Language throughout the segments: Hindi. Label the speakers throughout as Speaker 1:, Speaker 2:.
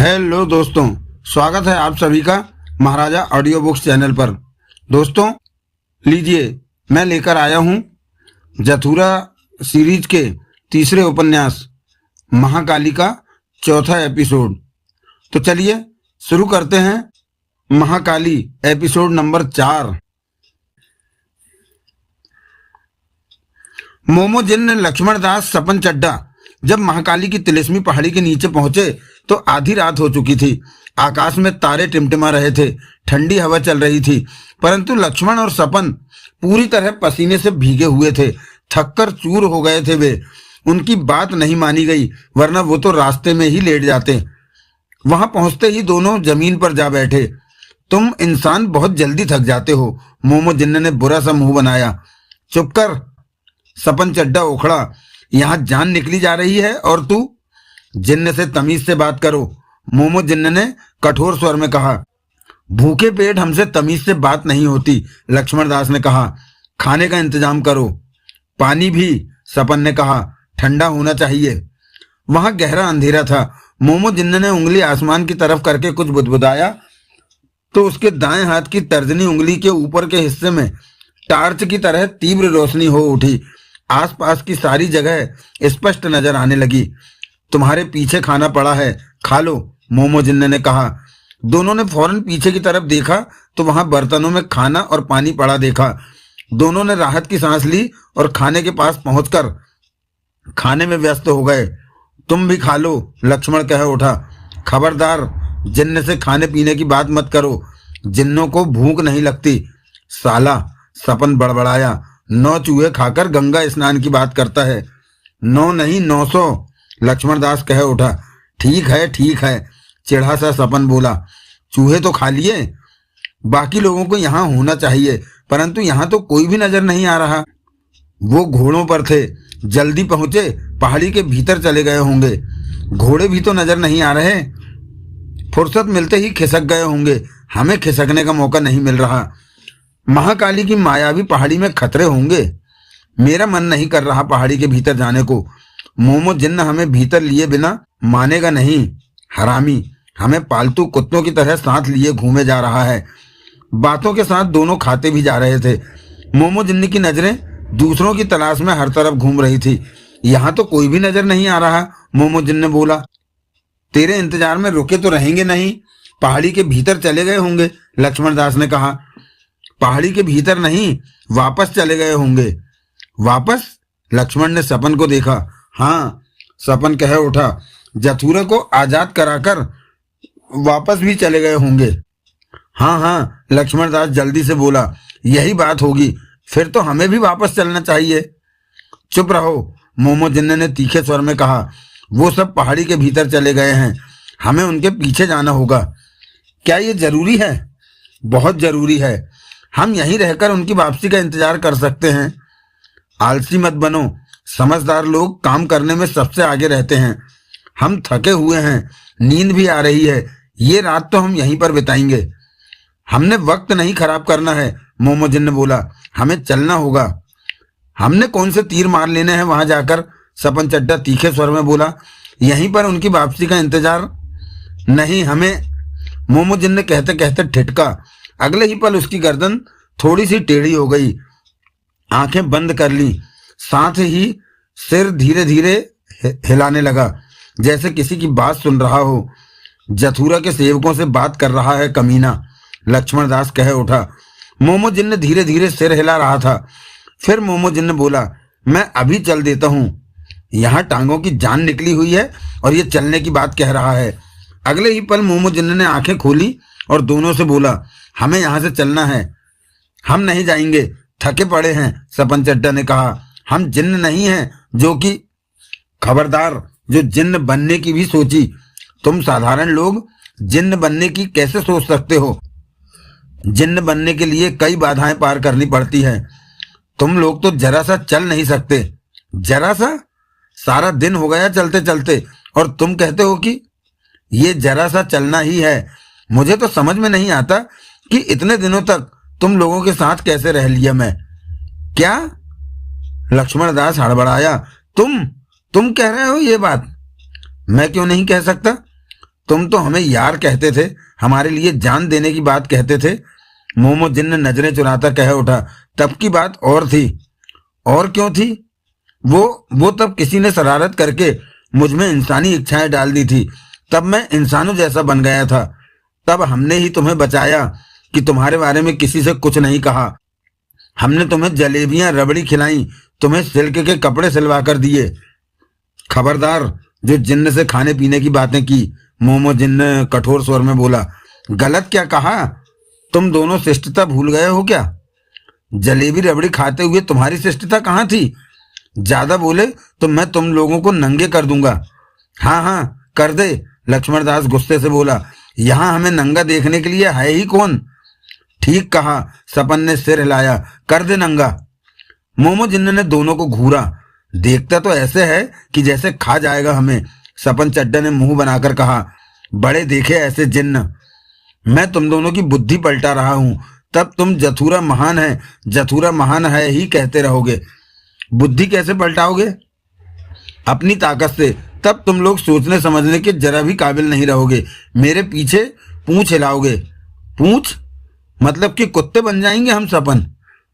Speaker 1: हेलो दोस्तों, स्वागत है आप सभी का महाराजा ऑडियो बुक्स चैनल पर। दोस्तों लीजिए, मैं लेकर आया हूँ जथुरा सीरीज के तीसरे उपन्यास महाकाली का चौथा एपिसोड। तो चलिए शुरू करते हैं महाकाली एपिसोड नंबर 4। मोमो जिन्न, लक्ष्मण दास, सपन चड्ढा जब महाकाली की तिलिस्मी पहाड़ी के नीचे पहुंचे तो आधी रात हो चुकी थी। आकाश में तारे टिमटिमा रहे थे, ठंडी हवा चल रही थी, परंतु लक्ष्मण और सपन पूरी तरह पसीने से भीगे हुए थे। थककर चूर हो गए थे वे। उनकी बात नहीं मानी गई, वरना वो तो रास्ते में ही लेट जाते। वहां पहुंचते ही दोनों जमीन पर जा बैठे। तुम इंसान बहुत जल्दी थक जाते हो, मोमो जिन्न ने बुरा सा मुंह बनाया। चुप कर, सपन चड्ढा उखड़ा। यहां जान निकली जा रही है और तू? जिन्न से तमीज से बात करो, मोमो जिन्न ने कठोर स्वर में कहा। भूखे पेट हमसे तमीज से बात नहीं होती, लक्ष्मण दास ने कहा। खाने का इंतजाम करो। पानी भी, सपन ने कहा, ठंडा होना चाहिए। वहां गहरा अंधेरा था। मोमो जिन्न ने उंगली आसमान की तरफ करके कुछ बुदबुदाया तो उसके दाएं हाथ की तर्जनी उंगली के ऊपर के हिस्से में टार्च की तरह तीव्र रोशनी हो उठी। आसपास की सारी जगह स्पष्ट नजर आने लगी। तुम्हारे पीछे खाना पड़ा है, खा लो, मोमो जिन्न ने कहा। दोनों ने फौरन पीछे की तरफ देखा तो वहां बर्तनों में खाना और पानी पड़ा देखा। दोनों ने राहत की सांस ली और खाने के पास पहुंचकर खाने में व्यस्त हो गए। तुम भी खा लो, लक्ष्मण कह उठा। खबरदार, जिन्न से खाने पीने की बात मत करो, जिन्नों को भूख नहीं लगती। साला, सपन बड़बड़ाया। 9 चूहे खाकर गंगा स्नान की बात करता है। 9 नहीं 900, लक्ष्मण दास कह उठा। ठीक है, चिढ़ा सा सपन बोला। चूहे तो खा लिए, बाकी लोगों को यहाँ होना चाहिए, परंतु यहाँ तो कोई भी नजर नहीं आ रहा। वो घोड़ों पर थे, जल्दी पहुंचे, पहाड़ी के भीतर चले गए होंगे। घोड़े भी तो नजर नहीं आ रहे, फुर्सत मिलते ही खिसक गए होंगे। हमें खिसकने का मौका नहीं मिल रहा। महाकाली की मायावी पहाड़ी में खतरे होंगे। मेरा मन नहीं कर रहा पहाड़ी के भीतर जाने को। मोमो जिन्न हमें भीतर लिए बिना मानेगा नहीं। हरामी हमें पालतू कुत्तों की तरह साथ लिए घूमे जा रहा है। बातों के साथ दोनों खाते भी जा रहे थे। मोमो जिन्न की नजरें दूसरों की तलाश में हर तरफ घूम रही थी। यहाँ तो कोई भी नजर नहीं आ रहा, मोमो जिन्न बोला। तेरे इंतजार में रुके तो रहेंगे नहीं, पहाड़ी के भीतर चले गए होंगे, लक्ष्मण दास ने कहा। पहाड़ी के भीतर नहीं, वापस चले गए होंगे। वापस? लक्ष्मण ने सपन को देखा। हाँ, सपन कह उठा। जथुरा को आजाद कराकर वापस भी चले गए होंगे। हाँ, लक्ष्मण दास जल्दी से बोला। यही बात होगी, फिर तो हमें भी वापस चलना चाहिए। चुप रहो, मोमो जिन्न ने तीखे स्वर में कहा। वो सब पहाड़ी के भीतर चले गए हैं, हमें उनके पीछे जाना होगा। क्या ये जरूरी है? बहुत जरूरी है। हम यहीं रहकर उनकी वापसी का इंतजार कर सकते हैं। आलसी मत बनो, समझदार लोग काम करने में सबसे आगे रहते हैं। हम थके हुए हैं, नींद भी आ रही है। ये रात तो हम यहीं पर बिताएंगे। हमने वक्त नहीं खराब करना है, मोमो जिन्न बोला। हमें चलना होगा। हमने कौन से तीर मार लेने हैं वहां जाकर, सपन चड्ढा तीखे स्वर में बोला। यहीं पर उनकी वापसी का इंतजार नहीं, हमें, मोमो जिन्न कहते कहते ठिठका। अगले ही पल उसकी गर्दन थोड़ी सी टेढ़ी हो गई, आंखें बंद कर ली, साथ ही सिर धीरे धीरे हिलाने लगा, जैसे किसी की बात सुन रहा हो। जथुरा के सेवकों से बात कर रहा है कमीना, लक्ष्मण दास कह उठा। मोमो जिन्न धीरे धीरे सिर हिला रहा था। फिर मोमो जिन्न बोला, मैं अभी चल देता हूं। यहाँ टांगों की जान निकली हुई है और ये चलने की बात कह रहा है। अगले ही पल मोमो जिन्न ने आंखें खोली और दोनों से बोला, हमें यहां से चलना है। हम नहीं जाएंगे, थके पड़े हैं, सपन चड्ढा ने कहा। हम जिन्न नहीं हैं जो कि, खबरदार, जो जिन्न बनने की भी सोची। तुम साधारण लोग जिन्न बनने की कैसे सोच सकते हो? जिन्न बनने के लिए कई बाधाएं पार करनी पड़ती है। तुम लोग तो जरा सा चल नहीं सकते। जरा सा? सारा दिन हो गया चलते चलते और तुम कहते हो कि ये जरा सा चलना ही है। मुझे तो समझ में नहीं आता कि इतने दिनों तक तुम लोगों के साथ कैसे रह लिया मैं। क्या? लक्ष्मण दास हड़बड़ाया। तुम कह रहे हो ये बात? मैं क्यों नहीं कह सकता? तुम तो हमें यार कहते थे, हमारे लिए जान देने की बात कहते थे। मोमो जिन्न नजरें चुराता कह उठा। तब की बात और थी। और क्यों थी? वो तब किसी ने शरारत करके मुझ में इंसानी इच्छाएं डाल दी थी। तब मैं इंसानों जैसा बन गया था। तब हमने ही तुम्हें बचाया कि तुम्हारे बारे में किसी से कुछ नहीं कहा। हमने तुम्हें जलेबियां रबड़ी खिलाई, तुम्हें सिल्क के कपड़े सिलवा कर दिए। खबरदार जो जिन्न से खाने पीने की बातें की, मोमो जिन्न कठोर स्वर में बोला। गलत क्या कहा? तुम दोनों शिष्टता भूल गए हो क्या? जलेबी रबड़ी खाते हुए तुम्हारी शिष्टता कहाँ थी? ज्यादा बोले तो मैं तुम लोगों को नंगे कर दूंगा। हाँ हाँ कर दे, लक्ष्मण दास गुस्से से बोला। यहाँ हमें नंगा देखने के लिए है ही कौन? ठीक कहा, सपन ने सिर हिलाया। कर दे नंगा। मोमो जिन्न ने दोनों को घूरा। देखता तो ऐसे है कि जैसे खा जाएगा हमें। सपन चड्डा ने मुंह बनाकर कहा। बड़े देखे ऐसे जिन्न। मैं तुम दोनों की बुद्धि पलटा रहा हूं, तब तुम जथुरा महान है ही कहते रहोगे। बुद्धि कैसे पलटाओगे? अपनी ताकत से। तब तुम लोग सोचने समझने के जरा भी काबिल नहीं रहोगे। मेरे पीछे पूंछ हिलाओगे। पूंछ मतलब कि कुत्ते बन जाएंगे हम सपन?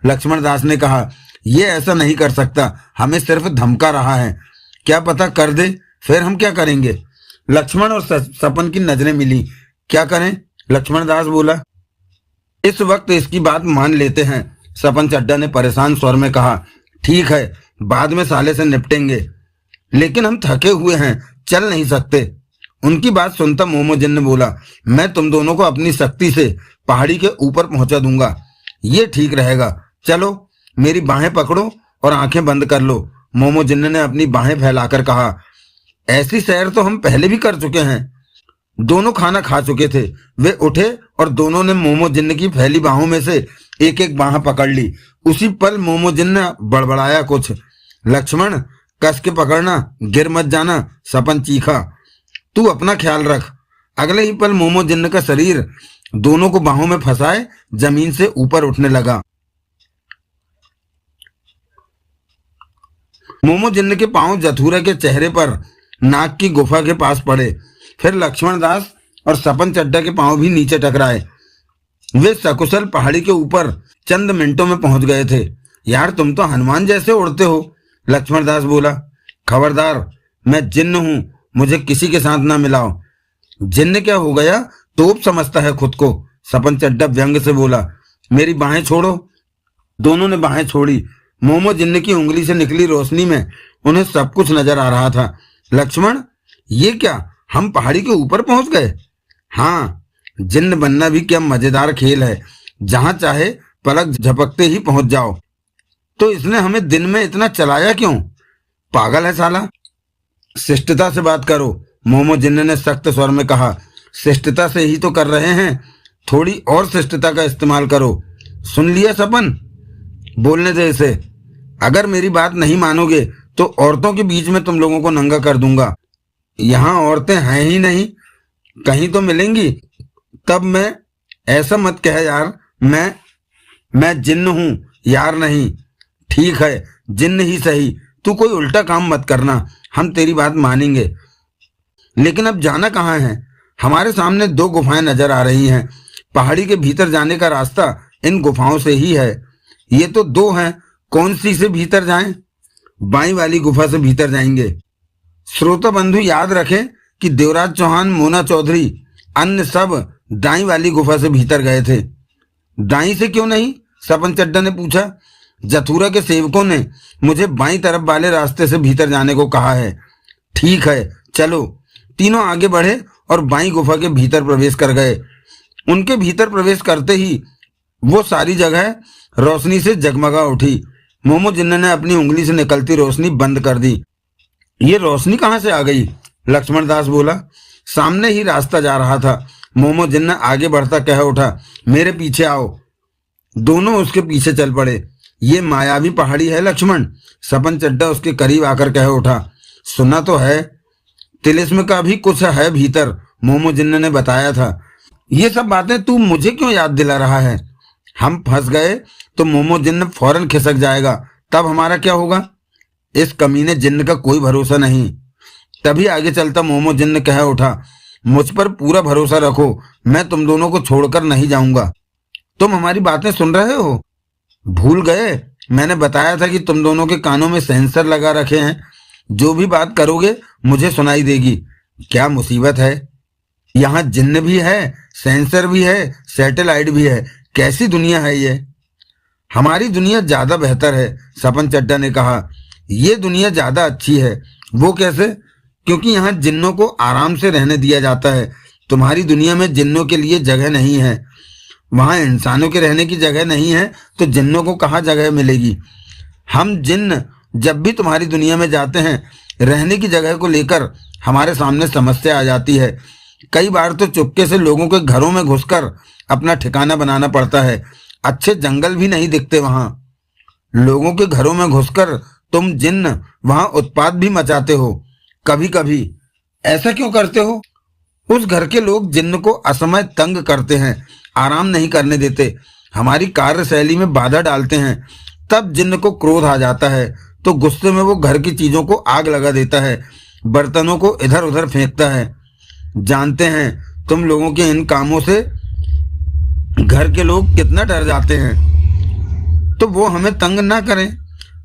Speaker 1: लक्ष्मण दास ने कहा। ये ऐसा नहीं कर सकता, हमें सिर्फ धमका रहा है। क्या पता कर दे, फिर हम क्या करेंगे? लक्ष्मण और सपन की नजरें मिली। क्या करें? लक्ष्मण दास बोला। इस वक्त इसकी बात मान लेते हैं, सपन चड्डा ने परेशान स्वर में कहा। ठीक है, बाद में साले से निपटेंगे, लेकिन हम थके हुए हैं, चल नहीं सकते। उनकी बात सुनता मोमो जिन्न बोला। मैं तुम दोनों को अपनी शक्ति से पहाड़ी के ऊपर पहुंचा दूंगा। ये ठीक रहेगा। चलो मेरी बाहें पकड़ो और आंखें बंद कर लो। मोमो जिन्न ने अपनी बाहें फैलाकर कहा। ऐसी सैर तो हम पहले भी कर चुके हैं। दोनों खाना खा चुके थे। वे उठे और दोनों ने मोमो जिन्न की फैली बाहों में से एक एक बाह पकड़ ली। उसी पल मोमो जिन्न बड़बड़ाया कुछ। लक्ष्मण कस के पकड़ना, गिर मत जाना, सपन चीखा। तू अपना ख्याल रख। अगले ही पल मोमो जिन्न का शरीर दोनों को बाहों में फंसाए जमीन से ऊपर उठने लगा। मोमो जिन्न के पांव जथुरा के चेहरे पर नाक की गुफा के पास पड़े। फिर लक्ष्मण दास और सपन चड्डा के पांव भी नीचे टकराए। वे सकुशल पहाड़ी के ऊपर चंद मिनटों में पहुंच गए थे। यार तुम तो हनुमान जैसे उड़ते हो, लक्ष्मण दास बोला। खबरदार, मैं जिन्न हूं, मुझे किसी के साथ ना मिलाओ। जिन्न क्या हो गया? तोप समझता है खुद को, सपन चड्डा व्यंग से बोला। मेरी बाहें छोड़ो। दोनों ने बाहें छोड़ी। मोमो जिन्न की उंगली से निकली रोशनी में उन्हें सब कुछ नजर आ रहा था। लक्ष्मण, ये क्या, हम पहाड़ी के ऊपर पहुंच गए? हाँ, जिन्न बनना भी क्या मजेदार खेल है, जहां चाहे पलक झपकते ही पहुंच जाओ। तो इसने हमें दिन में इतना चलाया क्यों? पागल है साला। शिष्टता से बात करो, मोमो जिन्न ने सख्त स्वर में कहा। शिष्टता से ही तो कर रहे हैं, थोड़ी और शिष्टता का इस्तेमाल करो। सुन लिया सपन? बोलने दे इसे। अगर मेरी बात नहीं मानोगे तो औरतों के बीच में तुम लोगों को नंगा कर दूंगा। यहाँ औरतें हैं ही नहीं, कहीं तो मिलेंगी। तब मैं ऐसा मत कह यार, मैं जिन्न हूं, यार नहीं। ठीक है, जिन्न ही सही, तू कोई उल्टा काम मत करना, हम तेरी बात मानेंगे। लेकिन अब जाना कहाँ है? हमारे सामने दो गुफाएं नजर आ रही हैं। पहाड़ी के भीतर जाने का रास्ता इन गुफाओं से ही है। ये तो दो हैं, कौन सी से भीतर जाएं? बाई वाली गुफा से भीतर जाएंगे। श्रोता बंधु याद रखें कि देवराज चौहान, मोना चौधरी, अन्य सब दाई वाली गुफा से भीतर गए थे। दाई से क्यों नहीं? सपन चड्डा ने पूछा। जथुरा के सेवकों ने मुझे बाई तरफ वाले रास्ते से भीतर जाने को कहा है। ठीक है, चलो। तीनों आगे बढ़े और बाई गुफा के भीतर प्रवेश कर गए। उनके भीतर प्रवेश करते ही वो सारी जगह रोशनी से जगमगा उठी। मोमो जिन्न ने अपनी उंगली से निकलती रोशनी बंद कर दी। ये रोशनी कहाँ से आ गई? लक्ष्मण दास बोला। सामने ही रास्ता जा रहा था। मोमो जिन्न आगे बढ़ता कह उठा, मेरे पीछे आओ। दोनों उसके पीछे चल पड़े। ये मायावी पहाड़ी है लक्ष्मण, सपन चड्डा उसके करीब आकर कह उठा। सुना तो है, तिलिस्म का भी कुछ है भीतर, मोमो जिन्न ने बताया था। ये सब बातें तू मुझे क्यों याद दिला रहा है? हम फंस गए तो मोमो जिन्न फौरन खिसक जाएगा, तब हमारा क्या होगा? इस कमीने जिन्न का कोई भरोसा नहीं। तभी आगे चलता मोमो जिन्न कह उठा, मुझ पर पूरा भरोसा रखो, मैं तुम दोनों को छोड़कर नहीं जाऊंगा। तुम हमारी बातें सुन रहे हो? भूल गए मैंने बताया था कि तुम दोनों के कानों में सेंसर लगा रखे हैं, जो भी बात करोगे मुझे सुनाई देगी। क्या मुसीबत है, यहाँ जिन्न भी है, सेंसर भी है, सैटेलाइट भी है। कैसी दुनिया है ये? हमारी दुनिया ज्यादा बेहतर है, सपन चड्ढा ने कहा। ये दुनिया ज्यादा अच्छी है। वो कैसे? क्योंकि यहाँ जिन्नों को आराम से रहने दिया जाता है। तुम्हारी दुनिया में जिन्नों के लिए जगह नहीं है। वहां इंसानों के रहने की जगह नहीं है तो जिन्नों को कहाँ जगह मिलेगी? हम जिन्न जब भी तुम्हारी दुनिया में जाते हैं, रहने की जगह को लेकर हमारे सामने समस्या आ जाती है। कई बार तो चुपके से लोगों के घरों में घुसकर अपना ठिकाना बनाना पड़ता है। अच्छे जंगल भी नहीं दिखते वहां। लोगों के घरों में घुसकर तुम जिन्न वहां उत्पात भी मचाते हो। कभी कभी ऐसा क्यों करते हो? उस घर के लोग जिन्न को असमय तंग करते हैं, आराम नहीं करने देते, हमारी कार्यशैली में बाधा डालते हैं। तब जिन्न को क्रोध आ जाता है तो गुस्से में वो घर की चीजों को आग लगा देता है, बर्तनों को इधर उधर फेंकता है। जानते हैं तुम लोगों के इन कामों से घर के लोग कितना डर जाते हैं। तो वो हमें तंग ना करें,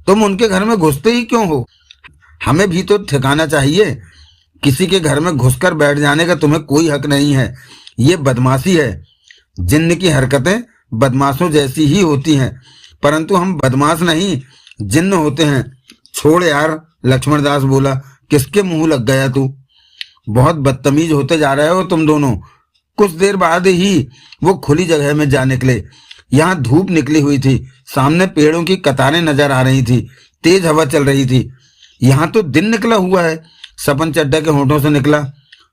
Speaker 1: तुम उनके घर में घुसते ही क्यों हो? हमें भी तो ठिकाना चाहिए। किसी के घर में घुसकर बैठ जाने का तुम्हें कोई हक नहीं है। ये बदमाशी है। जिन्न की हरकतें बदमाशों जैसी ही होती हैं, परंतु हम बदमाश नहीं, जिन्न होते हैं। छोड़ यार, लक्ष्मण दास बोला। किसके मुंह लग गया तू? बहुत बदतमीज होते जा रहे हो तुम दोनों। कुछ देर बाद ही वो खुली जगह में जा निकले। यहाँ धूप निकली हुई थी, सामने पेड़ों की कतारें नजर आ रही थी, तेज हवा चल रही थी। यहाँ तो दिन निकला हुआ है, सपन चड्ढा के होठों से निकला।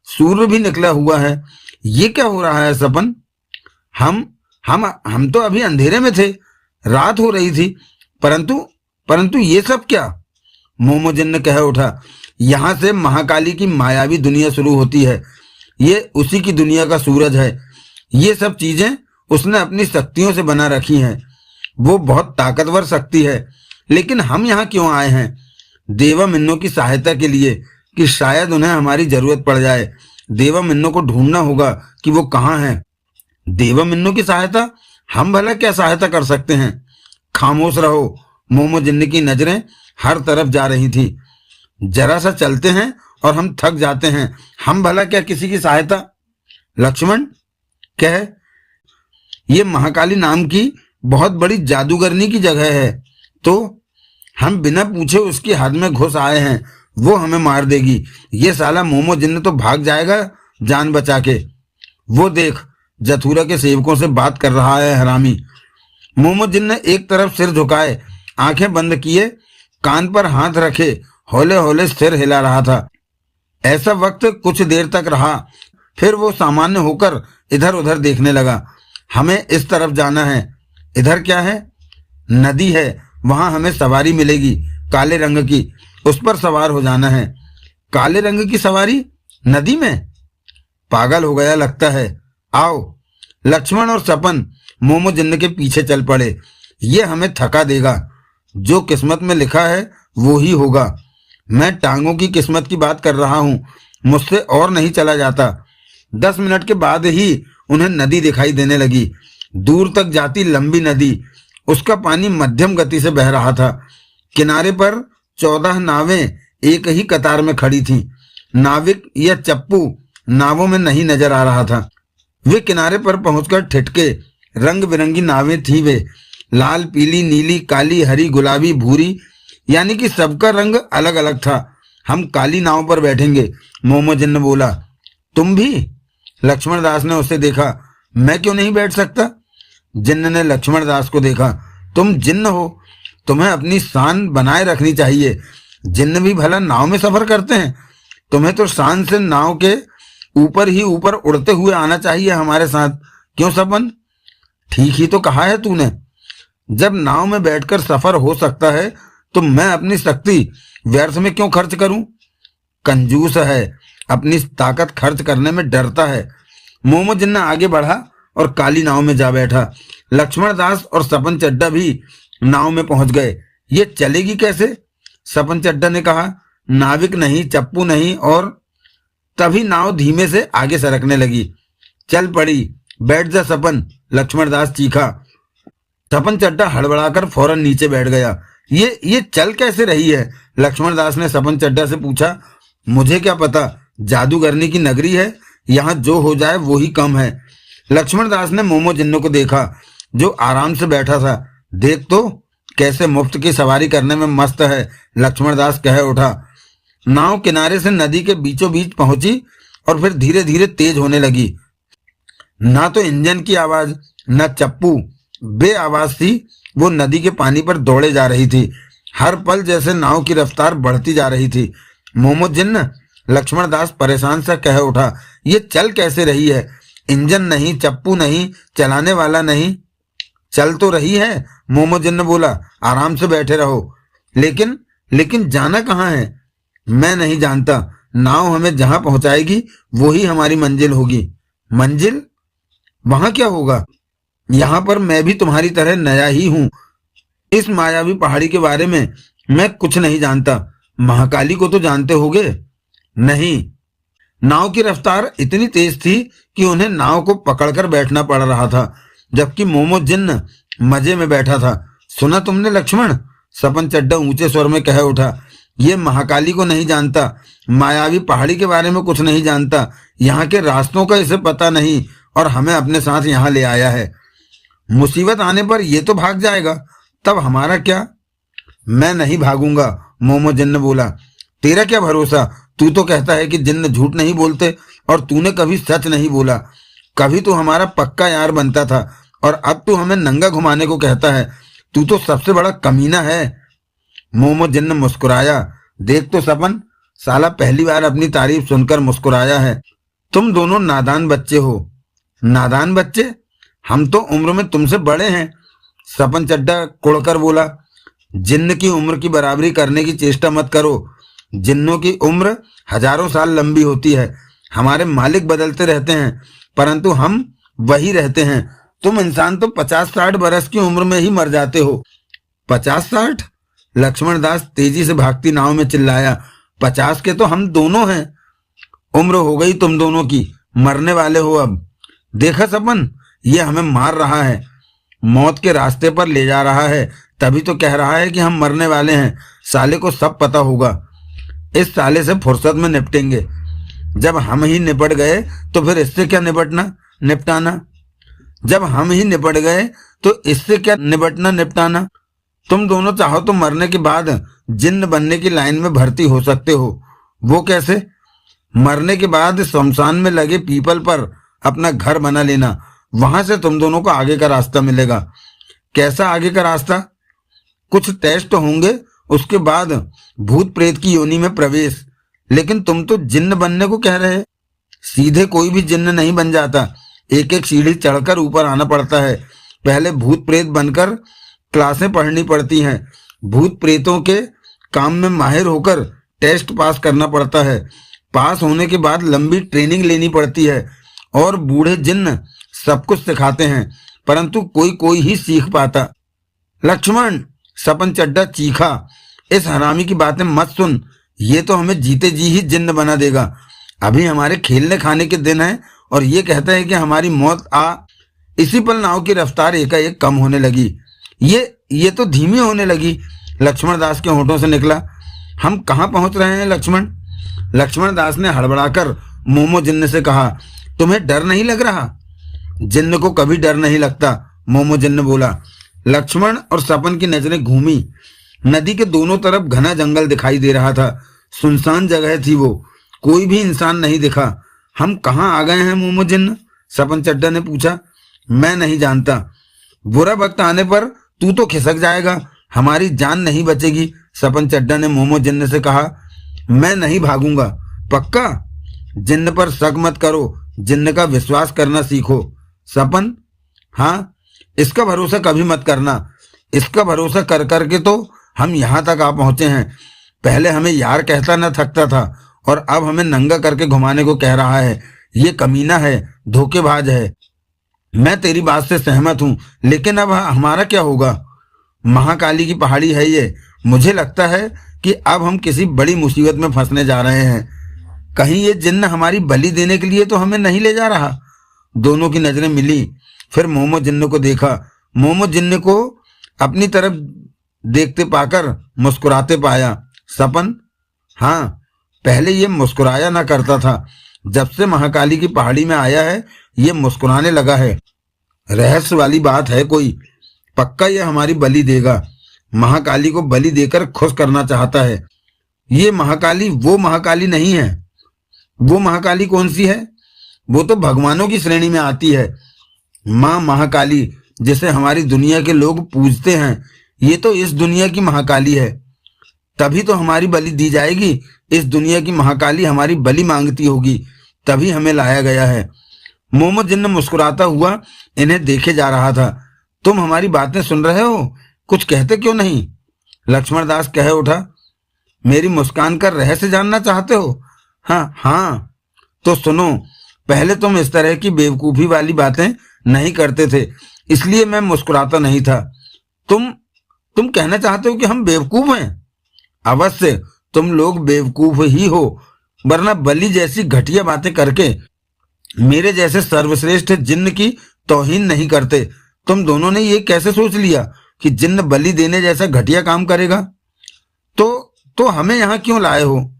Speaker 1: सूर्य भी निकला हुआ है। ये क्या हो रहा है सपन? हम तो अभी अंधेरे में थे, रात हो रही थी, परंतु ये सब क्या? मोमो जिन्न कह उठा। यहाँ से महाकाली की मायावी दुनिया शुरू होती है। ये उसी की दुनिया का सूरज है। ये सब चीजें उसने अपनी शक्तियों से बना रखी हैं। वो बहुत ताकतवर शक्ति है। लेकिन हम यहाँ क्यों आए हैं? देवामिन्नों की सहायता के लिए, कि शायद उन्हें हमारी जरूरत पड़ जाए। देवामिन्नों को ढूंढना होगा कि वो कहाँ हैं। देवामिन्नों की सहायता? हम भला क्या सहायता कर सकते हैं? खामोश रहो। मोमो जिन्न की नजरें हर तरफ जा रही थी। जरा सा चलते हैं और हम थक जाते हैं, हम भला क्या किसी की सहायता? लक्ष्मण कह, ये महाकाली नाम की बहुत बड़ी जादूगरनी की जगह है, तो हम बिना पूछे उसकी हद में घुस आए हैं। वो हमें मार देगी। ये साला मोमो जिन्न तो भाग जाएगा जान बचा के। वो देख, जथुरा के सेवकों से बात कर रहा है हरामी। मोमो जिन्न एक तरफ सिर झुकाए, आंखें बंद किए, कान पर हाथ रखे, हौले हौले सिर हिला रहा था। ऐसा वक्त कुछ देर तक रहा, फिर वो सामान्य होकर इधर उधर देखने लगा। हमें इस तरफ जाना है। इधर क्या है? नदी है, वहां हमें सवारी मिलेगी काले रंग की, उस पर सवार हो जाना है। काले रंग की सवारी नदी में? पागल हो गया लगता है। आओ। लक्ष्मण और सपन मोमो जिन्न के पीछे चल पड़े। ये हमें थका देगा। जो किस्मत में लिखा है वो ही होगा। मैं टांगों की किस्मत की बात कर रहा हूँ, मुझसे और नहीं चला जाता। 10 मिनट के बाद ही उन्हें नदी दिखाई देने लगी। दूर तक जाती लंबी नदी, उसका पानी मध्यम गति से बह रहा था। किनारे पर 14 नावें एक ही कतार में खड़ी थीं। नाविक या चप्पू नावों में नहीं नजर आ रहा था। वे किनारे पर पहुंचकर ठिठके। रंग बिरंगी नावें थी वे, लाल, पीली, नीली, काली, हरी, गुलाबी, भूरी, यानी कि सबका रंग अलग अलग था। हम काली नाव पर बैठेंगे, मोमो जिन्न बोला। तुम भी? लक्ष्मण दास ने उसे देखा। मैं क्यों नहीं बैठ सकता? जिन्न ने लक्ष्मण दास को देखा। तुम जिन्न हो, तुम्हें अपनी शान बनाए रखनी चाहिए। जिन्न भी भला नाव में सफर करते हैं। तुम्हें तो शान से नाव के ऊपर ही ऊपर उड़ते हुए आना चाहिए हमारे साथ। क्यों सपन? ठीक ही तो कहा है तूने। जब नाव में बैठकर सफर हो सकता है तो मैं अपनी शक्ति व्यर्थ में क्यों खर्च करूं? कंजूस है, अपनी ताकत खर्च करने में डरता है। मोमो जिन्ना आगे बढ़ा और काली नाव में जा बैठा। लक्ष्मण दास और सपन चड्ढा भी नाव में पहुंच गए। ये चलेगी कैसे? सपन चड्ढा ने कहा। नाविक नहीं, चप्पू नहीं और तभी नाव धीमे से आगे सरकने लगी। चल पड़ी, बैठ जा सपन, लक्ष्मण दास चीखा। सपन चड्ढा हड़बड़ाकर फौरन नीचे बैठ गया। ये चल कैसे रही है? लक्ष्मण दास ने सपन चड्ढा से पूछा। मुझे क्या पता, जादूगरनी की नगरी है, यहाँ जो हो जाए वो ही कम है। लक्ष्मण दास ने मोमो जिन्नो को देखा जो आराम से बैठा था। देख तो कैसे मुफ्त की सवारी करने में मस्त है, लक्ष्मण दास कह उठा। नाव किनारे से नदी के बीचों बीच पहुंची और फिर धीरे धीरे तेज होने लगी। ना तो इंजन की आवाज, न चप्पू, बे आवाज थी वो नदी के पानी पर दौड़े जा रही थी। हर पल जैसे नाव की रफ्तार बढ़ती जा रही थी। मोमो जिन्न, लक्ष्मण दास परेशान सा कह उठा, ये चल कैसे रही है? इंजन नहीं, चप्पू नहीं, चलाने वाला नहीं। चल तो रही है, मोमो जिन्न बोला, आराम से बैठे रहो। लेकिन जाना कहाँ है? मैं नहीं जानता। नाव हमें जहां पहुंचाएगी वही हमारी मंजिल होगी। मंजिल? वहां क्या होगा? यहाँ पर मैं भी तुम्हारी तरह नया ही हूं। इस मायावी पहाड़ी के बारे में मैं कुछ नहीं जानता। महाकाली को तो जानते होगे? नहीं। नाव की रफ्तार इतनी तेज थी कि उन्हें नाव को पकड़कर बैठना पड़ रहा था, जबकि मोमो जिन्न मजे में बैठा था। सुना तुमने लक्ष्मण? सपन चड्ढा ऊंचे स्वर में कह उठा। ये महाकाली को नहीं जानता, मायावी पहाड़ी के बारे में कुछ नहीं जानता, यहाँ के रास्तों का इसे पता नहीं और हमें अपने साथ यहाँ ले आया है। मुसीबत आने पर ये तो भाग जाएगा, तब हमारा क्या? मैं नहीं भागूंगा, मोमो जिन्न बोला। तेरा क्या भरोसा? तू तो कहता है कि जिन्न झूठ नहीं बोलते और तूने कभी सच नहीं बोला। कभी तू हमारा पक्का यार बनता था और अब तू हमें नंगा घुमाने को कहता है। तू तो सबसे बड़ा कमीना है। मोमो जिन्न मुस्कुराया। देख तो सपन, साला पहली बार अपनी तारीफ सुनकर मुस्कुराया है। तुम दोनों नादान बच्चे हो। नादान बच्चे? हम तो उम्र में तुमसे बड़े हैं, सपन चड्ढा कुड़कर बोला। जिन्न की उम्र की बराबरी करने की चेष्टा मत करो। जिन्नों की उम्र हजारों साल लंबी होती है। हमारे मालिक बदलते रहते हैं परंतु हम वही रहते हैं। तुम इंसान तो 50-60 बरस की उम्र में ही मर जाते हो। 50-60? लक्ष्मण दास तेजी से भागती नाव में चिल्लाया। 50 के तो हम दोनों हैं। उम्र हो गई तुम दोनों की, मरने वाले हो अब। देखा सपन, ये हमें मार रहा है, मौत के रास्ते पर ले जा रहा है, तभी तो कह रहा है कि हम मरने वाले हैं। साले को सब पता होगा। इस साले से फुर्सत में निपटेंगे। जब हम ही निपट गए तो फिर इससे क्या निपटाना? जब हम ही निपट गए तो इससे क्या निपटाना? तुम दोनों चाहो तो मरने के बाद जिन्न बनने की लाइन में भर्ती हो सकते हो। वो कैसे? मरने के बाद शमशान में लगे पीपल पर अपना घर बना लेना, वहां से तुम दोनों को आगे का रास्ता मिलेगा। कैसा आगे का रास्ता? कुछ टेस्ट होंगे, उसके बाद भूत प्रेत की योनि में प्रवेश। लेकिन तुम तो जिन्न बनने को कह रहे। सीधे कोई भी जिन्न नहीं बन जाता, एक एक सीढ़ी चढ़कर ऊपर आना पड़ता है। पहले भूत प्रेत बनकर क्लासें पढ़नी पड़ती हैं। भूत प्रेतों के काम में माहिर होकर टेस्ट पास करना पड़ता है। पास होने के बाद लंबी ट्रेनिंग लेनी पड़ती है और बूढ़े जिन्न सब कुछ सिखाते हैं, परंतु कोई ही सीख पाता। लक्ष्मण, सपन चड्ढा चीखा, इस हरामी की बातें मत सुन। ये तो हमें जीते जी ही जिन्न बना देगा। अभी हमारे खेलने खाने के दिन है और ये कहता है कि हमारी मौत आ। इसी पल नाव की रफ्तार एकाएक कम होने लगी। ये तो धीमी होने लगी। लक्ष्मण दास के होठों से निकला। हम कहाँ पहुंच रहे हैं लक्ष्मण? लक्ष्मण दास ने हड़बड़ाकर मोमो जिन्न से कहा। तुम्हें डर नहीं लग रहा? जिन्न को कभी डर नहीं लगता, मोमो जिन्न बोला। लक्ष्मण और सपन की नजरें घूमी। नदी के दोनों तरफ घना जंगल दिखाई दे रहा था। सुनसान जगह थी वो, कोई भी इंसान नहीं दिखा। हम कहाँ आ गए हैं मोमो जिन्न? सपन चड्ढा ने पूछा। मैं नहीं जानता। बुरा वक्त आने पर तू तो खिसक जाएगा, हमारी जान नहीं बचेगी, सपन चड्ढा ने मोमो जिन्न से कहा। मैं नहीं भागूंगा। पक्का? जिन्न पर शक मत करो, जिन्न का विश्वास करना सीखो। सपन, हाँ, इसका भरोसा कभी मत करना। इसका भरोसा कर करके तो हम यहाँ तक आ पहुंचे हैं। पहले हमें यार कहता न थकता था और अब हमें नंगा करके घुमाने को कह रहा है। ये कमीना है, धोखेबाज है। मैं तेरी बात से सहमत हूं, लेकिन अब हमारा क्या होगा? महाकाली की पहाड़ी है ये। मुझे लगता है कि अब हम किसी बड़ी मुसीबत में फंसने जा रहे हैं। कहीं ये जिन्न हमारी बलि देने के लिए तो हमें नहीं ले जा रहा। दोनों की नजरें मिली। फिर मोमो जिन्न को देखा। मोमो जिन्न को अपनी तरफ देखते पाकर मुस्कुराते पाया। सपन, हाँ, पहले ये मुस्कुराया ना करता था। जब से महाकाली की पहाड़ी में आया है ये मुस्कुराने लगा है। रहस्य वाली बात है कोई। पक्का ये हमारी बलि देगा। महाकाली को बलि देकर खुश करना चाहता है। ये महाकाली वो महाकाली नहीं है। वो महाकाली कौन सी है? वो तो भगवानों की श्रेणी में आती है। माँ महाकाली जिसे हमारी दुनिया के लोग पूजते हैं, ये तो इस दुनिया की महाकाली है। तभी तो हमारी बलि दी जाएगी। इस दुनिया की महाकाली हमारी बलि मांगती होगी, तभी हमें लाया गया है। मोमो जिन्न मुस्कुराता हुआ इन्हें देखे जा रहा था। तुम हमारी बातें सुन रहे हो, कुछ कहते क्यों नहीं? लक्ष्मण दास कह उठा। मेरी मुस्कान का रहस्य जानना चाहते हो? हाँ हाँ, तो सुनो। पहले तुम इस तरह की बेवकूफी वाली बातें नहीं करते थे, इसलिए मैं मुस्कुराता नहीं था। तुम कहना चाहते हो कि हम बेवकूफ हैं? अवश्य तुम लोग बेवकूफ ही हो, वरना बलि जैसी घटिया बातें करके मेरे जैसे सर्वश्रेष्ठ जिन्न की तौहीन नहीं करते। तुम दोनों ने ये कैसे सोच लिया कि जिन्न बलि देने जैसा घटिया काम करेगा? तो हमें यहाँ क्यों लाए हो?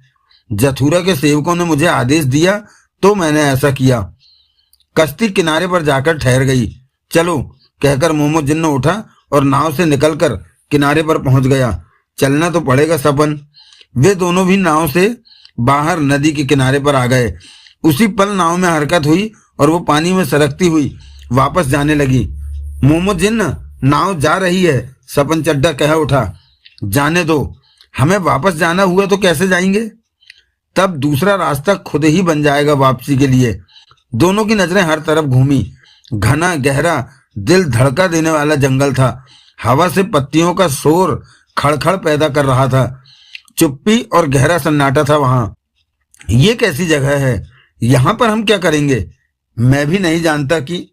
Speaker 1: जथुरा के सेवकों ने मुझे आदेश दिया तो मैंने ऐसा किया। कश्ती किनारे पर जाकर ठहर गई। चलो कहकर मोमो जिन्न उठा और नाव से निकलकर किनारे पर पहुंच गया। चलना तो पड़ेगा सपन। वे दोनों भी नाव से बाहर नदी के किनारे पर आ गए। उसी पल नाव में हरकत हुई और वो पानी में सरकती हुई वापस जाने लगी। मोमो जिन्न, नाव जा रही है। सपन चड्ढा कह उठा। जाने दो, हमें वापस जाना हुआ तो कैसे जाएंगे? तब दूसरा रास्ता खुद ही बन जाएगा वापसी के लिए। दोनों की नजरें हर तरफ घूमी। घना गहरा दिल धड़का देने वाला जंगल था। हवा से पत्तियों का शोर खड़खड़ पैदा कर रहा था। चुप्पी और गहरा सन्नाटा था वहां। ये कैसी जगह है? यहां पर हम क्या करेंगे? मैं भी नहीं जानता कि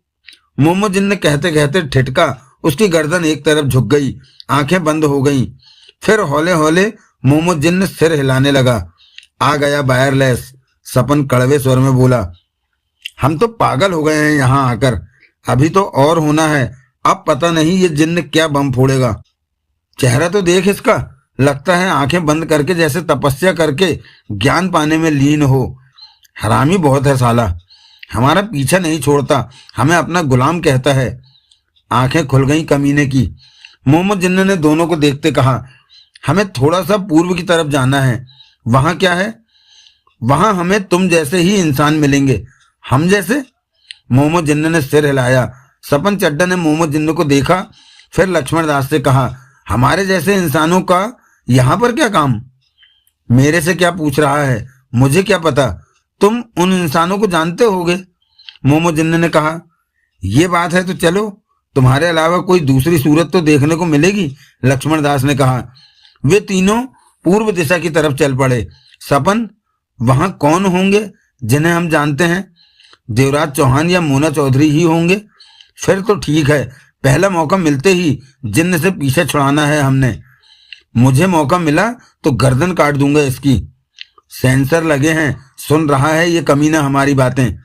Speaker 1: मोमो जिन्न कहते कहते ठिठका। उसकी गर्दन एक तरफ झुक गई, आंखें बंद हो गईं। फिर हौले हौले मोमो जिन्न सिर हिलाने लगा। आ गया वायरलेस, सपन कड़वे स्वर में बोला। हम तो पागल हो गए हैं यहाँ आकर। अभी तो और होना है। अब पता नहीं ये जिन्न क्या बम फोड़ेगा। चेहरा तो देख इसका, लगता है आंखें बंद करके जैसे तपस्या करके ज्ञान पाने में लीन हो। हरामी बहुत है साला, हमारा पीछा नहीं छोड़ता, हमें अपना गुलाम कहता है। आंखें खुल गईं कमीने की। मोमो जिन्न ने दोनों को देखते कहा, हमें थोड़ा सा पूर्व की तरफ जाना है। वहां क्या है? वहां हमें तुम जैसे ही इंसान मिलेंगे। हम जैसे? मोमो जिन्न ने सिर हिलाया। सपन चड्ढा ने मोमो जिन्न को देखा, फिर लक्ष्मण दास से कहा, हमारे जैसे इंसानों का यहाँ पर क्या काम? मेरे से क्या पूछ रहा है? मुझे क्या पता, तुम उन इंसानों को जानते होगे। मोमो जिन्न ने कहा, ये बात है तो चलो, तुम्हारे अलावा कोई दूसरी सूरत तो देखने को मिलेगी। लक्ष्मण दास ने कहा। वे तीनों पूर्व दिशा की तरफ चल पड़े। सपन, वहां कौन होंगे जिन्हें हम जानते हैं? देवराज चौहान या मोना चौधरी ही होंगे। फिर तो ठीक है, पहला मौका मिलते ही जिन्न से पीछे छुड़ाना है हमने। मुझे मौका मिला तो गर्दन काट दूंगा इसकी। सेंसर लगे हैं, सुन रहा है ये कमीना हमारी बातें।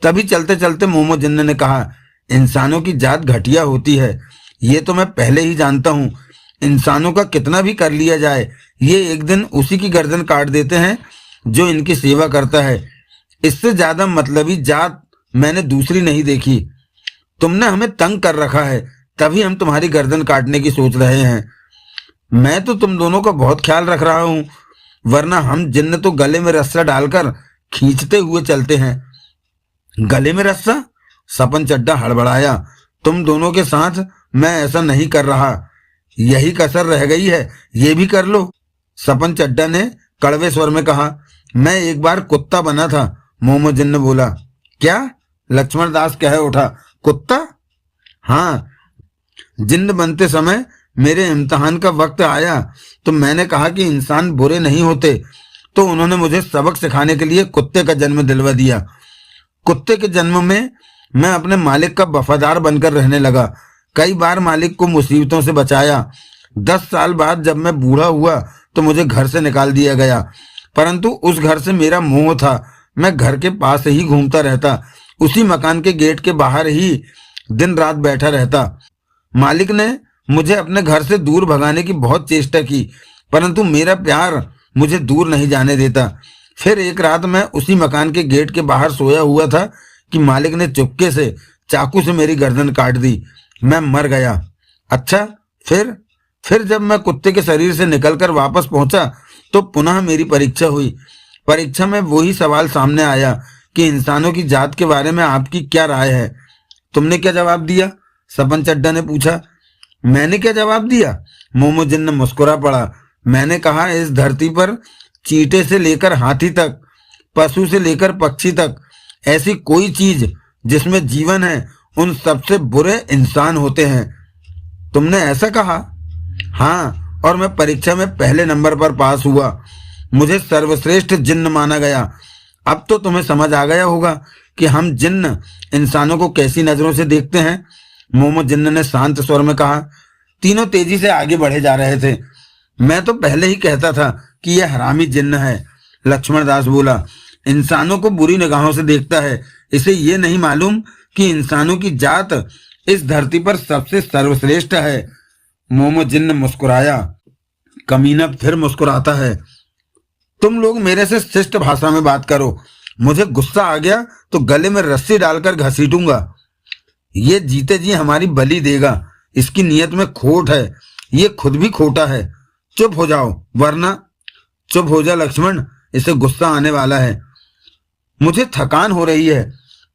Speaker 1: तभी चलते चलते मोमो जिन्न ने कहा, इंसानों की जात घटिया होती है, ये तो मैं पहले ही जानता हूँ। इंसानों का कितना भी कर लिया जाए, ये एक दिन उसी की गर्दन काट देते हैं जो इनकी सेवा करता है। इससे ज्यादा मतलबी जात मैंने दूसरी नहीं देखी। तुमने हमें तंग कर रखा है, तभी हम तुम्हारी गर्दन काटने की सोच रहे हैं। मैं तो तुम दोनों का बहुत ख्याल रख रहा हूं, वरना हम जिन्न तो गले में रस्सा डालकर खींचते हुए चलते हैं। गले में रस्सा? सपन चड्ढा हड़बड़ाया। तुम दोनों के साथ मैं ऐसा नहीं कर रहा, यही कसर रह गई है, ये भी कर लो। सपन चड्ढा ने कड़वे स्वर में कहा। मैं एक बार कुत्ता बना था। मोमो जिन्न बोला। क्या? लक्ष्मण दास कह उठा। कुत्ता? हाँ, जिन्न बनते समय मेरे इम्तिहान का वक्त आया तो मैंने कहा कि इंसान बुरे नहीं होते, तो उन्होंने मुझे सबक सिखाने के लिए कुत्ते का जन्म दिलवा दिया। कुत्ते के जन्म में मैं अपने मालिक का वफादार बनकर रहने लगा। कई बार मालिक को मुसीबतों से बचाया। 10 साल बाद जब मैं बूढ़ा हुआ तो मुझे घर से निकाल दिया गया। परंतु उस घर से मेरा मोह था। मैं घर के पास ही घूमता रहता, उसी मकान के गेट के बाहर ही दिन रात बैठा रहता। मालिक ने मुझे अपने घर से दूर भगाने की बहुत चेष्टा की, परंतु मेरा प्यार मुझे दूर नहीं जाने देता। फिर एक रात मैं उसी मकान के गेट के बाहर सोया हुआ था कि मालिक ने चुपके से चाकू से मेरी गर्दन काट दी। मैं मर गया। अच्छा, फिर जब मैं कुत्ते के शरीर से निकलकर वापस पहुंचा तो पुनः मेरी परीक्षा हुई। परीक्षा में वही सवाल सामने आया कि इंसानों की जात के बारे में आपकी क्या राय है। तुमने क्या जवाब दिया? सपन चड्ढा ने पूछा। मैंने क्या जवाब दिया? मोमोजिन ने मुस्कुरा पड़ा। मैंने कहा, इस धरती पर चींटे से लेकर हाथी तक, पशु से लेकर पक्षी तक, ऐसी कोई चीज जिसमें जीवन है, उन सबसे बुरे इंसान होते हैं। तुमने ऐसा कहा? हाँ, और मैं परीक्षा में पहले नंबर पर पास हुआ। मुझे सर्वश्रेष्ठ जिन्न माना गया। अब तो तुम्हें समझ आ गया होगा कि हम जिन्न इंसानों को कैसी नजरों से देखते हैं। मोमो जिन्न ने शांत स्वर में कहा। तीनों तेजी से आगे बढ़े जा रहे थे। मैं तो पहले ही कहता था कि यह हरामी जिन्न है, लक्ष्मण दास बोला। इंसानों को बुरी निगाहों से देखता है। इसे ये नहीं मालूम कि इंसानों की जात इस धरती पर सबसे सर्वश्रेष्ठ है। मोमो जिन्न मुस्कुराया। कमीना फिर मुस्कुराता है। तुम लोग मेरे से शिष्ट भाषा में बात करो। मुझे गुस्सा आ गया तो गले में रस्सी डालकर घसीटूंगा। ये जीते जी हमारी बलि देगा। इसकी नीयत में खोट है। ये खुद भी खोटा है। चुप हो जाओ, वरना। चुप हो जा लक्ष्मण, इसे गुस्सा आने वाला है। मुझे थकान हो रही है।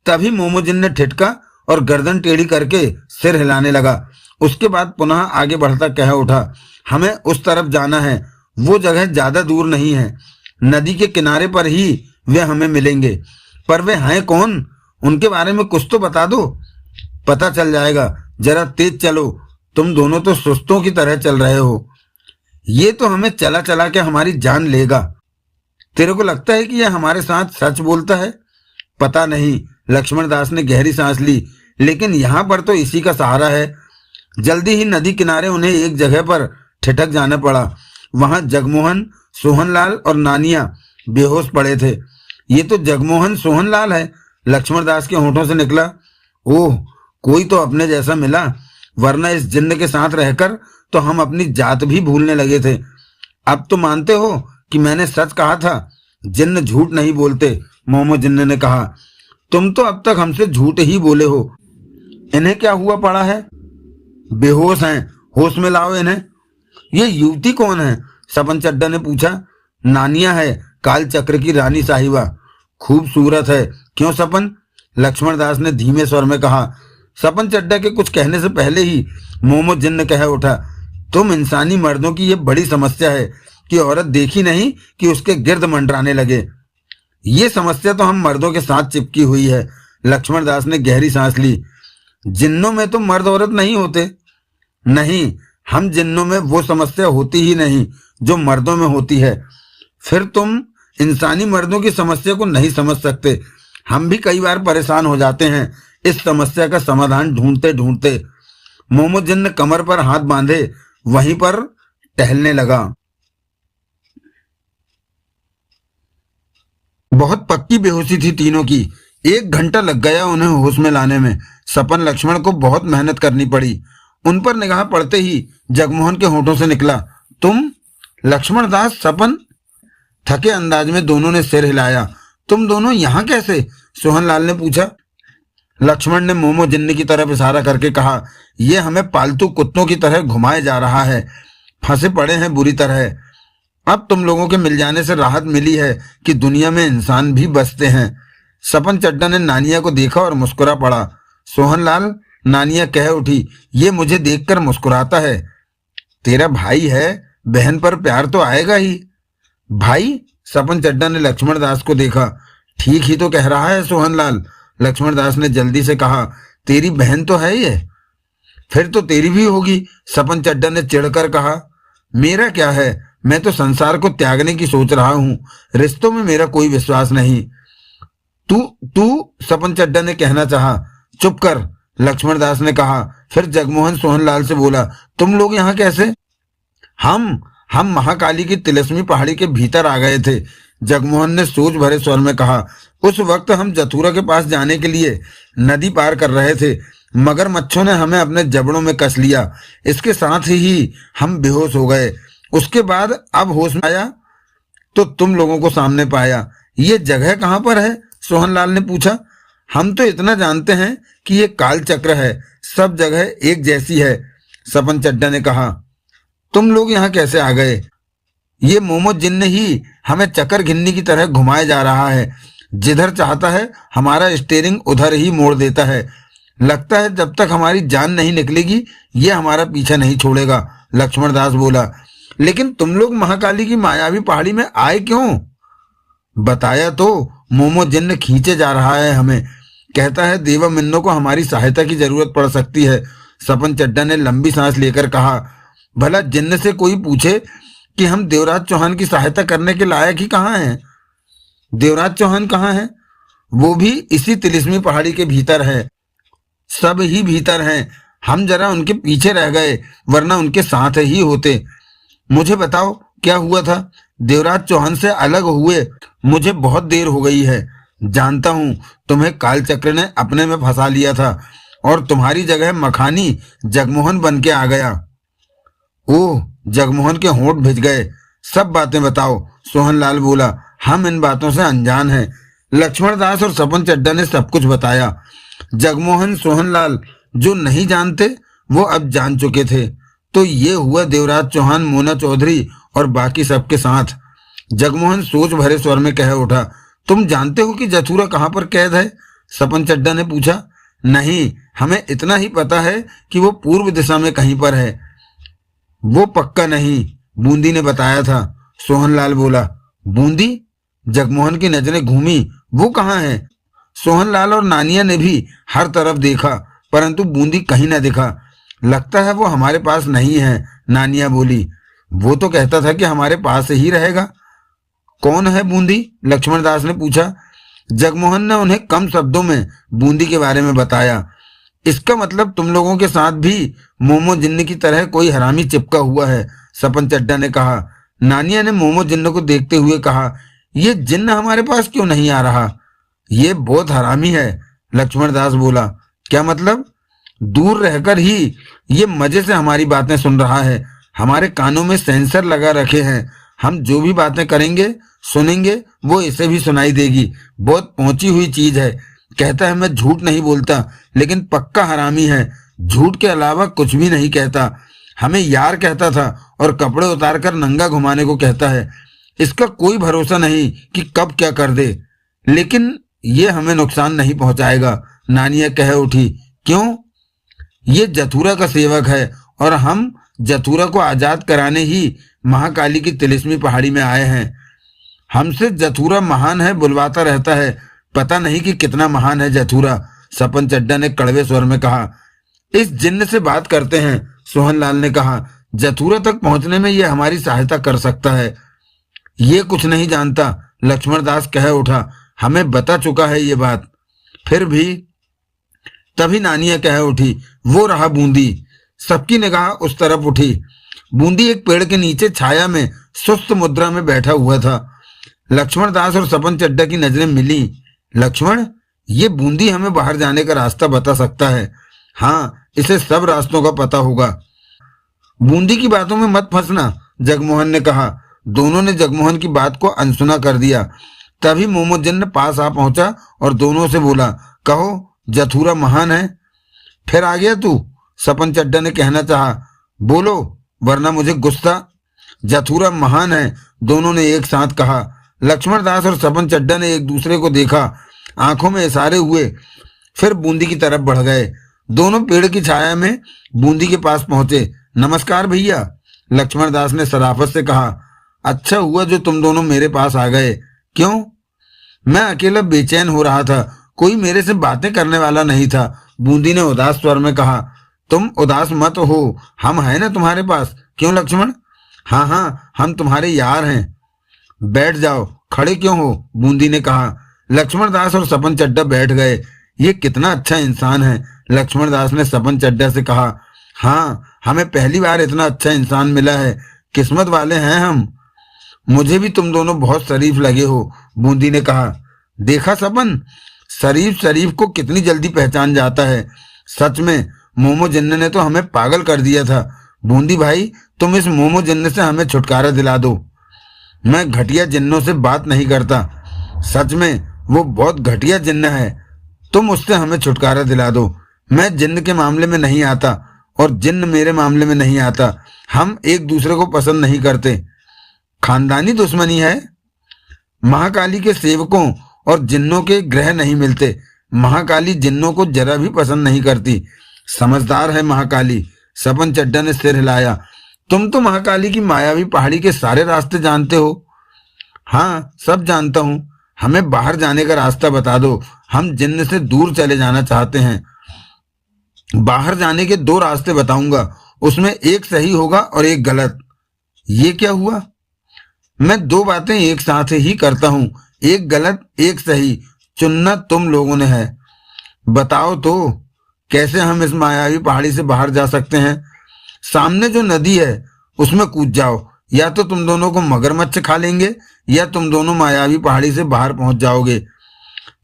Speaker 1: तभी मोमोजिन ने ठिठका और गर्दन टेढ़ी करके सिर हिलाने लगा। उसके बाद पुनः आगे बढ़ता कह उठा, हमें उस तरफ जाना है। वो जगह ज्यादा दूर नहीं है। नदी के किनारे पर ही वे हमें मिलेंगे। पर वे हैं कौन? उनके बारे में कुछ तो बता दो। पता चल जाएगा। जरा तेज चलो। तुम दोनों तो सुस्तों की तरह चल रहे हो। ये तो हमें चला चला के हमारी जान लेगा। तेरे को लगता है कि यह हमारे साथ सच बोलता है? पता नहीं। लक्ष्मण दास ने गहरी सांस ली। लेकिन यहाँ पर तो इसी का सहारा है। जल्दी ही नदी किनारे उन्हें एक जगह पर ठिठक जाना पड़ा। वहां जगमोहन, सोहनलाल और नानिया बेहोश पड़े थे। ये तो जगमोहन सोहनलाल है, लक्ष्मण दास के होठों से निकला। ओह, कोई तो अपने जैसा मिला, वरना इस जिन्न के साथ रहकर तो हम अपनी जात भी भूलने लगे थे। अब तो मानते हो कि मैंने सच कहा था। जिन्न झूठ नहीं बोलते, मोमो जिन्न ने कहा। तुम तो अब तक हमसे झूठ ही बोले हो। इन्हें क्या हुआ पड़ा है? बेहोश हैं, होश में लाओ इन्हें। ये युवती कौन है? सपन चड्ढा ने पूछा। नानिया है, काल चक्र की रानी साहिबा। खूबसूरत है, क्यों सपन? लक्ष्मण दास ने धीमे स्वर में कहा। सपन चड्ढा के कुछ कहने से पहले ही मोमो जिन्न कह उठा, तुम इंसानी मर्दों की ये बड़ी समस्या है कि औरत देखी नहीं कि उसके गिर्द मंडराने लगे। ये समस्या तो हम मर्दों के साथ चिपकी हुई है। लक्ष्मण दास ने गहरी सांस ली। जिन्नों में तो मर्द औरत नहीं होते। नहीं, हम जिन्नों में वो समस्या होती ही नहीं जो मर्दों में होती है। फिर तुम इंसानी मर्दों की समस्या को नहीं समझ सकते। हम भी कई बार परेशान हो जाते हैं इस समस्या का समाधान ढूंढते ढूंढते। मोमो जिन्न कमर पर हाथ बांधे वहीं पर टहलने लगा। बहुत पक्की बेहोशी थी तीनों की। 1 घंटा लग गया उन्हें होश में लाने में। सपन लक्ष्मण को बहुत मेहनत करनी पड़ी। उन पर निगाह पड़ते ही जगमोहन के होठों से निकला, तुम? लक्ष्मण दास, सपन। थके अंदाज में दोनों ने सिर हिलाया। तुम दोनों यहाँ कैसे? सोहनलाल ने पूछा। लक्ष्मण ने मोमो जिन्न की तरफ इशारा करके कहा, यह हमें पालतू कुत्तों की तरह घुमाए जा रहा है। फंसे पड़े हैं बुरी तरह। अब तुम लोगों के मिल जाने से राहत मिली है कि दुनिया में इंसान भी बसते हैं। सपन चड्ढा ने नानिया को देखा और मुस्कुरा पड़ा। सोहनलाल, नानिया कह उठी, ये मुझे देखकर मुस्कुराता है। तेरा भाई है, बहन पर प्यार तो आएगा ही। भाई? सपन चड्ढा ने लक्ष्मण दास को देखा। ठीक ही तो कह रहा है सोहनलाल, लक्ष्मण दास ने जल्दी से कहा। तेरी बहन तो है ये। फिर तो तेरी भी होगी, सपन चड्ढा ने चिढ़कर कहा। मेरा क्या है, मैं तो संसार को त्यागने की सोच रहा हूं। रिश्तों में मेरा कोई विश्वास नहीं। तू सपन चड्ढा ने कहना चाहा। चुप कर, लक्ष्मण दास ने कहा। फिर जगमोहन सोहनलाल से बोला, तुम लोग यहाँ कैसे? हम महाकाली की तिलस्मी पहाड़ी के भीतर आ गए थे। जगमोहन ने सोच भरे स्वर में कहा, उस वक्त हम जथुरा के पास जाने के लिए नदी पार कर रहे थे। मगरमच्छों ने हमें अपने जबड़ों में कस लिया। इसके साथ ही हम बेहोश हो गए। उसके बाद अब होश में आया तो तुम लोगों को सामने पाया। ये जगह कहाँ पर है? सोहनलाल ने पूछा। हम तो इतना जानते हैं कि ये काल चक्र है, सब जगह एक जैसी है, सपन चड्डा ने कहा। तुम लोग यहाँ कैसे आ गए? ये मोमो जिन्न ही हमें चक्कर घिन्नी की तरह घुमाए जा रहा है। जिधर चाहता है हमारा स्टीयरिंग उधर ही मोड़ देता है। लगता है जब तक हमारी जान नहीं निकलेगी ये हमारा पीछा नहीं छोड़ेगा, लक्ष्मण दास बोला। लेकिन तुम लोग महाकाली की मायावी पहाड़ी में आए क्यों? बताया तो, मोमो जिन्न खींचे जा रहा है हमें। कहता है देवमिन्नो को हमारी सहायता की जरूरत पड़ सकती है, सपन चड्डा ने लंबी सांस लेकर कहा। भला जिन्न से कोई पूछे कि हम देवराज चौहान की सहायता करने के लायक ही कहाँ हैं? देवराज चौहान कहाँ है? वो भी इसी तिलिस्मी पहाड़ी के भीतर है। सब ही भीतर हैं। हम जरा उनके पीछे रह गए, वरना उनके साथ ही होते। मुझे बताओ क्या हुआ था? देवराज चौहान से अलग हुए मुझे बहुत देर हो गई है। जानता हूं तुम्हें कालचक्र ने अपने में फंसा लिया था और तुम्हारी जगह मखानी जगमोहन बन के आ गया। ओह, जगमोहन के होंठ भिज गए। सब बातें बताओ, सोहनलाल बोला। हम इन बातों से अनजान हैं। लक्ष्मण दास और सपन चड्डा ने सब कुछ बताया। जगमोहन, सोहनलाल जो नहीं जानते वो अब जान चुके थे। तो ये हुआ देवराज चौहान, मोना चौधरी और बाकी सबके साथ। जगमोहन सोच भरे स्वर में कह उठा। तुम जानते हो कि जथुरा कहाँ पर कैद है? सपन चड्डा ने पूछा। नहीं, हमें इतना ही पता है कि वो पूर्व दिशा में कहीं पर है। वो पक्का नहीं, बूंदी ने बताया था, सोहनलाल बोला। बूंदी? जगमोहन की नजरें घूमी। वो कहाँ है? सोहनलाल और नानिया ने भी हर तरफ देखा, परंतु बूंदी कहीं न दिखा। लगता है वो हमारे पास नहीं है, नानिया बोली। वो तो कहता था कि हमारे पास ही रहेगा। कौन है बूंदी? लक्ष्मण दास ने पूछा। जगमोहन ने उन्हें कम शब्दों में बूंदी के बारे में बताया। इसका मतलब तुम लोगों के साथ भी मोमो जिन्न की तरह कोई हरामी चिपका हुआ है, सपन चड्डा ने कहा। नानिया ने मोमो जिन्न को देखते हुए कहा, ये जिन्न हमारे पास क्यों नहीं आ रहा? ये बहुत हरामी है, लक्ष्मण दास बोला। क्या मतलब? दूर रहकर ही ये मजे से हमारी बातें सुन रहा है। हमारे कानों में सेंसर लगा रखे हैं। हम जो भी बातें करेंगे सुनेंगे वो इसे भी सुनाई देगी। बहुत पहुंची हुई चीज है। कहता है मैं झूठ नहीं बोलता, लेकिन पक्का हरामी है। झूठ के अलावा कुछ भी नहीं कहता। हमें यार कहता था और कपड़े उतारकर नंगा घुमाने को कहता है। इसका कोई भरोसा नहीं कि कब क्या कर दे, लेकिन ये हमें नुकसान नहीं पहुंचाएगा, नानिया कह उठी। क्यों? ये जथुरा का सेवक है और हम जथुरा को आजाद कराने ही महाकाली की तिलिस्मी पहाड़ी में आए हैं। हमसे जथुरा महान है बुलवाता रहता है। पता नहीं कि कितना महान है जथुरा, सपन चड्डा ने कड़वे स्वर में कहा। इस जिन्न से बात करते हैं, सोहनलाल ने कहा। जथुरा तक पहुंचने में यह हमारी सहायता कर सकता है। ये कुछ नहीं जानता, लक्ष्मण दास कह उठा। हमें बता चुका है ये बात। फिर भी? तभी नानिया कह उठी, वो रहा बूंदी। सबकी निगाह उस तरफ उठी। बूंदी एक पेड़ के नीचे छाया में सुस्त मुद्रा में बैठा हुआ था। लक्ष्मण दास और सपन चड्डा की नजरें मिली। लक्ष्मण, ये बूंदी हमें बाहर जाने का रास्ता बता सकता है। हाँ, इसे सब रास्तों का पता होगा। बूंदी की बातों में मत फंसना, जगमोहन ने कहा। दोनों ने जगमोहन की बात को अनसुना कर दिया। तभी मोमो जिन्न पास आ पहुंचा और दोनों से बोला, कहो जथुरा महान है? फिर आ गया तू? सपन चड्डा ने कहना चाहा। बोलो, वरना मुझे गुस्सा। जथुरा महान है, दोनों ने एक साथ कहा। लक्ष्मण दास और सपन चड्डा ने एक दूसरे को देखा, आंखों में इशारे हुए, फिर बूंदी की तरफ बढ़ गए। दोनों पेड़ की छाया में बूंदी के पास पहुंचे। नमस्कार भैया, लक्ष्मण दास ने शराफत से कहा। अच्छा हुआ जो तुम दोनों मेरे पास आ गए। क्यों? मैं अकेला बेचैन हो रहा था, कोई मेरे से बातें करने वाला नहीं था, बूंदी ने उदास स्वर में कहा। तुम उदास मत हो, हम हैं ना तुम्हारे पास। क्यों लक्ष्मण? हाँ हाँ, हम तुम्हारे यार हैं। बैठ जाओ, खड़े क्यों हो? बूंदी ने कहा। लक्ष्मण दास और सपन चड्डा बैठ गए। ये कितना अच्छा इंसान है, लक्ष्मण दास ने सपन चड्डा से कहा। हाँ, हमें पहली बार इतना अच्छा इंसान मिला है, किस्मत वाले हैं हम। मुझे भी तुम दोनों बहुत शरीफ लगे हो, बूंदी ने कहा। देखा सपन, शरीफ शरीफ को कितनी जल्दी पहचान जाता है। सच में मोमो जिन्न ने तो हमें पागल कर दिया था। बूंदी भाई, तुम इस मोमो जिन्न से हमें छुटकारा दिला दो। मैं घटिया जिन्नों से बात नहीं करता। सच में वो बहुत घटिया जिन्न है। तुम उससे हमें छुटकारा दिला दो। मैं जिन्न के मामले में नहीं आता और जिन्न मेरे मामले में नहीं आता। हम एक दूसरे को पसंद नहीं करते। खानदानी दुश्मनी है। महाकाली के सेवकों और जिन्नों के ग्रह नहीं मिलते। महाकाली जिन्नों को जरा भी पसंद नहीं करती। समझदार है महाकाली। सपन चड्ढा ने सिर हिलाया। तुम तो महाकाली की मायावी पहाड़ी के सारे रास्ते जानते हो। हाँ, सब जानता हूँ। हमें बाहर जाने का रास्ता बता दो। हम जिन्न से दूर चले जाना चाहते हैं। बाहर जाने के 2 रास्ते बताऊंगा, उसमें एक सही होगा और एक गलत। ये क्या हुआ? मैं 2 बातें एक साथ ही करता हूँ, एक गलत एक सही। चुनना तुम लोगों ने है। बताओ तो, कैसे हम इस मायावी पहाड़ी से बाहर जा सकते हैं? सामने जो नदी है उसमें कूद जाओ। या तो तुम दोनों को मगरमच्छ खा लेंगे या तुम दोनों मायावी पहाड़ी से बाहर पहुंच जाओगे।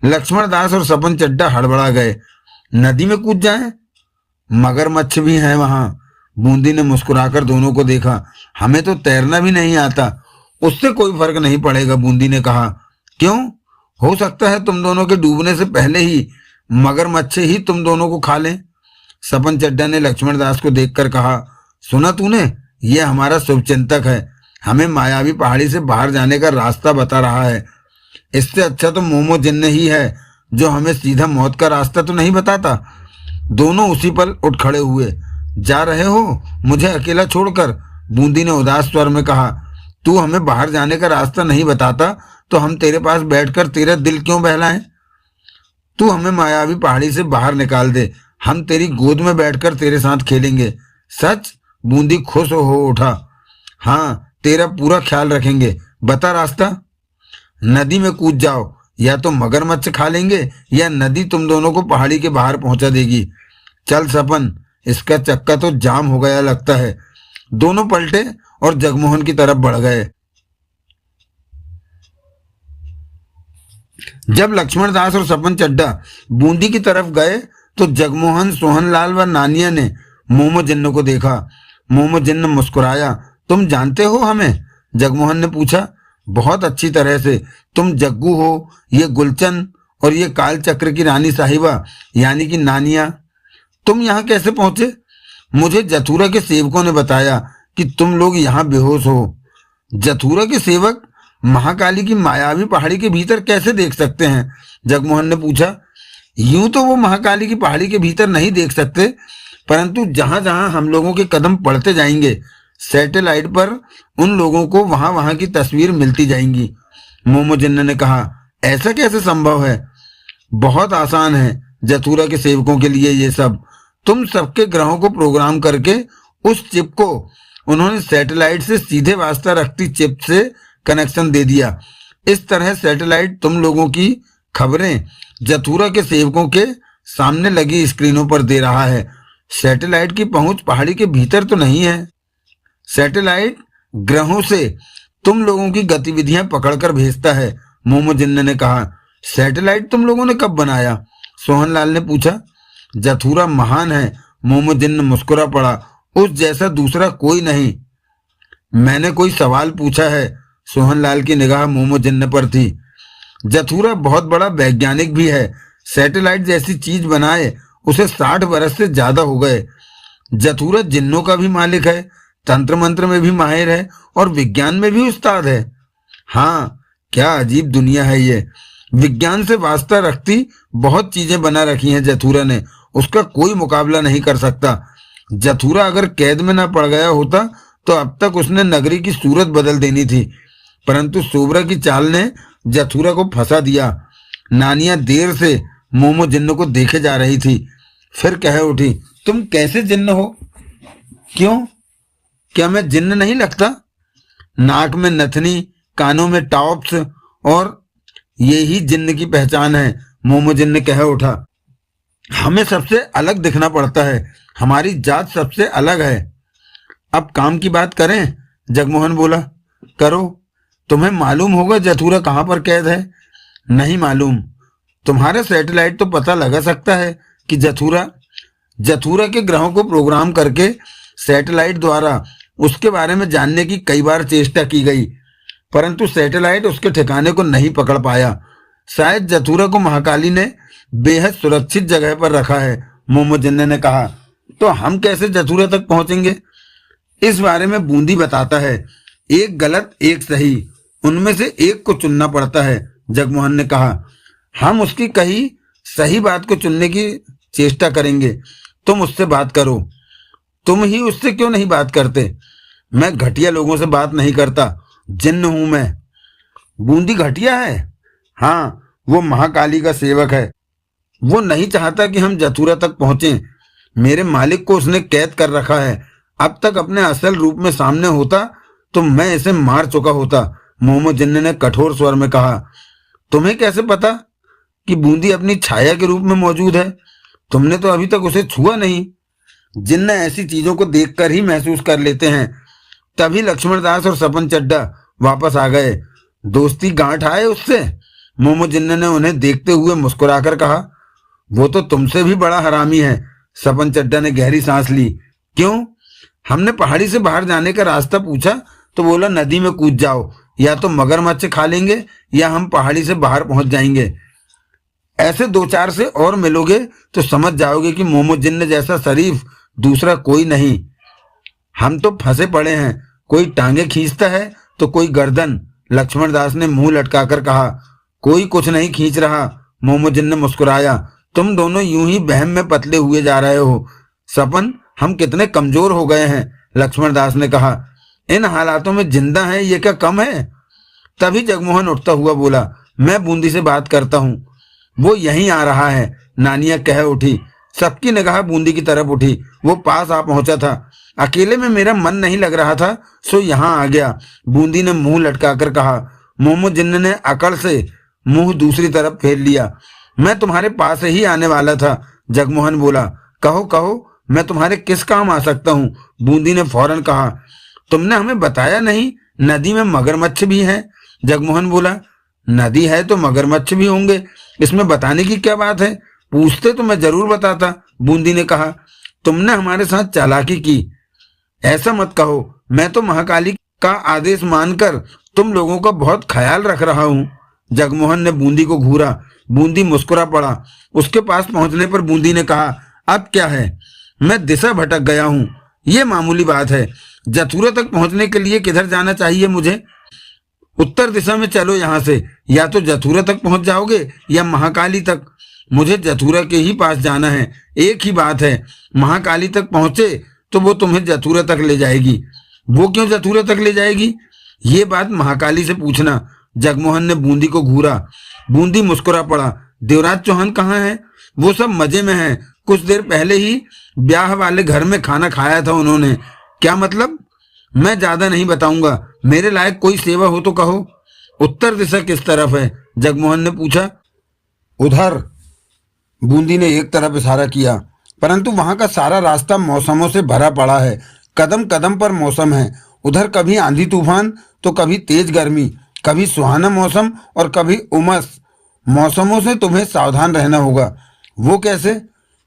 Speaker 1: लक्ष्मण दास और सपन चड्ढा हड़बड़ा गए। नदी में कूद जाएं? मगरमच्छ भी हैं वहां। बूंदी ने मुस्कुराकर दोनों को देखा। हमें तो तैरना भी नहीं आता। उससे कोई फर्क नहीं पड़ेगा, बूंदी ने कहा। क्यों? हो सकता है तुम दोनों के डूबने से पहले ही मगरमच्छ ही तुम दोनों को खा लें। सपन चड्ढा ने लक्ष्मण दास को देखकर कहा, सुना तूने? ये हमारा शुभचिंतक है। हमें मायावी पहाड़ी से बाहर जाने का रास्ता बता रहा है। इससे अच्छा तो मोमो जिन्न ही है, जो हमें सीधा मौत का रास्ता तो नहीं बताता। दोनों उसी पर उठ खड़े हुए। जा रहे हो मुझे अकेला छोड़कर? बूंदी ने उदास स्वर में कहा। तू हमें बाहर जाने का रास्ता नहीं बताता तो हम तेरे पास बैठकर तेरा दिल क्यों बहलाएं? तू हमें मायावी पहाड़ी से बाहर निकाल दे, हम तेरी गोद में बैठकर तेरे साथ खेलेंगे। सच? बूंदी खुश हो उठा। हाँ, तेरा पूरा ख्याल रखेंगे। बता रास्ता। नदी में कूद जाओ। या तो मगरमच्छ खा लेंगे या नदी तुम दोनों को पहाड़ी के बाहर पहुंचा देगी। चल सपन, इसका चक्का तो जाम हो गया लगता है। दोनों पलटे और जगमोहन की तरफ बढ़ गए। जब लक्ष्मण दास और सपन चड्ढा बूंदी की तरफ गए तो जगमोहन, सोहनलाल व नानिया ने मोमो जिन्न को देखा। मोमो जिन्न मुस्कुराया। तुम जानते हो हमें? जगमोहन ने पूछा। बहुत अच्छी तरह से। तुम जग्गू हो, ये गुलचन और ये काल चक्र की रानी साहिबा यानी कि नानिया। तुम यहाँ कैसे पहुंचे? मुझे जथुरा के सेवकों ने बताया कि तुम लोग यहाँ बेहोश हो। जथुरा के सेवक महाकाली की मायावी पहाड़ी के भीतर कैसे देख सकते हैं? जगमोहन ने पूछा। यूं तो वो महाकाली की पहाड़ी के भीतर नहीं देख सकते, परंतु जहां जहां हम लोगों के कदम पड़ते जाएंगे सैटेलाइट पर उन लोगों को वहां वहां की तस्वीर मिलती जाएंगी। मोमो जिन्न ने कहा। ऐसा कैसे संभव है? बहुत आसान है जथुरा के सेवकों के लिए ये सब। तुम सबके ग्रहों को प्रोग्राम करके उस चिप को उन्होंने सैटेलाइट से सीधे वास्ता रखती चिप से कनेक्शन दे दिया। इस तरह सैटेलाइट तुम लोगों की खबरें जथुरा के सेवकों के सामने लगी स्क्रीनों पर दे रहा है। सैटेलाइट की पहुंच पहाड़ी के भीतर तो नहीं है। सैटेलाइट ग्रहों से तुम लोगों की गतिविधियां पकड़कर भेजता है, मोमो जिन्न ने कहा। सैटेलाइट तुम लोगों ने कब बनाया? सोहनलाल ने पूछा। जथुरा महान है, मोमो जिन्न मुस्कुरा पड़ा। उस जैसा दूसरा कोई नहीं। मैंने कोई सवाल पूछा है। सोहनलाल की निगाह मोमो जिन्न पर थी। जथुरा बहुत बड़ा वैज्ञानिक भी है। सैटेलाइट जैसी चीज बनाए उसे 60 बरस से ज्यादा हो गए। जथुरा जिन्नों का भी मालिक है, तंत्र मंत्र में भी माहिर है और विज्ञान में भी उस्ताद है। हाँ, क्या अजीब दुनिया है ये। विज्ञान से वास्ता रखती बहुत चीजें बना रखी हैं जथुरा ने। उसका कोई मुकाबला नहीं कर सकता। जथुरा अगर कैद में ना पड़ गया होता तो अब तक उसने नगरी की सूरत बदल देनी थी, परंतु सोबरा की चाल ने जथुरा को फंसा दिया। नानिया देर से मोमो जिन्न को देखे जा रही थी, फिर कह उठी। तुम कैसे जिन्न हो? क्यों, क्या मैं जिन्न नहीं लगता? नाक में नथनी, कानों में टॉप्स, और ये ही जिन्न की पहचान है, मोमो जिन्न कह उठा। हमें सबसे अलग दिखना पड़ता है, हमारी जात सबसे अलग है। अब काम की बात करें, जगमोहन बोला। करो। तुम्हें मालूम होगा जथुरा कहाँ पर कैद है? नहीं मालूम। तुम्हारे सैटेलाइट तो पता लगा सकता है कि जथुरा जथुरा के ग्रहों को प्रोग्राम करके सैटेलाइट द्वारा उसके बारे में जानने की कई बार चेष्टा की गई, परंतु सैटेलाइट उसके ठिकाने को नहीं पकड़ पाया। शायद जथुरा को महाकाली ने बेहद सुरक्षित जगह पर रखा है, मोमो जिन्ने ने कहा। तो हम कैसे जथुरा तक पहुंचेंगे? इस बारे में बूंदी बताता है, एक गलत एक सही, उनमें से एक को चुनना पड़ता है, जगमोहन ने कहा। हम उसकी कही सही बात को चुनने की चेष्टा करेंगे। तुम उससे बात करो। तुम ही उससे क्यों नहीं बात करते? मैं घटिया लोगों से बात नहीं करता, जिन्न हूं मैं। बूंदी घटिया है? हाँ, वो महाकाली का सेवक है। वो नहीं चाहता कि हम जथुरा तक पहुंचे। मेरे मालिक को उसने कैद कर रखा है। अब तक अपने असल रूप में सामने होता तो मैं इसे मार चुका होता, मोमो जिन्न ने कठोर स्वर में कहा। तुम्हें कैसे पता कि बूंदी अपनी छाया के रूप में मौजूद है? तुमने तो अभी तक उसे छुआ नहीं। जिन्न ऐसी चीजों को देखकर ही महसूस कर लेते हैं। तभी लक्ष्मणदास और सपन चड्डा वापस आ गए। दोस्ती गांठ आए उससे? मोमो जिन्न ने उन्हें देखते हुए मुस्कुराकर कहा। वो तो तुमसे भी बड़ा हरामी है। सपन चड्डा ने गहरी सांस ली। क्यों? हमने पहाड़ी से बाहर जाने का रास्ता पूछा तो बोला नदी में कूद जाओ, या तो मगरमच्छ खा लेंगे या हम पहाड़ी से बाहर पहुंच जाएंगे। ऐसे दो चार से और मिलोगे तो समझ जाओगे कि मोमो जिन्न जैसा शरीफ दूसरा कोई नहीं। हम तो फंसे पड़े हैं, कोई टांगे खींचता है तो कोई गर्दन। लक्ष्मणदास ने मुंह लटकाकर कहा। कोई कुछ नहीं खींच रहा, मोमो जिन्न मुस्कुराया। तुम दोनों यूं ही बहम में पतले हुए जा रहे हो। सपन, हम कितने कमजोर हो गए हैं, लक्ष्मणदास ने कहा। इन हालातों में जिंदा है ये क्या कम है? तभी जगमोहन उठता हुआ बोला, मैं बूंदी से बात करता हूँ। वो यहीं आ रहा है, नानिया कह उठी। सबकी निगाह बूंदी की तरफ उठी। वो पास आ पहुंचा था। अकेले में मेरा मन नहीं लग रहा था, सो यहाँ आ गया, बूंदी ने मुंह लटकाकर कहा। मोमो जिन्न ने अकड़ से मुंह दूसरी तरफ फेर लिया। मैं तुम्हारे पास ही आने वाला था, जगमोहन बोला। कहो कहो, मैं तुम्हारे किस काम आ सकता हूँ? बूंदी ने फौरन कहा। तुमने हमें बताया नहीं नदी में मगरमच्छ भी है, जगमोहन बोला। नदी है तो मगरमच्छ भी होंगे, इसमें बताने की क्या बात है? पूछते तो मैं जरूर बताता, बूंदी ने कहा। तुमने हमारे साथ चालाकी की। ऐसा मत कहो, मैं तो महाकाली का आदेश मानकर तुम लोगों का बहुत ख्याल रख रहा हूँ। जगमोहन ने बूंदी को घूरा। बूंदी मुस्कुरा पड़ा। उसके पास पहुंचने पर बूंदी ने कहा, अब क्या है? मैं दिशा भटक गया हूँ, ये मामूली बात है। जथुरा तक पहुंचने के लिए किधर जाना चाहिए मुझे? उत्तर दिशा में चलो यहाँ से, या तो जथुरा तक पहुंच जाओगे या महाकाली तक। मुझे जथुरा के ही पास जाना है, एक ही बात है। महाकाली तक पहुंचे तो वो तुम्हें जथुरा तक ले जाएगी। वो क्यों जथुरा तक ले जाएगी? ये बात महाकाली से पूछना। जगमोहन ने बूंदी को घूरा। बूंदी मुस्कुरा पड़ा। देवराज चौहान कहाँ है? वो सब मजे में हैं। कुछ देर पहले ही ब्याह वाले घर में खाना खाया था उन्होंने। क्या मतलब? मैं ज्यादा नहीं बताऊंगा। मेरे लायक कोई सेवा हो तो कहो। उत्तर दिशा किस तरफ है? जगमोहन ने पूछा। उधर, बूंदी ने एक तरफ इशारा किया। परंतु वहां का सारा रास्ता मौसमों से भरा पड़ा है। कदम कदम पर मौसम है। उधर कभी आंधी तूफान तो कभी तेज गर्मी, कभी सुहाना मौसम और कभी उमस। मौसमों से तुम्हें सावधान रहना होगा। वो कैसे?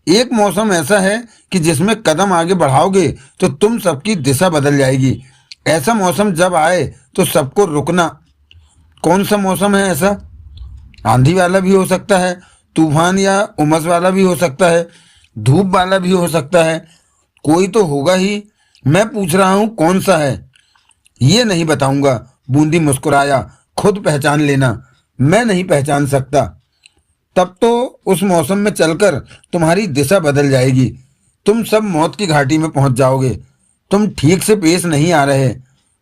Speaker 1: एक मौसम ऐसा है कि जिसमें कदम आगे बढ़ाओगे तो तुम सबकी दिशा बदल जाएगी। ऐसा मौसम जब आए तो सबको रुकना। कौन सा मौसम है ऐसा? आंधी वाला भी हो सकता है, तूफान या उमस वाला भी हो सकता है, धूप वाला भी हो सकता है। कोई तो होगा ही। मैं पूछ रहा हूँ कौन सा है? ये नहीं बताऊंगा, बूंदी मुस्कुराया। खुद पहचान लेना। मैं नहीं पहचान सकता। तब तो उस मौसम में चलकर तुम्हारी दिशा बदल जाएगी। तुम सब मौत की घाटी में पहुंच जाओगे। तुम ठीक से पेश नहीं आ रहे।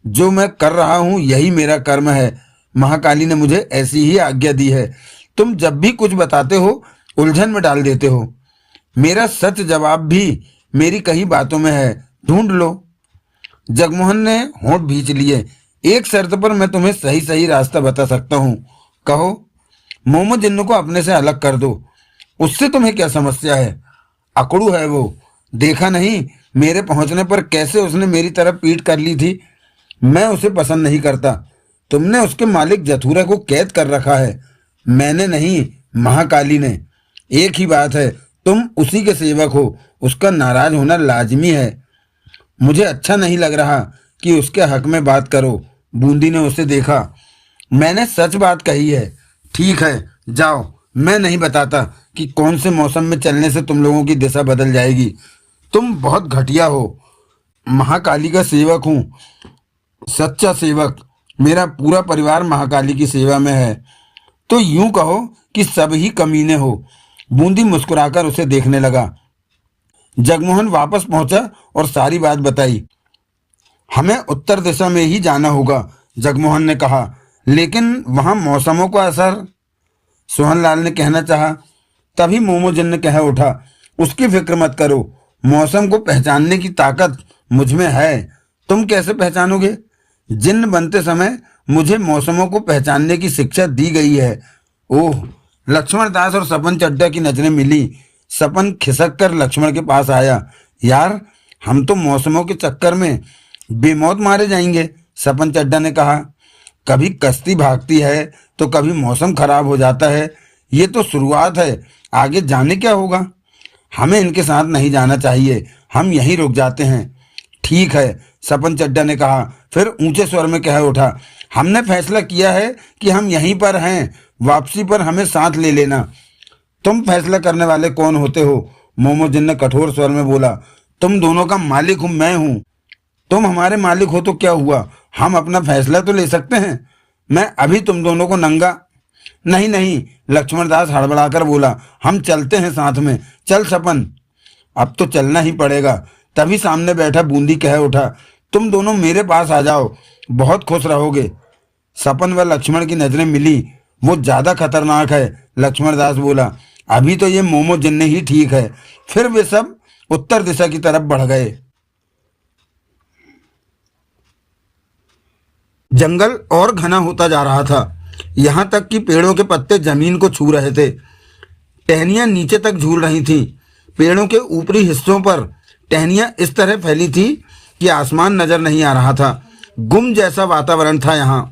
Speaker 1: जो मैं कर रहा हूं यही मेरा कर्म है। महाकाली ने मुझे ऐसी ही आज्ञा दी है। तुम जब भी कुछ बताते हो उलझन में डाल देते हो। मेरा सच जवाब भी मेरी कही बातों में है, ढूंढ लो। जगमोहन ने होंठ भींच लिए। एक शर्त पर मैं तुम्हें सही सही रास्ता बता सकता हूँ। कहो। मोमो जिन्न को अपने से अलग कर दो। उससे तुम्हें क्या समस्या है? अकड़ू है वो। देखा नहीं मेरे पहुंचने पर कैसे उसने मेरी तरफ पीठ कर ली थी। मैं उसे पसंद नहीं करता। तुमने उसके मालिक जथुरा को कैद कर रखा है, मैंने नहीं, महाकाली ने। एक ही बात है, तुम उसी के सेवक हो, उसका नाराज होना लाजमी है। मुझे अच्छा नहीं लग रहा कि उसके हक में बात करो। बूंदी ने उसे देखा। मैंने सच बात कही है। ठीक है, जाओ। मैं नहीं बताता कि कौन से मौसम में चलने से तुम लोगों की दिशा बदल जाएगी। तुम बहुत घटिया हो। महाकाली का सेवक हूँ, सच्चा सेवक। मेरा पूरा परिवार महाकाली की सेवा में है। तो यूं कहो कि सब ही कमीने हो। बूंदी मुस्कुराकर उसे देखने लगा। जगमोहन वापस पहुंचा और सारी बात बताई। हमें उत्तर दिशा में ही जाना होगा, जगमोहन ने कहा। लेकिन वहां मौसमों का असर, सोहनलाल ने कहना चाहा। तभी मोमोजिन ने कह उठा, उसकी फिक्र मत करो, मौसम को पहचानने की ताकत मुझ में है। तुम कैसे पहचानोगे? जिन्न बनते समय मुझे मौसमों को पहचानने की शिक्षा दी गई है। ओह! लक्ष्मण दास और सपन चड्डा की नजरें मिली। सपन खिसक कर लक्ष्मण के पास आया। यार, हम तो मौसमों के चक्कर में बेमौत मारे जाएंगे, सपन चड्डा ने कहा। कभी कश्ती भागती है तो कभी मौसम खराब हो जाता है। ये तो शुरुआत है, आगे जाने क्या होगा। हमें इनके साथ नहीं जाना चाहिए, हम यहीं रुक जाते हैं। ठीक है, सपन चड्डा ने कहा। फिर ऊंचे स्वर में कह उठा, हमने फैसला किया है कि हम यहीं पर हैं, वापसी पर हमें साथ ले लेना। तुम फैसला करने वाले कौन होते हो? मोमोजिन ने कठोर स्वर में बोला। तुम दोनों का मालिक हूं, मैं हूं। तुम हमारे मालिक हो तो क्या हुआ, हम अपना फैसला तो ले सकते हैं। मैं अभी तुम दोनों को नंगा। नहीं नहीं, लक्ष्मण दास हड़बड़ाकर बोला, हम चलते हैं साथ में। चल सपन। अब तो चलना ही पड़ेगा। तभी सामने बैठा बूंदी कह उठा, तुम दोनों मेरे पास आ जाओ, बहुत खुश रहोगे। सपन व लक्ष्मण की नजरें मिली। वो ज्यादा खतरनाक है, लक्ष्मण दास बोला। अभी तो ये मोमो जिन्ने ही ठीक है। फिर वे सब उत्तर दिशा की तरफ बढ़ गए। जंगल और घना होता जा रहा था, यहां तक कि पेड़ों के पत्ते जमीन को छू रहे थे। टहनियां नीचे तक झूल रही थीं। पेड़ों के ऊपरी हिस्सों पर टहनियां इस तरह फैली थी कि आसमान नजर नहीं आ रहा था। गुम जैसा वातावरण था यहाँ।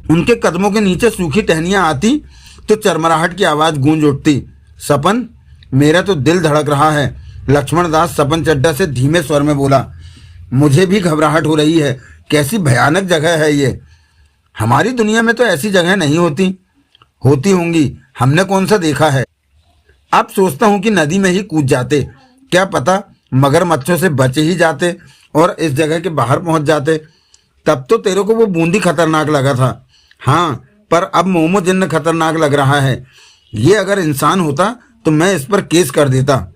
Speaker 1: उनके कदमों के नीचे सूखी टहनियां आती तो चरमराहट की आवाज गूंज उठती। सपन, मेरा तो दिल धड़क रहा है, लक्ष्मण दास सपन चड्डा से धीमे स्वर में बोला। मुझे भी घबराहट हो रही है। कैसी भयानक जगह है ये। हमारी दुनिया में तो ऐसी जगह नहीं होती। होती होंगी, हमने कौन सा देखा है। अब सोचता हूं कि नदी में ही कूद जाते, क्या पता मगरमच्छों से बचे ही जाते और इस जगह के बाहर पहुंच जाते। तब तो तेरे को वो बूंदी खतरनाक लगा था। हाँ, पर अब मोमो जिन्न खतरनाक लग रहा है। ये अगर इंसान होता तो मैं इस पर केस कर देता।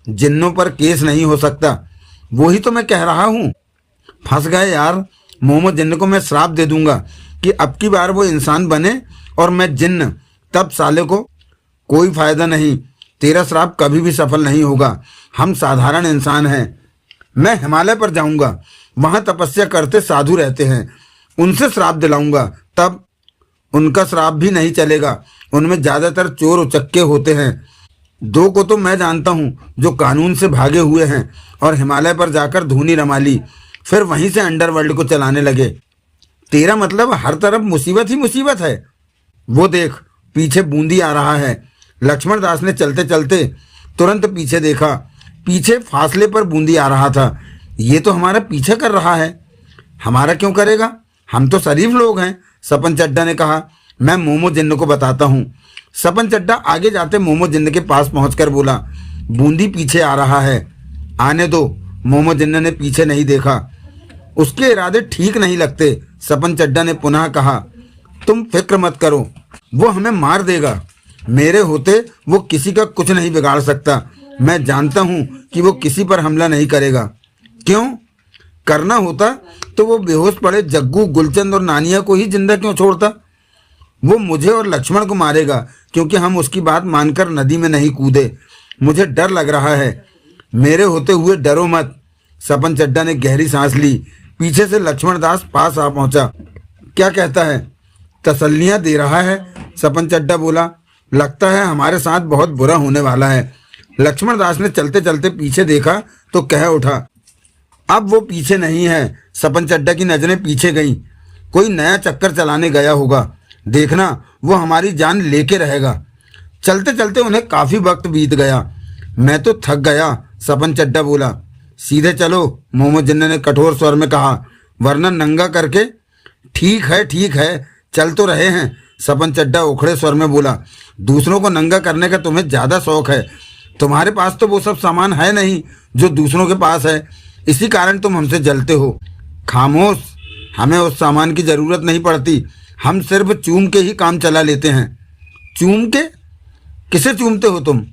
Speaker 1: जिन्नों पर केस नहीं हो सकता। वो ही तो मैं कह रहा हूँ। फंस गए यार। मोमो जिन्न को मैं श्राप दे दूंगा कि अब की बार वो इंसान बने और मैं जिन्न। तब साले को कोई फायदा नहीं। तेरा श्राप कभी भी सफल नहीं होगा। हम साधारण इंसान हैं। मैं हिमालय पर जाऊंगा, वहां तपस्या करते साधु रहते हैं, उनसे श्राप दिलाऊंगा। तब उनका श्राप भी नहीं चलेगा। उनमें ज्यादातर चोर उचक्के होते हैं। दो को तो मैं जानता हूँ जो कानून से भागे हुए हैं और हिमालय पर जाकर धूनी रमा ली, फिर वहीं से अंडरवर्ल्ड को चलाने लगे। तेरा मतलब हर तरफ मुसीबत ही मुसीबत है। वो देख, पीछे बूंदी आ रहा है। लक्ष्मण दास ने चलते चलते तुरंत पीछे देखा। पीछे फासले पर बूंदी आ रहा था। ये तो हमारा पीछे कर रहा है। हमारा क्यों करेगा, हम तो शरीफ लोग हैं, सपन चड्डा ने कहा। मैं मोमो जिन्न को बताता हूँ। सपन चड्डा आगे जाते मोमो जिन्न के पास पहुंचकर बोला, बूंदी पीछे आ रहा है, आने दो। मोमो जिन्न ने पीछे नहीं देखा। उसके इरादे ठीक नहीं लगते, सपन चड्डा ने पुनः कहा। तुम फिक्र मत करो, वो हमें मार देगा। मेरे होते वो किसी का कुछ नहीं बिगाड़ सकता। मैं जानता हूं कि वो किसी पर हमला नहीं करेगा। क्यों? करना होता तो वो बेहोश पड़े जग्गू, गुलचंद और नानिया को ही जिंदा क्यों छोड़ता। वो मुझे और लक्ष्मण को मारेगा क्योंकि हम उसकी बात मानकर नदी में नहीं कूदे। मुझे डर लग रहा है। मेरे होते हुए डरो मत। सपन चड्डा ने गहरी सांस ली। पीछे से लक्ष्मण दास पास आ पहुंचा। क्या कहता है? तसल्लियां दे रहा है, सपन चड्डा बोला। लगता है हमारे साथ बहुत बुरा होने वाला है। लक्ष्मण दास ने चलते चलते पीछे देखा तो कह उठा, अब वो पीछे नहीं है। सपन चड्डा की नजरें पीछे गईं। कोई नया चक्कर चलाने गया होगा। देखना वो हमारी जान लेके रहेगा। चलते चलते उन्हें काफी वक्त बीत गया। मैं तो थक गया, सपन चड्ढा बोला। सीधे चलो, मोहम्मद जिन्ना ने कठोर स्वर में कहा, वरना नंगा करके। ठीक है, चल तो रहे हैं, सपन चड्ढा उखड़े स्वर में बोला। दूसरों को नंगा करने का तुम्हें ज्यादा शौक है। तुम्हारे पास तो वो सब सामान है नहीं जो दूसरों के पास है, इसी कारण तुम हमसे जलते हो। खामोश, हमें उस सामान की जरूरत नहीं पड़ती। हम सिर्फ चूम के ही काम चला लेते हैं। चूम के? किसे चूमते हो तुम?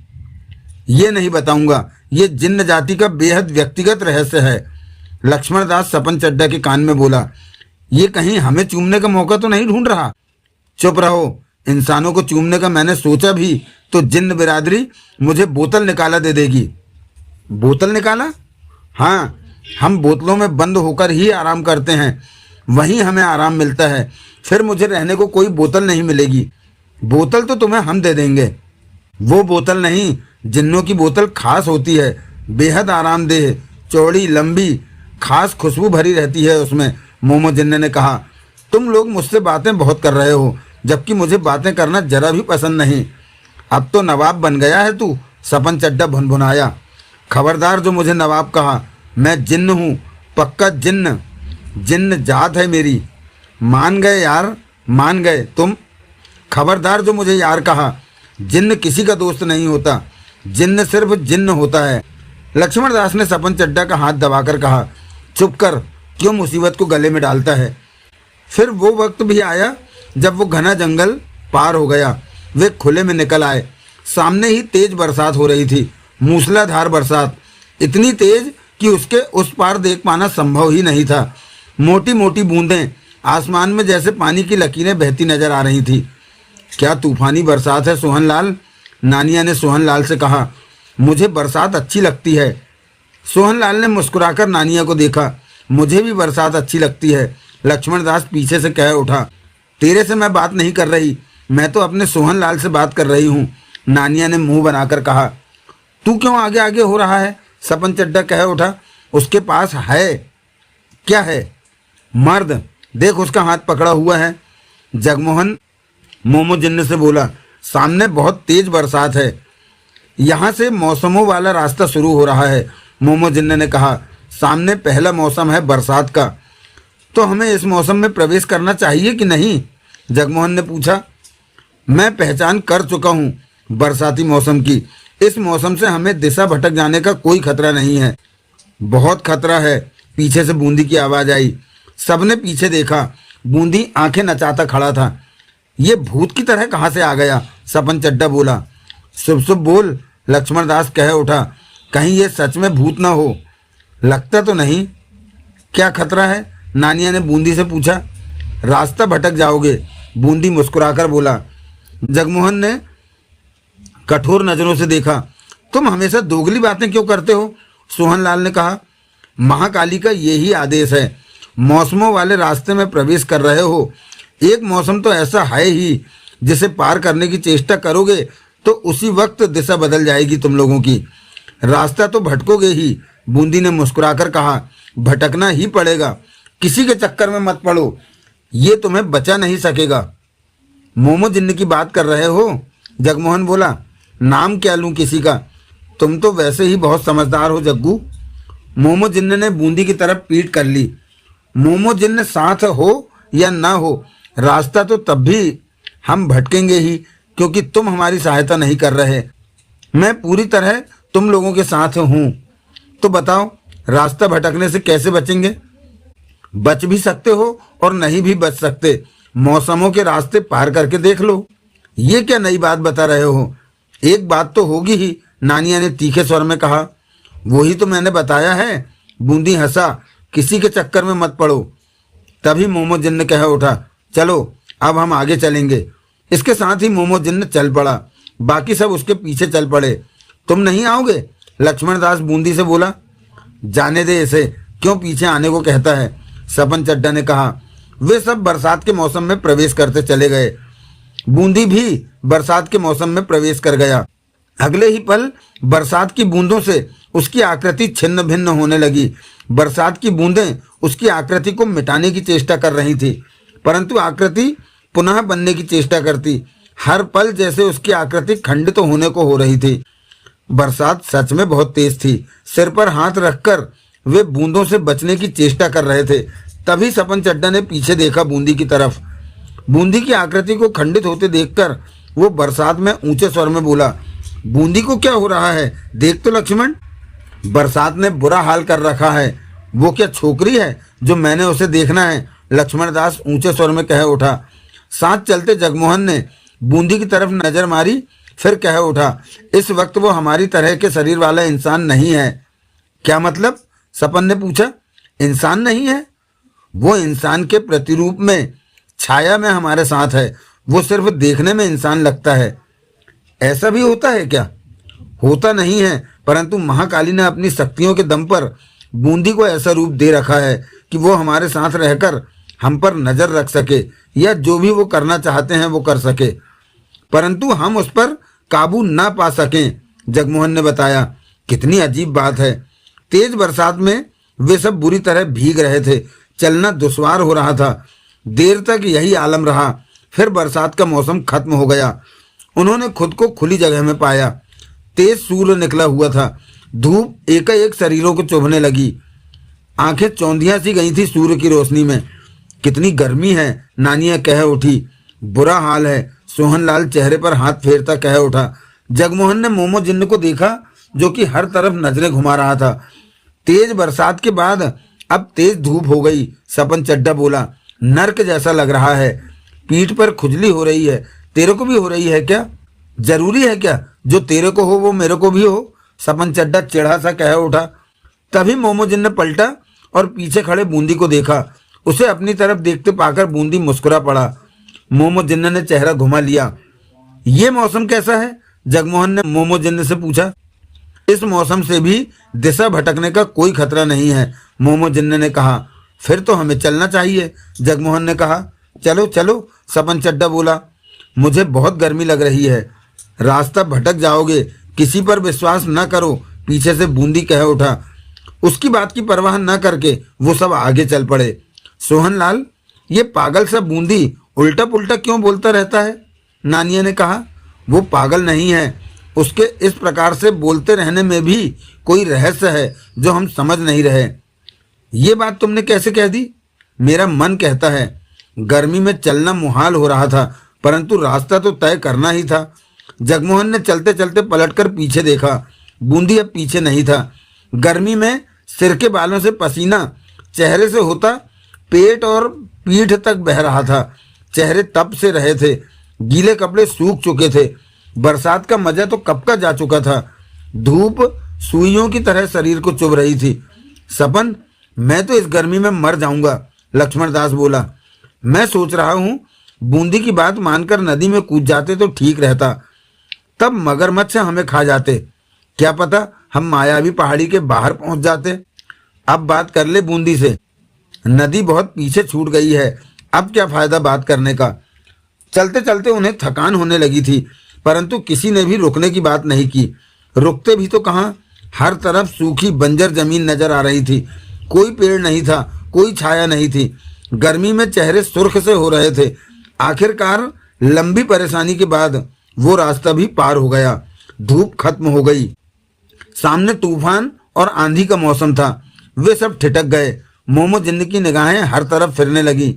Speaker 1: ये नहीं बताऊंगा, ये जिन्न जाति का बेहद व्यक्तिगत रहस्य है, लक्ष्मण दास सपन चड्ढा के कान में बोला। ये कहीं हमें चूमने का मौका तो नहीं ढूंढ रहा? चुप रहो। इंसानों को चूमने का मैंने सोचा भी तो जिन्न बिरादरी मुझे बोतल निकाला दे देगी। बोतल निकाला? हाँ, हम बोतलों में बंद होकर ही आराम करते हैं, वहीं हमें आराम मिलता है। फिर मुझे रहने को कोई बोतल नहीं मिलेगी। बोतल तो तुम्हें हम दे देंगे। वो बोतल नहीं, जिन्नों की बोतल खास होती है, बेहद आरामदेह, चौड़ी, लंबी, खास खुशबू भरी रहती है उसमें, मोहम्मद जिन्ना ने कहा। तुम लोग मुझसे बातें बहुत कर रहे हो, जबकि मुझे बातें करना जरा भी पसंद नहीं। अब तो नवाब बन गया है तू, सपन चड्ढा भुनभुनाया। खबरदार जो मुझे नवाब कहा, मैं जिन्न हूँ, पक्का जिन्न। जिन्न जात है मेरी। मान गए यार, मान गए तुम। खबरदार जो मुझे यार कहा, जिन्न किसी का दोस्त नहीं होता, जिन्न सिर्फ जिन्न होता है। लक्ष्मण दास ने सपन चड्ढा का हाथ दबाकर कहा, चुप कर, क्यों मुसीबत को गले में डालता है। फिर वो वक्त भी आया जब वो घना जंगल पार हो गया। वे खुले में निकल आए। सामने ही तेज बरसात हो रही थी, मूसलाधार बरसात, इतनी तेज कि उसके उस पार देख पाना संभव ही नहीं था। मोटी मोटी बूंदें आसमान में जैसे पानी की लकीरें बहती नजर आ रही थी। क्या तूफानी बरसात है सोहनलाल, नानिया ने सोहनलाल से कहा। मुझे बरसात अच्छी लगती है। सोहनलाल ने मुस्कुराकर नानिया को देखा। मुझे भी बरसात अच्छी लगती है, लक्ष्मण दास पीछे से कह उठा। तेरे से मैं बात नहीं कर रही, मैं तो अपने सोहनलाल से बात कर रही हूँ, नानिया ने मुंह बनाकर कहा। तू क्यों आगे आगे हो रहा है, सपन चड्ढा कह उठा। उसके पास है। क्या है? मर्द, देख उसका हाथ पकड़ा हुआ है, जगमोहन मोमो जिन्न से बोला। सामने बहुत तेज बरसात है, यहाँ से मौसमों वाला रास्ता शुरू हो रहा है, मोमो जिन्न ने कहा। सामने पहला मौसम है बरसात का, तो हमें इस मौसम में प्रवेश करना चाहिए कि नहीं, जगमोहन ने पूछा। मैं पहचान कर चुका हूँ बरसाती मौसम की। इस मौसम से हमें दिशा भटक जाने का कोई खतरा नहीं है। बहुत खतरा है, पीछे से बूंदी की आवाज आई। सबने पीछे देखा। बूंदी आंखें नचाता खड़ा था। ये भूत की तरह कहाँ से आ गया, सपन चड्ढा बोला। शुभ शुभ बोल, लक्ष्मण दास कह उठा। कहीं ये सच में भूत ना हो। लगता तो नहीं। क्या खतरा है, नानिया ने बूंदी से पूछा। रास्ता भटक जाओगे, बूंदी मुस्कुराकर बोला। जगमोहन ने कठोर नजरों से देखा। तुम हमेशा दोगली बातें क्यों करते हो, सोहनलाल ने कहा। महाकाली का यही आदेश है, मौसमों वाले रास्ते में प्रवेश कर रहे हो। एक मौसम तो ऐसा है ही जिसे पार करने की चेष्टा करोगे तो उसी वक्त दिशा बदल जाएगी तुम लोगों की। रास्ता तो भटकोगे ही, बूंदी ने मुस्कुराकर कहा। भटकना ही पड़ेगा, किसी के चक्कर में मत पड़ो, ये तुम्हें बचा नहीं सकेगा। मोमो जिन्न की बात कर रहे हो, जगमोहन बोला। नाम क्या लूं किसी का, तुम तो वैसे ही बहुत समझदार हो जग्गू। मोमो जिन्न ने बूंदी की तरफ पीठ कर ली। मोमो जिन्न साथ हो या ना हो, रास्ता तो तब भी हम भटकेंगे ही, क्योंकि तुम हमारी सहायता नहीं कर रहे। मैं पूरी तरह तुम लोगों के साथ हूँ। तो बताओ, रास्ता भटकने से कैसे बचेंगे? बच भी सकते हो और नहीं भी बच सकते। मौसमों के रास्ते पार करके देख लो। ये क्या नई बात बता रहे हो? एक बात तो होगी ही, नानिया ने तीखे स्वर में कहा। वही तो मैंने बताया है, बूंदी हंसा। किसी के चक्कर में मत पड़ो। तभी मोमो जिन्न कह उठा, चलो अब हम आगे चलेंगे। इसके साथ ही मोमो जिन्न चल पड़ा। बाकी सब उसके पीछे चल पड़े। तुम नहीं आओगे, लक्ष्मण दास बूंदी से बोला। जाने दे इसे, क्यों पीछे आने को कहता है, सपन चड्ढा ने कहा। वे सब बरसात के मौसम में प्रवेश करते चले गए। बूंदी भी बरसात के मौसम में प्रवेश कर गया। अगले ही पल बरसात की बूंदों से उसकी आकृति छिन्न भिन्न होने लगी। बरसात की बूंदें उसकी आकृति को मिटाने की चेष्टा कर रही थी। परंतु आकृति पुनः बनने की चेष्टा करती। हर पल जैसे उसकी आकृति खंडित होने को हो रही थी। बरसात सच में बहुत तेज थी। सिर पर हाथ रखकर वे बूंदों से बचने की चेष्टा कर रहे थे। तभी सपन चड्ढा ने पीछे देखा बूंदी की तरफ। बूंदी की आकृति को खंडित होते देखकर वो बरसात में ऊंचे स्वर में बोला, बूंदी को क्या हो रहा है, देख तो लक्ष्मण, बरसात ने बुरा हाल कर रखा है। वो क्या छोकरी है जो मैंने उसे देखना है? लक्ष्मण दास ऊंचे स्वर में कह उठा। साथ चलते जगमोहन ने बूंदी की तरफ नजर मारी, फिर कह उठा, इस वक्त वो हमारी तरह के शरीर वाला इंसान नहीं है। क्या मतलब? सपन ने पूछा। इंसान नहीं है? वो इंसान के प्रतिरूप में, छाया में हमारे साथ है। वो सिर्फ देखने में इंसान लगता है। ऐसा भी होता है क्या? होता नहीं है, परंतु महाकाली ने अपनी शक्तियों के दम पर बूंदी को ऐसा रूप दे रखा है कि वो हमारे साथ रहकर हम पर नजर रख सके, या जो भी वो करना चाहते हैं वो कर सके, परंतु हम उस पर काबू ना पा सकें, जगमोहन ने बताया। कितनी अजीब बात है। तेज बरसात में वे सब बुरी तरह भीग रहे थे। चलना दुश्वार हो रहा था। देर तक यही आलम रहा। फिर बरसात का मौसम खत्म हो गया। उन्होंने खुद को खुली जगह में पाया। तेज सूर्य निकला हुआ था। धूप एकाएक शरीरों को चुभने लगी। आंखें चौंधियां सी गई थी सूर्य की रोशनी में। कितनी गर्मी है, नानिया कह उठी। बुरा हाल है, सोहनलाल चेहरे पर हाथ फेरता कह उठा। जगमोहन ने मोमो जिन्न को देखा जो कि हर तरफ नजरें घुमा रहा था। तेज बरसात के बाद अब तेज धूप हो गई। सपन चड्ढा बोला, नर्क जैसा लग रहा है। पीठ पर खुजली हो रही है। तेरे को भी हो रही है क्या? जरूरी है क्या जो तेरे को हो वो मेरे को भी हो? सपन चड्ढा चिढ़ा सा कह उठा। तभी मोमोजिन ने पलटा और पीछे खड़े बूंदी को देखा। उसे अपनी तरफ देखते पाकर बूंदी मुस्कुरा पड़ा। मोमोजिन ने चेहरा घुमा लिया। ये मौसम कैसा है? जगमोहन ने मोमोजिन से पूछा। इस मौसम से भी दिशा भटकने का कोई खतरा नहीं है, मोमोजिन ने कहा। फिर तो हमें चलना चाहिए, जगमोहन ने कहा। चलो चलो, सपन चड्ढा बोला। मुझे बहुत गर्मी लग रही है, रास्ता भटक जाओगे, किसी पर विश्वास न करो, पीछे से बूंदी कह उठा। उसकी बात की परवाह न करके वो सब आगे चल पड़े। सोहनलाल, ये पागल सा बूंदी उल्टा पुल्टा क्यों बोलता रहता है? नानिया ने कहा। वो पागल नहीं है, उसके इस प्रकार से बोलते रहने में भी कोई रहस्य है जो हम समझ नहीं रहे। ये बात तुमने कैसे कह दी? मेरा मन कहता है। गर्मी में चलना मुहाल हो रहा था, परंतु रास्ता तो तय करना ही था। जगमोहन ने चलते चलते पलटकर पीछे देखा। बूंदी अब पीछे नहीं था। गर्मी में सिर के बालों से पसीना चेहरे से होता पेट और पीठ तक बह रहा था। चेहरे तप से रहे थे। गीले कपड़े सूख चुके थे। बरसात का मजा तो कब का जा चुका था। धूप सुइयों की तरह शरीर को चुभ रही थी। सपन, मैं तो इस गर्मी में मर जाऊंगा, लक्ष्मण दास बोला। मैं सोच रहा हूँ बूंदी की बात मानकर नदी में कूद जाते तो ठीक रहता, तब मगरमच्छ हमें खा जाते। क्या पता हम मायावी पहाड़ी के बाहर पहुंच जाते। अब बात कर ले बूंदी से। नदी बहुत पीछे छूट गई है, अब क्या फायदा बात करने का। चलते चलते उन्हें थकान होने लगी थी, परंतु किसी ने भी रुकने की बात नहीं की। रुकते भी तो कहाँ, हर तरफ सूखी बंजर जमीन नजर आ रही थी। कोई पेड़ नहीं था, कोई छाया नहीं थी। गर्मी में चेहरे सुर्ख से हो रहे थे। आखिरकार लंबी परेशानी के बाद वो रास्ता भी पार हो गया। धूप खत्म हो गई। सामने तूफान और आंधी का मौसम था। वे सब ठिठक गए। मोमोजिन की निगाहें हर तरफ फिरने लगी।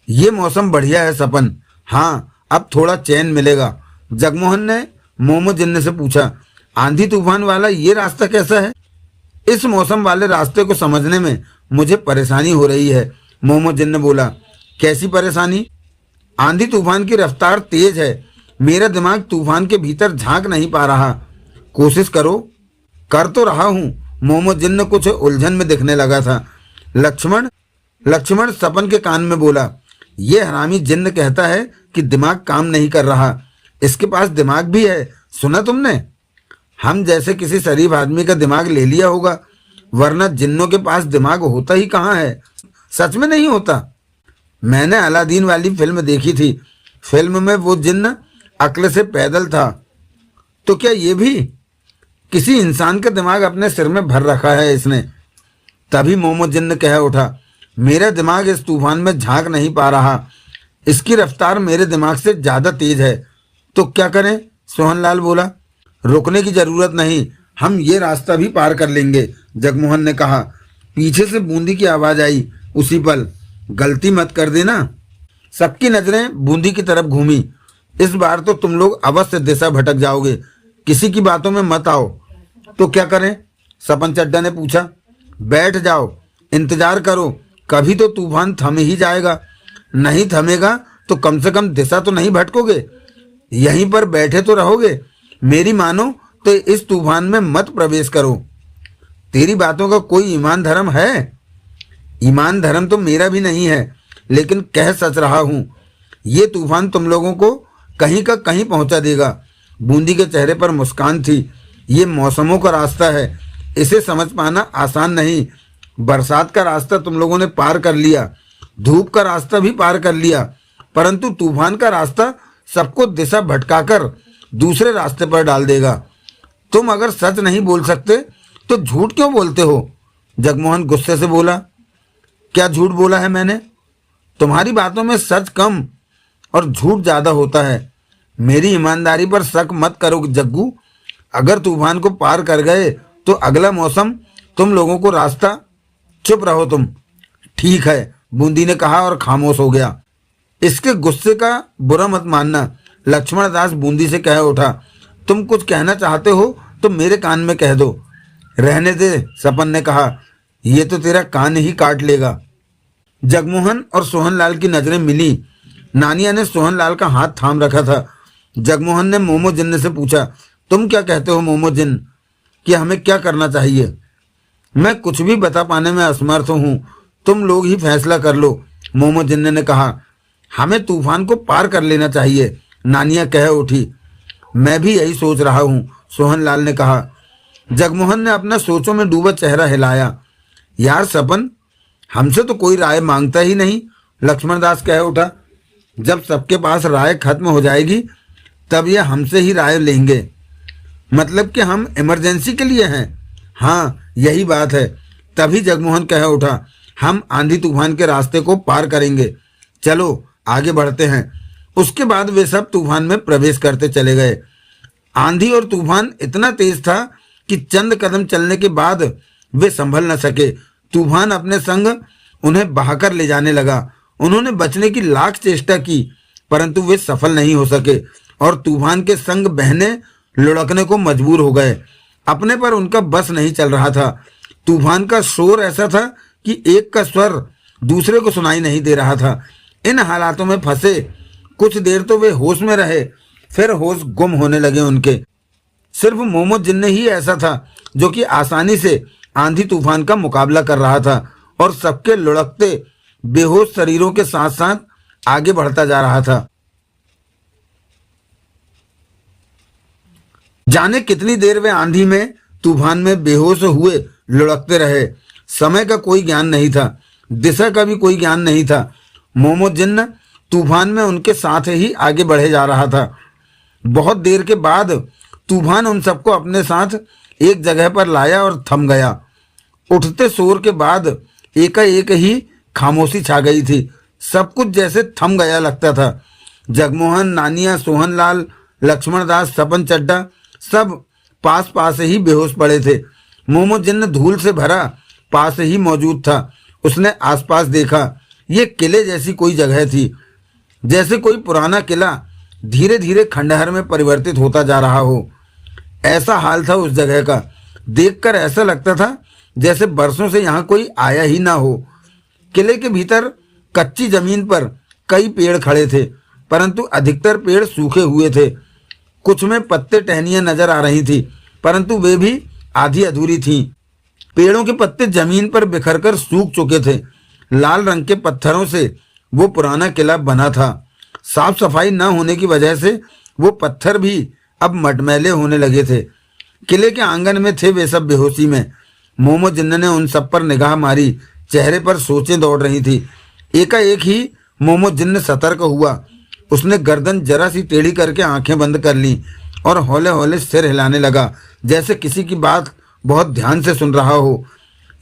Speaker 1: ये मौसम बढ़िया है सपन। हाँ, अब थोड़ा चैन मिलेगा, जगमोहन ने मोमोजिन से पूछा। आंधी तूफान वाला ये रास्ता कैसा है? इस मौसम वाले रास्ते को समझने में मुझे परेशानी हो रही है, मोमोजिन ने बोला। कैसी परेशानी? आंधी तूफान की रफ्तार तेज है। मेरा दिमाग तूफान के भीतर झांक नहीं पा रहा। कोशिश करो। कर तो रहा हूँ, मोमोजिन ने कुछ उलझन में दिखने लगा था। लक्ष्मण सपन के कान में बोला। ये हरामी जिन्न कहता है कि दिमाग काम नहीं कर रहा। इसके पास दिमाग भी है, सुना तुमने? हम जैसे किसी शरीफ आदमी का दिमाग ले लिया होगा, वरना जिन्नों के पास दिमाग होता ही कहाँ है। सच में नहीं होता। मैंने अलादीन वाली फिल्म देखी थी। फिल्म में वो जिन्न अक्ल से पैदल था, तो क्या ये भी? किसी इंसान का दिमाग अपने सिर में भर रखा है इसने। तभी मोमोजिन कह उठा। मेरा दिमाग इस तूफान में झांक नहीं पा रहा। इसकी रफ्तार मेरे दिमाग से ज्यादा तेज है। तो क्या करें? सोहनलाल बोला। रुकने की जरूरत नहीं, हम ये रास्ता भी पार कर लेंगे, जगमोहन ने कहा। पीछे से बूंदी की आवाज आई उसी पल, गलती मत कर देना। सबकी नजरें बूंदी की तरफ घूमी। इस बार तो तुम लोग अवश्य दिशा भटक जाओगे, किसी की बातों में मत आओ। तो क्या करें? सपन चड्ढा ने पूछा। बैठ जाओ, इंतजार करो, कभी तो तूफान थम ही जाएगा। नहीं थमेगा तो कम से कम दिशा तो नहीं भटकोगे, यहीं पर बैठे तो रहोगे। मेरी मानो तो इस तूफान में मत प्रवेश करो। तेरी बातों का कोई ईमान धर्म है? ईमान धर्म तो मेरा भी नहीं है, लेकिन कह सच रहा हूं, ये तूफान तुम लोगों को कहीं का कहीं पहुंचा देगा। बूंदी के चेहरे पर मुस्कान थी। ये मौसमों का रास्ता है, इसे समझ पाना आसान नहीं। बरसात का रास्ता तुम लोगों ने पार कर लिया, धूप का रास्ता भी पार कर लिया, परंतु तूफान का रास्ता सबको दिशा भटकाकर दूसरे रास्ते पर डाल देगा। तुम अगर सच नहीं बोल सकते तो झूठ क्यों बोलते हो? जगमोहन गुस्से से बोला। क्या झूठ बोला है मैंने? तुम्हारी बातों में सच कम और झूठ ज्यादा होता है। मेरी ईमानदारी पर शक मत करो जग्गू। अगर तूफान को पार कर गए तो अगला मौसम तुम लोगों को रास्ता। चुप रहो तुम। ठीक है, बूंदी ने कहा और खामोश हो गया। इसके गुस्से का बुरा मत मानना, लक्ष्मण दास बूंदी से कह उठा। तुम कुछ कहना चाहते हो तो मेरे कान में कह दो। रहने दे, सपन ने कहा, ये तो तेरा कान ही काट लेगा। जगमोहन और सोहनलाल की नजरें मिली। नानिया ने सोहनलाल का हाथ थाम रखा था। जगमोहन ने मोमो जिन्न से पूछा, तुम क्या कहते हो मोमो जिन्न, कि हमें क्या करना चाहिए? मैं कुछ भी बता पाने में असमर्थ हूँ, तुम लोग ही फैसला कर लो, मोमो जिन्न ने कहा। हमें तूफान को पार कर लेना चाहिए, नानिया कह उठी। मैं भी यही सोच रहा हूँ, सोहनलाल ने कहा। जगमोहन ने अपना सोचों में डूबा चेहरा हिलाया। यार सपन, हमसे तो कोई राय मांगता ही नहीं, लक्ष्मण दास कह उठा। जब सबके पास राय खत्म हो जाएगी तब ये हमसे ही राय लेंगे, मतलब कि हम इमरजेंसी के लिए हैं। हाँ, यही बात है। तभी जगमोहन कह उठा, हम आंधी तूफान के रास्ते को पार करेंगे, चलो आगे बढ़ते हैं। उसके बाद वे सब तूफान में प्रवेश करते चले गए। आंधी और तूफान इतना तेज था कि चंद कदम चलने के बाद वे संभल न सके। तूफान अपने संग उन्हें बहाकर ले जाने लगा। उन्होंने बचने की लाख चेष्टा की, परंतु वे सफल नहीं हो सके और तूफान के संग बहने लुढ़कने को मजबूर हो गए। अपने पर उनका बस नहीं चल रहा था। तूफान का शोर ऐसा था कि एक का स्वर दूसरे को सुनाई नहीं दे रहा था। इन हालातों में फंसे कुछ देर तो वे होश में रहे, फिर होश गुम होने लगे उनके। सिर्फ मोमो जिन्न ही ऐसा था जो कि आसानी से आंधी तूफान का मुकाबला कर रहा था और सबके लुढ़कते बेहोश शरीरों के साथ साथ आगे बढ़ता जा रहा था। जाने कितनी देर वे आंधी में तूफान में बेहोश हुए लुढ़कते रहे। समय का कोई ज्ञान नहीं था, दिशा का भी कोई ज्ञान नहीं था। मोमो जिन्न तूफान में उनके साथ ही आगे बढ़े जा रहा था। बहुत देर के बाद तूफान उन सबको अपने साथ एक जगह पर लाया और थम गया। उठते शोर के बाद एकाएक ही खामोशी छा गई थी। सब कुछ जैसे थम गया लगता था। जगमोहन, नानिया, सोहनलाल, लक्ष्मण दास, सपन चड्ढा सब पास पास ही बेहोश पड़े थे। मोमो जिन्न धूल से भरा पास ही मौजूद था। उसने आसपास देखा। ये किले जैसी कोई जगह थी, जैसे कोई पुराना किला धीरे धीरे खंडहर में परिवर्तित होता जा रहा हो। ऐसा हाल था उस जगह का। देखकर ऐसा लगता था जैसे बरसों से यहाँ कोई आया ही ना हो। किले के भीतर कच्ची जमीन पर कई पेड़ खड़े थे, परंतु अधिकतर पेड़ सूखे हुए थे। कुछ में पत्ते टहनियां नजर आ रही थी, परंतु वे भी आधी अधूरी थीं। पेड़ों के पत्ते जमीन पर बिखरकर सूख चुके थे। लाल रंग के पत्थरों से वो पुराना किला बना था। साफ सफाई न होने की वजह से वो पत्थर भी अब मटमैले होने लगे थे। किले के आंगन में थे वे सब बेहोशी में। मोमो जिन्न ने उन सब पर निगाह मारी। चेहरे पर सोचें दौड़ रही थी। एकाएक ही मोमो जिन्न सतर्क हुआ। उसने गर्दन जरा सी टेढ़ी करके आंखें बंद कर ली और हौले हौले सिर हिलाने लगा, जैसे किसी की बात बहुत ध्यान से सुन रहा हो।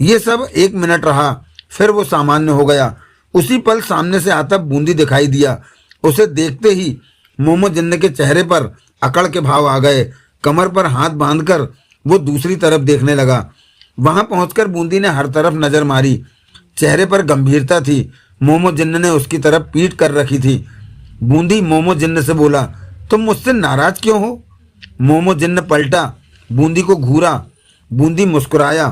Speaker 1: ये सब 1 मिनट रहा। फिर वो सामान्य हो गया। उसी पल सामने से आता बूंदी दिखाई दिया। उसे देखते ही मोमो जिन्न के चेहरे पर अकड़ के भाव आ गए। कमर पर हाथ बांधकर वो दूसरी तरफ देखने लगा। वहां पहुंचकर बूंदी ने हर तरफ नजर मारी। चेहरे पर गंभीरता थी। मोमो जिन्न ने उसकी तरफ पीठ कर रखी थी। बूंदी मोमो जिन्न से बोला, तुम मुझसे नाराज क्यों हो? मोमो जिन्न पलटा, बूंदी को घूरा। बूंदी मुस्कुराया,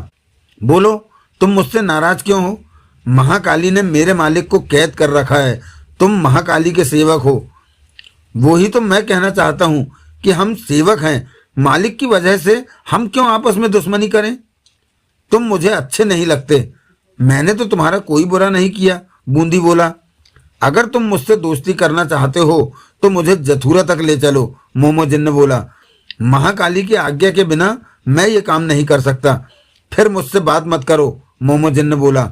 Speaker 1: बोलो तुम मुझसे नाराज क्यों हो? महाकाली ने मेरे मालिक को कैद कर रखा है। तुम महाकाली के सेवक हो। वो ही तो मैं कहना चाहता हूं कि हम सेवक हैं। मालिक की वजह से हम क्यों आपस में दुश्मनी करें? तुम मुझे अच्छे नहीं लगते। मैंने तो तुम्हारा कोई बुरा नहीं किया, बूंदी बोला। अगर तुम मुझसे दोस्ती करना चाहते हो तो मुझे जथुरा तक ले चलो, मोमो जिन्न बोला। महाकाली की आज्ञा के बिना मैं ये काम नहीं कर सकता। फिर मुझसे बात मत करो, मोमो जिन्न बोला।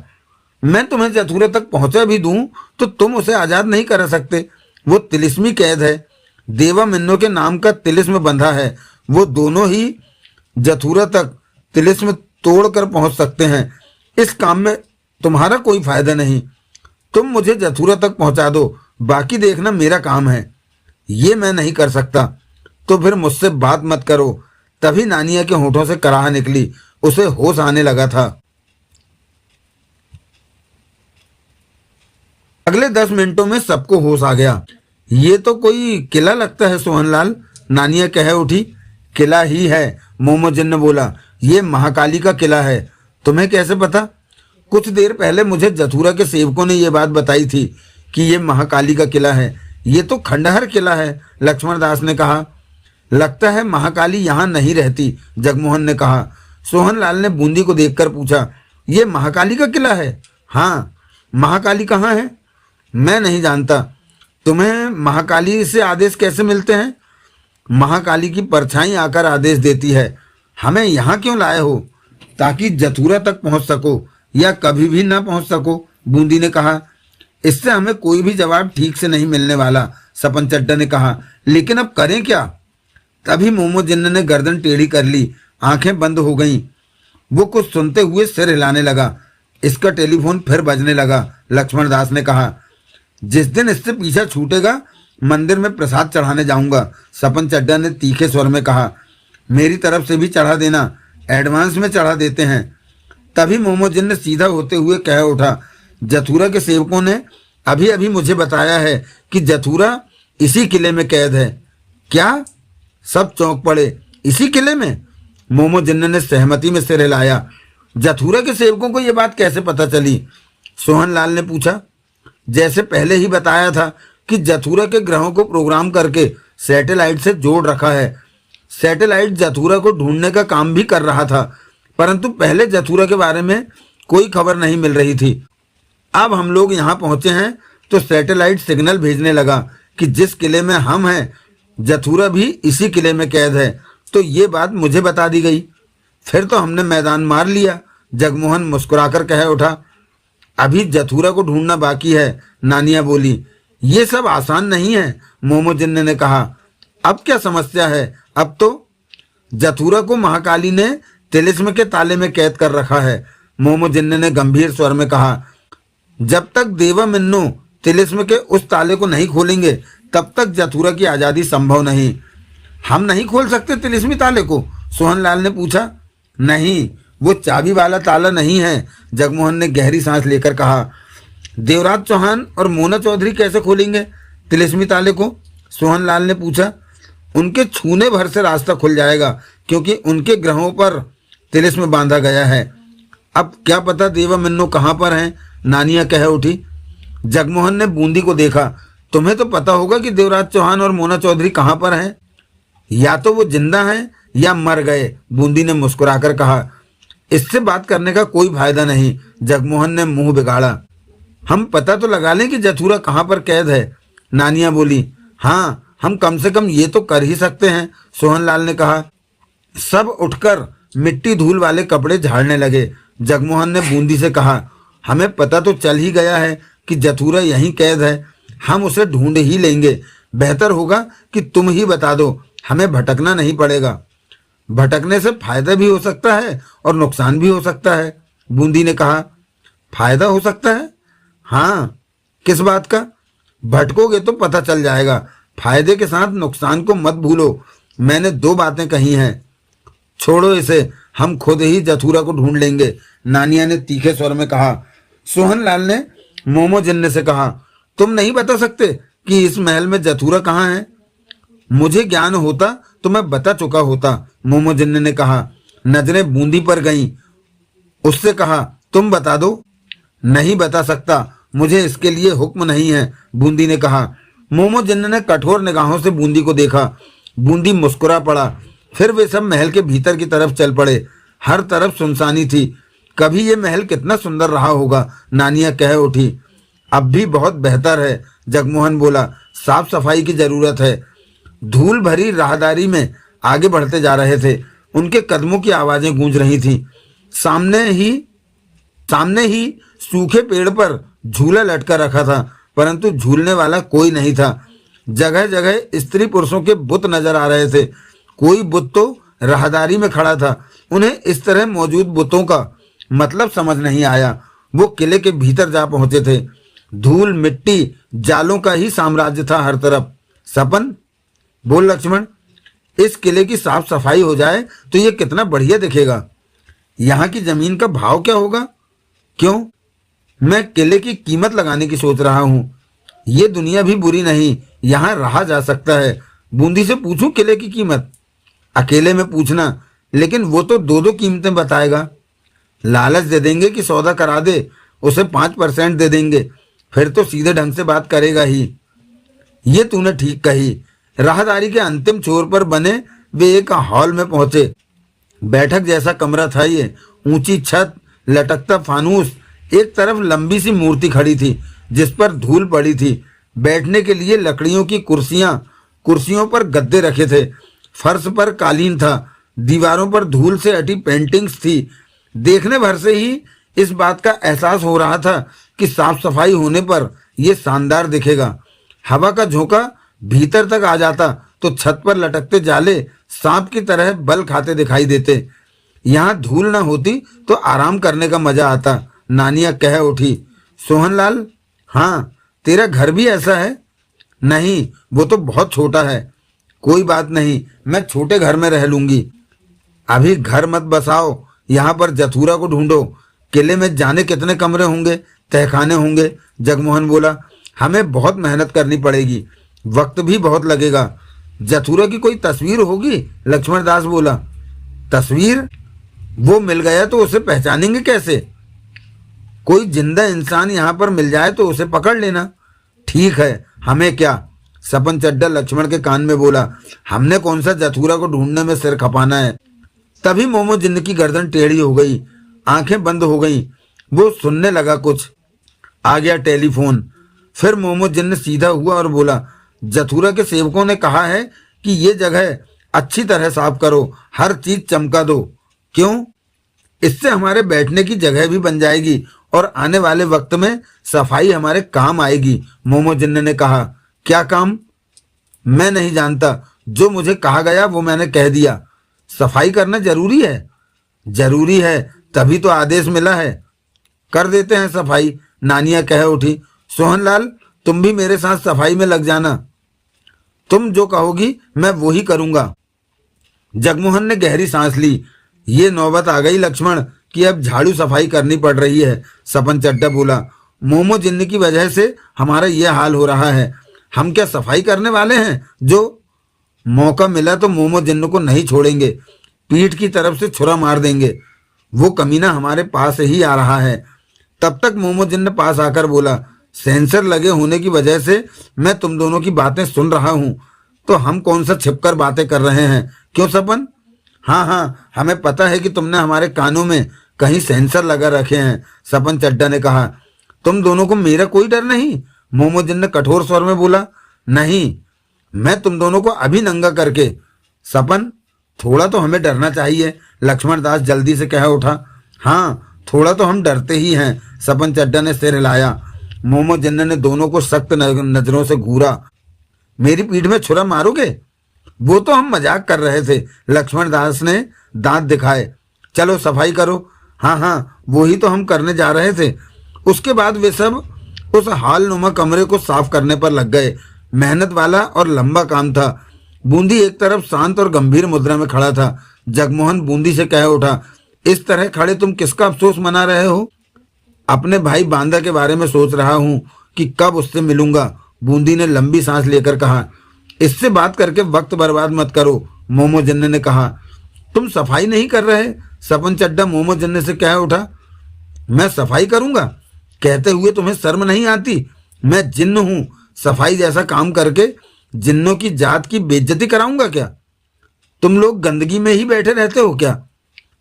Speaker 1: मैं तुम्हें जथुरा तक पहुंचा भी दूं तो तुम उसे आजाद नहीं कर सकते। वो तिलिस्मी कैद है। देवा मिन्नो के नाम का तिलिस्म बंधा है। वो दोनों ही जथुरा तक तिलिस्म तोड़कर पहुंच सकते हैं। इस काम में तुम्हारा कोई फायदा नहीं। तुम मुझे जथुरा तक पहुंचा दो, बाकी देखना मेरा काम है। ये मैं नहीं कर सकता। तो फिर मुझसे बात मत करो। तभी नानिया के होठों से कराह निकली। उसे होश आने लगा था। अगले 10 मिनटों में सबको होश आ गया। ये तो कोई किला लगता है सोहनलाल, नानिया कह उठी। किला ही है, मोमो जिन्न बोला। ये महाकाली का किला है। तुम्हें कैसे पता? कुछ देर पहले मुझे जथुरा के सेवकों ने यह बात बताई थी कि ये महाकाली का किला है। ये तो खंडहर किला है, लक्ष्मण दास ने कहा। लगता है महाकाली यहाँ नहीं रहती, जगमोहन ने कहा। सोहनलाल ने बूंदी को देखकर पूछा, ये महाकाली का किला है? हाँ। महाकाली कहाँ है? मैं नहीं जानता। तुम्हें महाकाली से आदेश कैसे मिलते हैं? महाकाली की परछाई आकर आदेश देती है। हमें यहाँ क्यों लाए हो? ताकि जथुरा तक पहुंच सको या कभी भी ना पहुंच सको, बूंदी ने कहा। इससे हमें कोई भी जवाब ठीक से नहीं मिलने वाला, सपन चड्डा ने कहा। लेकिन अब करें क्या? तभी मोमो जिन्न ने गर्दन टेढ़ी कर ली। आंखें बंद हो गईं। वो कुछ सुनते हुए सिर हिलाने लगा। इसका टेलीफोन फिर बजने लगा। लक्ष्मण दास ने कहा, जिस दिन इससे पीछा छूटेगा मंदिर में प्रसाद चढ़ाने जाऊंगा, सपन चड्डा ने तीखे स्वर में कहा। मेरी तरफ से भी चढ़ा देना, एडवांस में चढ़ा देते हैं। तभी मोमो जिन्न सीधा होते हुए कह उठा, जथुरा के सेवकों ने अभी अभी मुझे बताया है कि जथुरा इसी किले में कैद है। क्या? सब चौंक पड़े। इसी किले में? मोमो जिन्न ने सहमति में सिर हिलाया। जथुरा के सेवकों को यह बात कैसे पता चली? सोहनलाल ने पूछा। जैसे पहले ही बताया था कि जथुरा के ग्रहों को प्रोग्राम करके सैटेलाइट से जोड़ रखा है। सैटेलाइट जथुरा को ढूंढने का काम भी कर रहा था, परंतु पहले जथुरा के बारे में कोई खबर नहीं मिल रही थी। अब हम लोग यहाँ पहुंचे हैं तो सैटेलाइट सिग्नल भेजने लगा कि जिस किले में हम हैं जथुरा भी इसी किले में कैद है। तो ये बात मुझे बता दी गई। फिर तो हमने मैदान मार लिया, जगमोहन मुस्कुराकर कह उठा। अभी जथुरा को ढूंढना बाकी है, नानिया बोली। ये सब आसान नहीं है, मोमो जिन्न ने कहा। अब क्या समस्या है? अब तो जथुरा को महाकाली ने तिलिस्म के ताले में कैद कर रखा है, मोमो जिन्न ने गंभीर स्वर में कहा। जब तक देवा मिन्नो तिलिस्म के उस ताले को नहीं खोलेंगे तब तक जथुरा की आजादी संभव नहीं। हम नहीं खोल सकते तिलिस्मी ताले को? सोहनलाल ने पूछा। नहीं, वो चाबी वाला ताला नहीं है, जगमोहन ने गहरी सांस लेकर कहा। देवराज चौहान और मोना चौधरी कैसे खोलेंगे तिलिस्मी ताले को? सोहनलाल ने पूछा। उनके छूने भर से रास्ता खुल जाएगा, क्योंकि उनके ग्रहों पर तिलिस्म बांधा गया है। अब क्या पता देवा मिन्नो कहाँ पर हैं, नानिया कह उठी। जगमोहन ने बूंदी को देखा। तुम्हें तो पता होगा कि देवराज चौहान और मोना चौधरी कहाँ पर हैं। या तो वो जिंदा हैं या मर गए, बूंदी ने मुस्कुराकर कहा। इससे बात करने का कोई फायदा नहीं, जगमोहन ने मुंह बिगाड़ा। हम पता तो लगा लें कि जथुरा कहाँ पर कैद है, नानिया बोली। हाँ, हम कम से कम ये तो कर ही सकते हैं, सोहनलाल ने कहा। सब उठकर मिट्टी धूल वाले कपड़े झाड़ने लगे। जगमोहन ने बूंदी से कहा, हमें पता तो चल ही गया है कि जथुरा यहीं कैद है। हम उसे ढूंढ ही लेंगे। बेहतर होगा कि तुम ही बता दो, हमें भटकना नहीं पड़ेगा। भटकने से फायदा भी हो सकता है और नुकसान भी हो सकता है, बूंदी ने कहा। फायदा हो सकता है? हाँ। किस बात का? भटकोगे तो पता चल जाएगा। फायदे के साथ नुकसान को मत भूलो। मैंने 2 बातें कही हैं। छोड़ो इसे, हम खुद ही जथुरा को ढूंढ लेंगे, नानिया ने तीखे स्वर में कहा। सोहनलाल ने मोमो जिन्ने से कहा, तुम नहीं बता सकते कि इस महल में जथुरा कहाँ है? मुझे ज्ञान होता तो मैं बता चुका होता, मोमो जिन्ने ने कहा। नजरें बूंदी पर गईं। उससे कहा, तुम बता दो। नहीं बता सकता, मुझे इसके लिए हुक्म नहीं है, बूंदी ने कहा। मोमो जिन्ने ने कठोर निगाहों से बूंदी को देखा। बूंदी मुस्कुरा पड़ा। फिर वे सब महल के भीतर की तरफ चल पड़े। हर तरफ सुनसानी थी। कभी ये महल कितना सुंदर रहा होगा, नानिया कह उठी। अब भी बहुत बेहतर है, जगमोहन बोला। साफ सफाई की जरूरत है। धूल भरी राहदारी में आगे बढ़ते जा रहे थे। उनके कदमों की आवाजें गूंज रही थीं। सामने ही सूखे पेड़ पर झूला लटका रखा था, परंतु झूलने वाला कोई नहीं था। जगह जगह स्त्री पुरुषों के बुत नजर आ रहे थे। कोई बुत तो राहदारी में खड़ा था। उन्हें इस तरह मौजूद बुतों का मतलब समझ नहीं आया। वो किले के भीतर जा पहुंचे थे। धूल मिट्टी जालों का ही साम्राज्य था हर तरफ। सपन, बोल लक्ष्मण, इस किले की साफ सफाई हो जाए तो ये कितना बढ़िया दिखेगा। यहाँ की जमीन का भाव क्या होगा? क्यों? मैं किले की कीमत लगाने की सोच रहा हूँ। ये दुनिया भी बुरी नहीं, यहाँ रहा जा सकता है। बूंदी से पूछूं किले की कीमत? अकेले में पूछना, लेकिन वो तो 2-2 कीमतें बताएगा। लालच दे देंगे कि सौदा करा दे, उसे 5% दे देंगे, फिर तो सीधे ढंग से बात करेगा ही। ये तूने ठीक कही। राहदारी के अंतिम छोर पर बने वे एक हॉल में पहुंचे। बैठक जैसा कमरा था ये। ऊंची छत, लटकता फानूस, एक तरफ लंबी सी मूर्ति खड़ी थी जिस पर धूल पड़ी थी। बैठने के लिए लकड़ियों की कुर्सियों पर गद्दे रखे थे। फर्श पर कालीन था। दीवारों पर धूल से अटी पेंटिंग्स थी। देखने भर से ही इस बात का एहसास हो रहा था कि साफ सफाई होने पर यह शानदार दिखेगा। हवा का झोंका भीतर तक आ जाता तो छत पर लटकते जाले सांप की तरह बल खाते दिखाई देते। यहाँ धूल न होती तो आराम करने का मजा आता, नानिया कह उठी। सोहनलाल, हाँ, तेरा घर भी ऐसा है? नहीं, वो तो बहुत छोटा है। कोई बात नहीं, मैं छोटे घर में रह लूंगी। अभी घर मत बसाओ, यहाँ पर जथुरा को ढूंढो। किले में जाने कितने कमरे होंगे, तहखाने होंगे, जगमोहन बोला। हमें बहुत मेहनत करनी पड़ेगी, वक्त भी बहुत लगेगा। जथुरा की कोई तस्वीर होगी, लक्ष्मण दास बोला। तस्वीर? वो मिल गया तो उसे पहचानेंगे कैसे? कोई जिंदा इंसान यहाँ पर मिल जाए तो उसे पकड़ लेना। ठीक है, हमें क्या, सपन चड्डा लक्ष्मण के कान में बोला। हमने कौन सा जथुरा को ढूंढने में सिर खपाना है। तभी मोमो जिन्न की गर्दन टेढ़ी हो गई, आंखें बंद हो गईं। वो सुनने लगा कुछ। आ गया टेलीफोन। फिर मोमो जिन्न सीधा हुआ और बोला, जथुरा के सेवकों ने कहा है कि ये जगह अच्छी तरह साफ करो, हर चीज चमका दो। क्यों? इससे हमारे बैठने की जगह भी बन जाएगी और आने वाले वक्त में सफाई हमारे काम आएगी, मोमो जिन्न ने कहा। क्या काम? मैं नहीं जानता। जो मुझे कहा गया वो मैंने कह दिया। सफाई करना जरूरी है? जरूरी है, तभी तो आदेश मिला है। कर देते हैं सफाई, नानिया कह उठी। सोहनलाल, तुम भी मेरे साथ सफाई में लग जाना। तुम जो कहोगी मैं वो ही करूंगा। जगमोहन ने गहरी सांस ली। ये नौबत आ गई लक्ष्मण कि अब झाड़ू सफाई करनी पड़ रही है, सपन चड्डा बोला। मोमो जिन्न की वजह से हमारा यह हाल हो रहा है। हम क्या सफाई करने वाले हैं? जो मौका मिला तो मोमो जिन्न को नहीं छोड़ेंगे, पीठ की तरफ से छुरा मार देंगे। वो कमीना हमारे पास ही आ रहा है। तब तक मोमो जिन्न पास आकर बोला, सेंसर लगे होने की वजह से मैं तुम दोनों की बातें सुन रहा हूं, तो हम कौन सा छिपकर बातें कर रहे हैं। क्यों सपन? हाँ हाँ, हमें पता है कि तुमने हमारे कानों में कहीं सेंसर लगा रखे हैं, सपन चड्डा ने कहा। तुम दोनों को मेरा कोई डर नहीं, मोमो जिन्न कठोर स्वर में बोला। नहीं, मैं तुम दोनों को अभी नंगा करके। सपन, थोड़ा तो हमें डरना चाहिए, लक्ष्मण दास जल्दी से कह उठा। हाँ, थोड़ा तो हम डरते ही हैं, सपन चड्डा ने सिर हिलाया। मोमो जिन्न ने दोनों को सख्त नजरों से घूरा। मेरी पीठ में छुरा मारोगे? वो तो हम मजाक कर रहे थे, लक्ष्मण दास ने दांत दिखाए। चलो सफाई करो। हाँ हाँ, वो ही तो हम करने जा रहे थे। उसके बाद वे सब उस हालनुमा कमरे को साफ करने पर लग गए। मेहनत वाला और लंबा काम था। बूंदी एक तरफ शांत और गंभीर मुद्रा में खड़ा था। जगमोहन बूंदी से कह उठा, इस तरह खड़े तुम किसका अफसोस मना रहे हो? अपने भाई बांदा के बारे में सोच रहा हूं कि कब उससे मिलूंगा। बूंदी ने लंबी सांस लेकर कहा। इससे बात करके वक्त बर्बाद मत करो, मोमो जन्ने ने कहा। तुम सफाई नहीं कर रहे? सपन चड्डा मोमो जन्ने से कह उठा। मैं सफाई करूंगा कहते हुए तुम्हें शर्म नहीं आती? मैं जिन्न हूं, सफाई जैसा काम करके जिन्नों की जात की बेइज्जती कराऊंगा क्या? तुम लोग गंदगी में ही बैठे रहते हो क्या?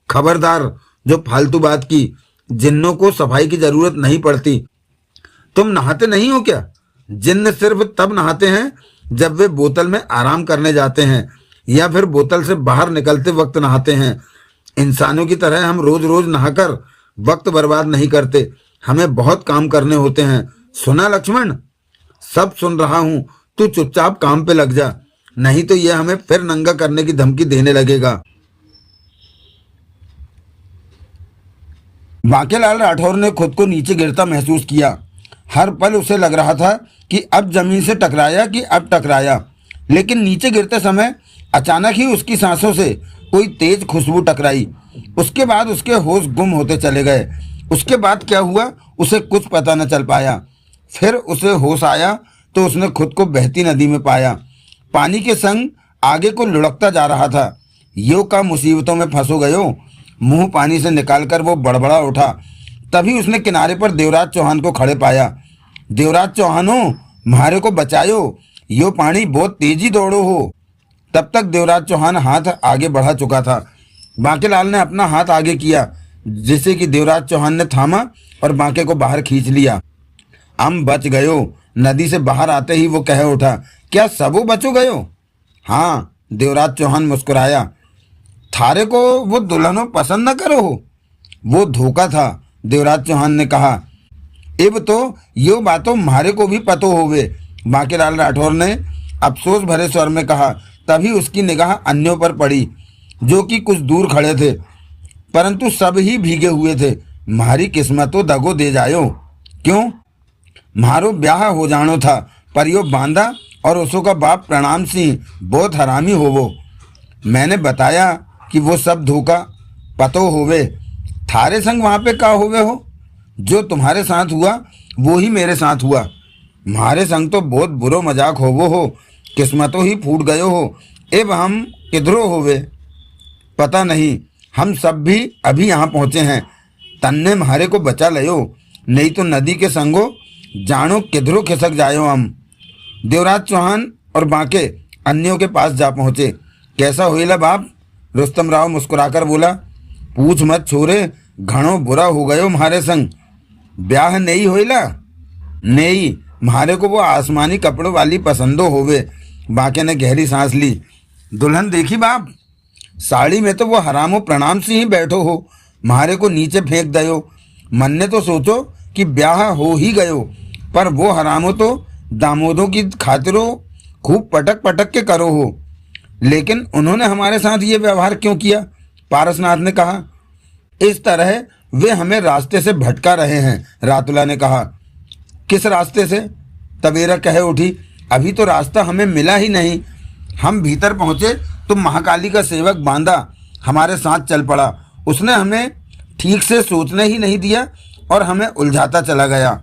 Speaker 1: खबरदार जो फालतू बात की। जिन्नों को सफाई की जरूरत नहीं पड़ती। तुम नहाते नहीं हो क्या? जिन्न सिर्फ तब नहाते हैं जब वे बोतल में आराम करने जाते हैं या फिर बोतल से बाहर निकलते वक्त नहाते हैं। इंसानों की तरह हम रोज रोज नहाकर वक्त बर्बाद नहीं करते। हमें बहुत काम करने होते हैं। सुना लक्ष्मण? सब सुन रहा हूं। तू चुपचाप काम पे लग जा, नहीं तो यह हमें फिर नंगा करने की धमकी देने लगेगा। बांकेलाल राठौर ने खुद को नीचे गिरता महसूस किया। हर पल उसे लग रहा था कि अब जमीन से टकराया कि अब टकराया, लेकिन नीचे गिरते समय अचानक ही उसकी सांसों से कोई तेज खुशबू टकराई। उसके बाद उसके होश गुम होते चले गए। उसके बाद क्या हुआ उसे कुछ पता न चल पाया। फिर उसे होश आया तो उसने खुद को बहती नदी में पाया। पानी के संग आगे को लुढ़कता जा रहा था। यो का मुसीबतों में फंसो गयो। मुंह पानी से निकालकर वो बड़बड़ा उठा। तभी उसने किनारे पर देवराज चौहान को खड़े पाया। देवराज चौहानो, म्हारे को बचायो, यो पानी बहुत तेजी दौड़ो हो। तब तक देवराज चौहान हाथ आगे बढ़ा चुका था। बांकेलाल ने अपना हाथ आगे किया, जिसे कि देवराज चौहान ने थामा और बांके को बाहर खींच लिया। हम बच गयो। नदी से बाहर आते ही वो कह उठा, क्या सबो बचो गयो? हाँ, देवराज चौहान मुस्कुराया। थारे को वो दुल्हनों पसंद न करो हो? वो धोखा था, देवराज चौहान ने कहा। इब तो यो बातों म्हारे को भी पतो होवे, बांकेलाल राठौर ने अफसोस भरे स्वर में कहा। तभी उसकी निगाह अन्यों पर पड़ी जो कि कुछ दूर खड़े थे, परंतु सब ही भीगे हुए थे। म्हारी किस्मतों दगो दे जायो। क्यों? म्हारो ब्याह हो जानो था, पर यो बांदा और उसो का बाप प्रणाम सिंह बहुत हरामी होवो। मैंने बताया कि वो सब धोखा पतो होवे। थारे संग वहां पे का होवे हो? जो तुम्हारे साथ हुआ वो ही मेरे साथ हुआ। म्हारे संग तो बहुत बुरो मजाक होवो हो। किस्मतों ही फूट गयो हो। एब हम किधरो होवे पता नहीं। हम सब भी अभी यहाँ पहुँचे हैं। तन्ने म्हारे को बचा लयो, नहीं तो नदी के संगो जानो किधरो खिसक जायो हम। देवराज चौहान और बांके अन्यों के पास जा पहुँचे। कैसा होइला बाप? रुस्तम राव मुस्कुराकर बोला। पूछ मत छोरे, घणो बुरा हो गयो म्हारे संग। ब्याह नहीं होइला? नहीं, म्हारे को वो आसमानी कपड़ों वाली पसंदो होवे। बांके ने गहरी सांस ली। दुल्हन देखी बाप? साड़ी में तो वो हरामो प्रणाम से ही बैठो हो, म्हारे को नीचे फेंक दयो। मन ने तो सोचो कि ब्याह हो ही गयो, पर वो हरामो तो दामोदों की खातिरों खूब पटक पटक के करो हो। लेकिन उन्होंने हमारे साथ ये व्यवहार क्यों किया? पारसनाथ ने कहा। इस तरह वे हमें रास्ते से भटका रहे हैं, रातुला ने कहा। किस रास्ते से? तबेरा कह उठी। अभी तो रास्ता हमें मिला ही नहीं। हम भीतर पहुंचे तो महाकाली का सेवक बांदा हमारे साथ चल पड़ा। उसने हमें ठीक से सोचने ही नहीं दिया और हमें उलझाता चला गया।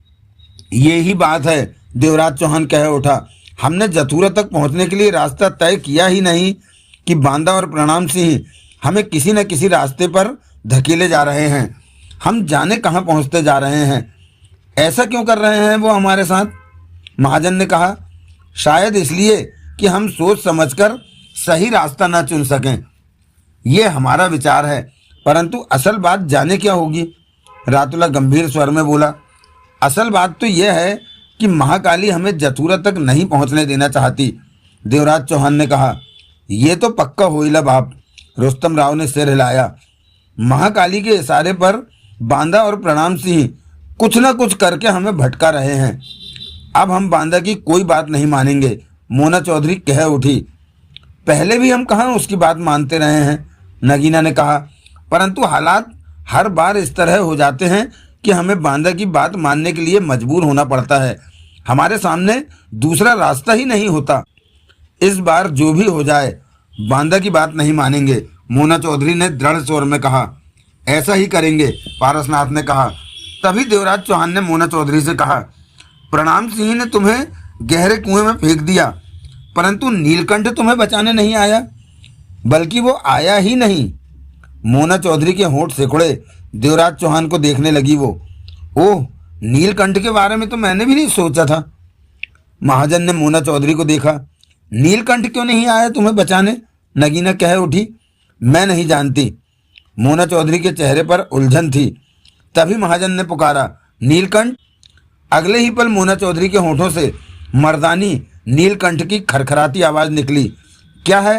Speaker 1: ये ही बात है, देवराज चौहान कह उठा। हमने जथुरा तक पहुंचने के लिए रास्ता तय किया ही नहीं कि बांदा और प्रणाम सिंह हमें किसी न किसी रास्ते पर धकेले जा रहे हैं। हम जाने कहाँ पहुंचते जा रहे हैं। ऐसा क्यों कर रहे हैं वो हमारे साथ? महाजन ने कहा। शायद इसलिए कि हम सोच समझकर सही रास्ता न चुन सकें। ये हमारा विचार है, परंतु असल बात जाने क्या होगी? रातुला गंभीर स्वर में बोला। असल बात तो यह है कि महाकाली हमें जथुरा तक नहीं पहुंचने देना चाहती, देवराज चौहान ने कहा। ये तो पक्का होइला बाप, रुस्तम राव ने सिर हिलाया। महाकाली के इशारे पर बांदा और प्रणाम सिंह कुछ न कुछ करके हमें भटका रहे हैं। अब हम बांदा की कोई बात नहीं मानेंगे, मोना चौधरी कह उठी। पहले भी हम कहाँ उसकी बात मानते रहे हैं, नगीना ने कहा, परंतु हालात हर बार इस तरह हो जाते हैं कि हमें बांदा की बात मानने के लिए मजबूर होना पड़ता है। हमारे सामने दूसरा रास्ता ही नहीं होता। इस बार जो भी हो जाए बांदा की बात नहीं मानेंगे, मोना चौधरी ने दृढ़ स्वर में कहा। ऐसा ही करेंगे, पारसनाथ ने कहा। तभी देवराज चौहान ने मोना चौधरी से कहा, प्रणाम सिंह ने तुम्हें गहरे कुएं में फेंक दिया, परंतु नीलकंठ तुम्हें बचाने नहीं आया, बल्कि वो आया ही नहीं। मोना चौधरी के होंठ सिकुड़े। देवराज चौहान को देखने लगी वो। ओह, नीलकंठ के बारे में तो मैंने भी नहीं सोचा था। महाजन ने मोना चौधरी को देखा। नीलकंठ क्यों नहीं आया तुम्हें बचाने? नगीना कह उठी। मैं नहीं जानती। मोना चौधरी के चेहरे पर उलझन थी। तभी महाजन ने पुकारा, नीलकंठ। अगले ही पल मोना चौधरी के होठों से मर्दानी नीलकंठ की खरखराती आवाज निकली। क्या है?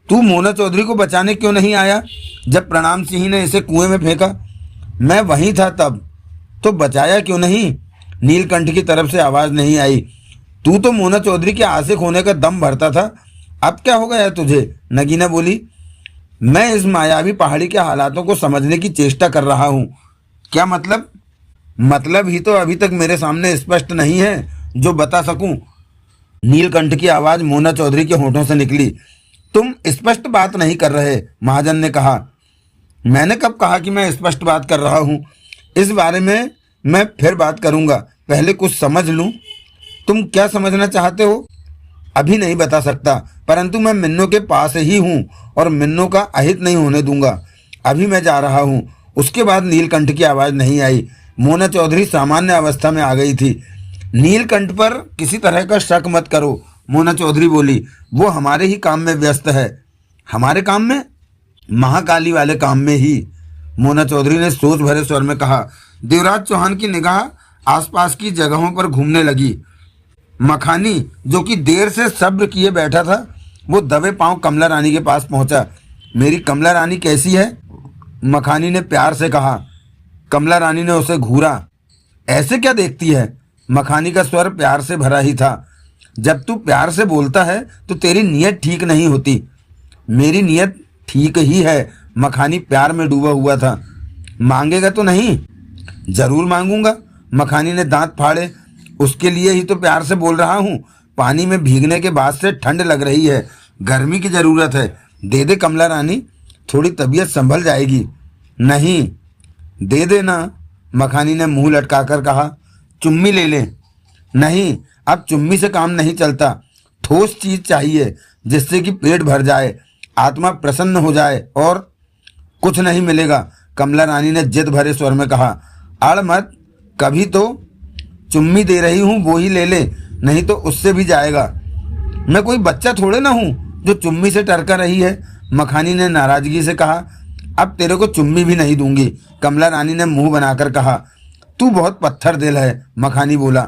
Speaker 1: तू मोना चौधरी को बचाने क्यों नहीं आया जब प्रणाम सिंह ने इसे कुएं में फेंका? मैं वहीं था तब, तो बचाया क्यों नहीं? नीलकंठ की तरफ से आवाज नहीं आई। तू तो मोना चौधरी के आशिक होने का दम भरता था, अब क्या हो गया तुझे? नगीना बोली। मैं इस मायावी पहाड़ी के हालातों को समझने की चेष्टा कर रहा हूँ। क्या मतलब? मतलब ही तो अभी तक मेरे सामने स्पष्ट नहीं है जो बता सकूं। नीलकंठ की आवाज मोना चौधरी के होठों से निकली। तुम स्पष्ट बात नहीं कर रहे, महाजन ने कहा। मैंने कब कहा कि मैं स्पष्ट बात कर रहा हूं? इस बारे में मैं फिर बात करूंगा, पहले कुछ समझ लूं। तुम क्या समझना चाहते हो? अभी नहीं बता सकता, परंतु मैं मिन्नो के पास ही हूं और मिन्नो का अहित नहीं होने दूंगा। अभी मैं जा रहा हूं। उसके बाद नीलकंठ की आवाज नहीं आई। मोना चौधरी सामान्य अवस्था में आ गई थी। नीलकंठ पर किसी तरह का शक मत करो, मोना चौधरी बोली। वो हमारे ही काम में व्यस्त है। हमारे काम में? महाकाली वाले काम में ही, मोना चौधरी ने सोच भरे स्वर में कहा। देवराज चौहान की निगाह आसपास की जगहों पर घूमने लगी। मखानी, जो कि देर से सब्र किए बैठा था, वो दबे पांव कमला रानी के पास पहुंचा। मेरी कमला रानी कैसी है? मखानी ने प्यार से कहा। कमला रानी ने उसे घूरा। ऐसे क्या देखती है? मखानी का स्वर प्यार से भरा ही था। जब तू प्यार से बोलता है तो तेरी नीयत ठीक नहीं होती। मेरी नीयत ठीक ही है। मखानी प्यार में डूबा हुआ था। मांगेगा तो नहीं? जरूर मांगूंगा। मखानी ने दांत फाड़े। उसके लिए ही तो प्यार से बोल रहा हूँ। पानी में भीगने के बाद से ठंड लग रही है, गर्मी की जरूरत है। दे दे कमला रानी, थोड़ी तबीयत संभल जाएगी। नहीं, दे देना, मखानी ने मुंह लटकाकर कहा। चुम्मी ले ले। नहीं, अब चुम्मी से काम नहीं चलता। ठोस चीज चाहिए जिससे कि पेट भर जाए, आत्मा प्रसन्न हो जाए। और कुछ नहीं मिलेगा, कमला रानी ने जिद भरे स्वर में कहा। अड़ मत, कभी तो चुम्मी दे रही हूं, वो ही ले ले, नहीं तो उससे भी जाएगा। मैं कोई बच्चा थोड़े ना हूं जो चुम्मी से टरका रही है, मखानी ने नाराजगी से कहा। अब तेरे को चुम्मी भी नहीं दूंगी, कमला रानी ने मुंह बनाकर कहा। तू बहुत पत्थर दिल है, मखानी बोला।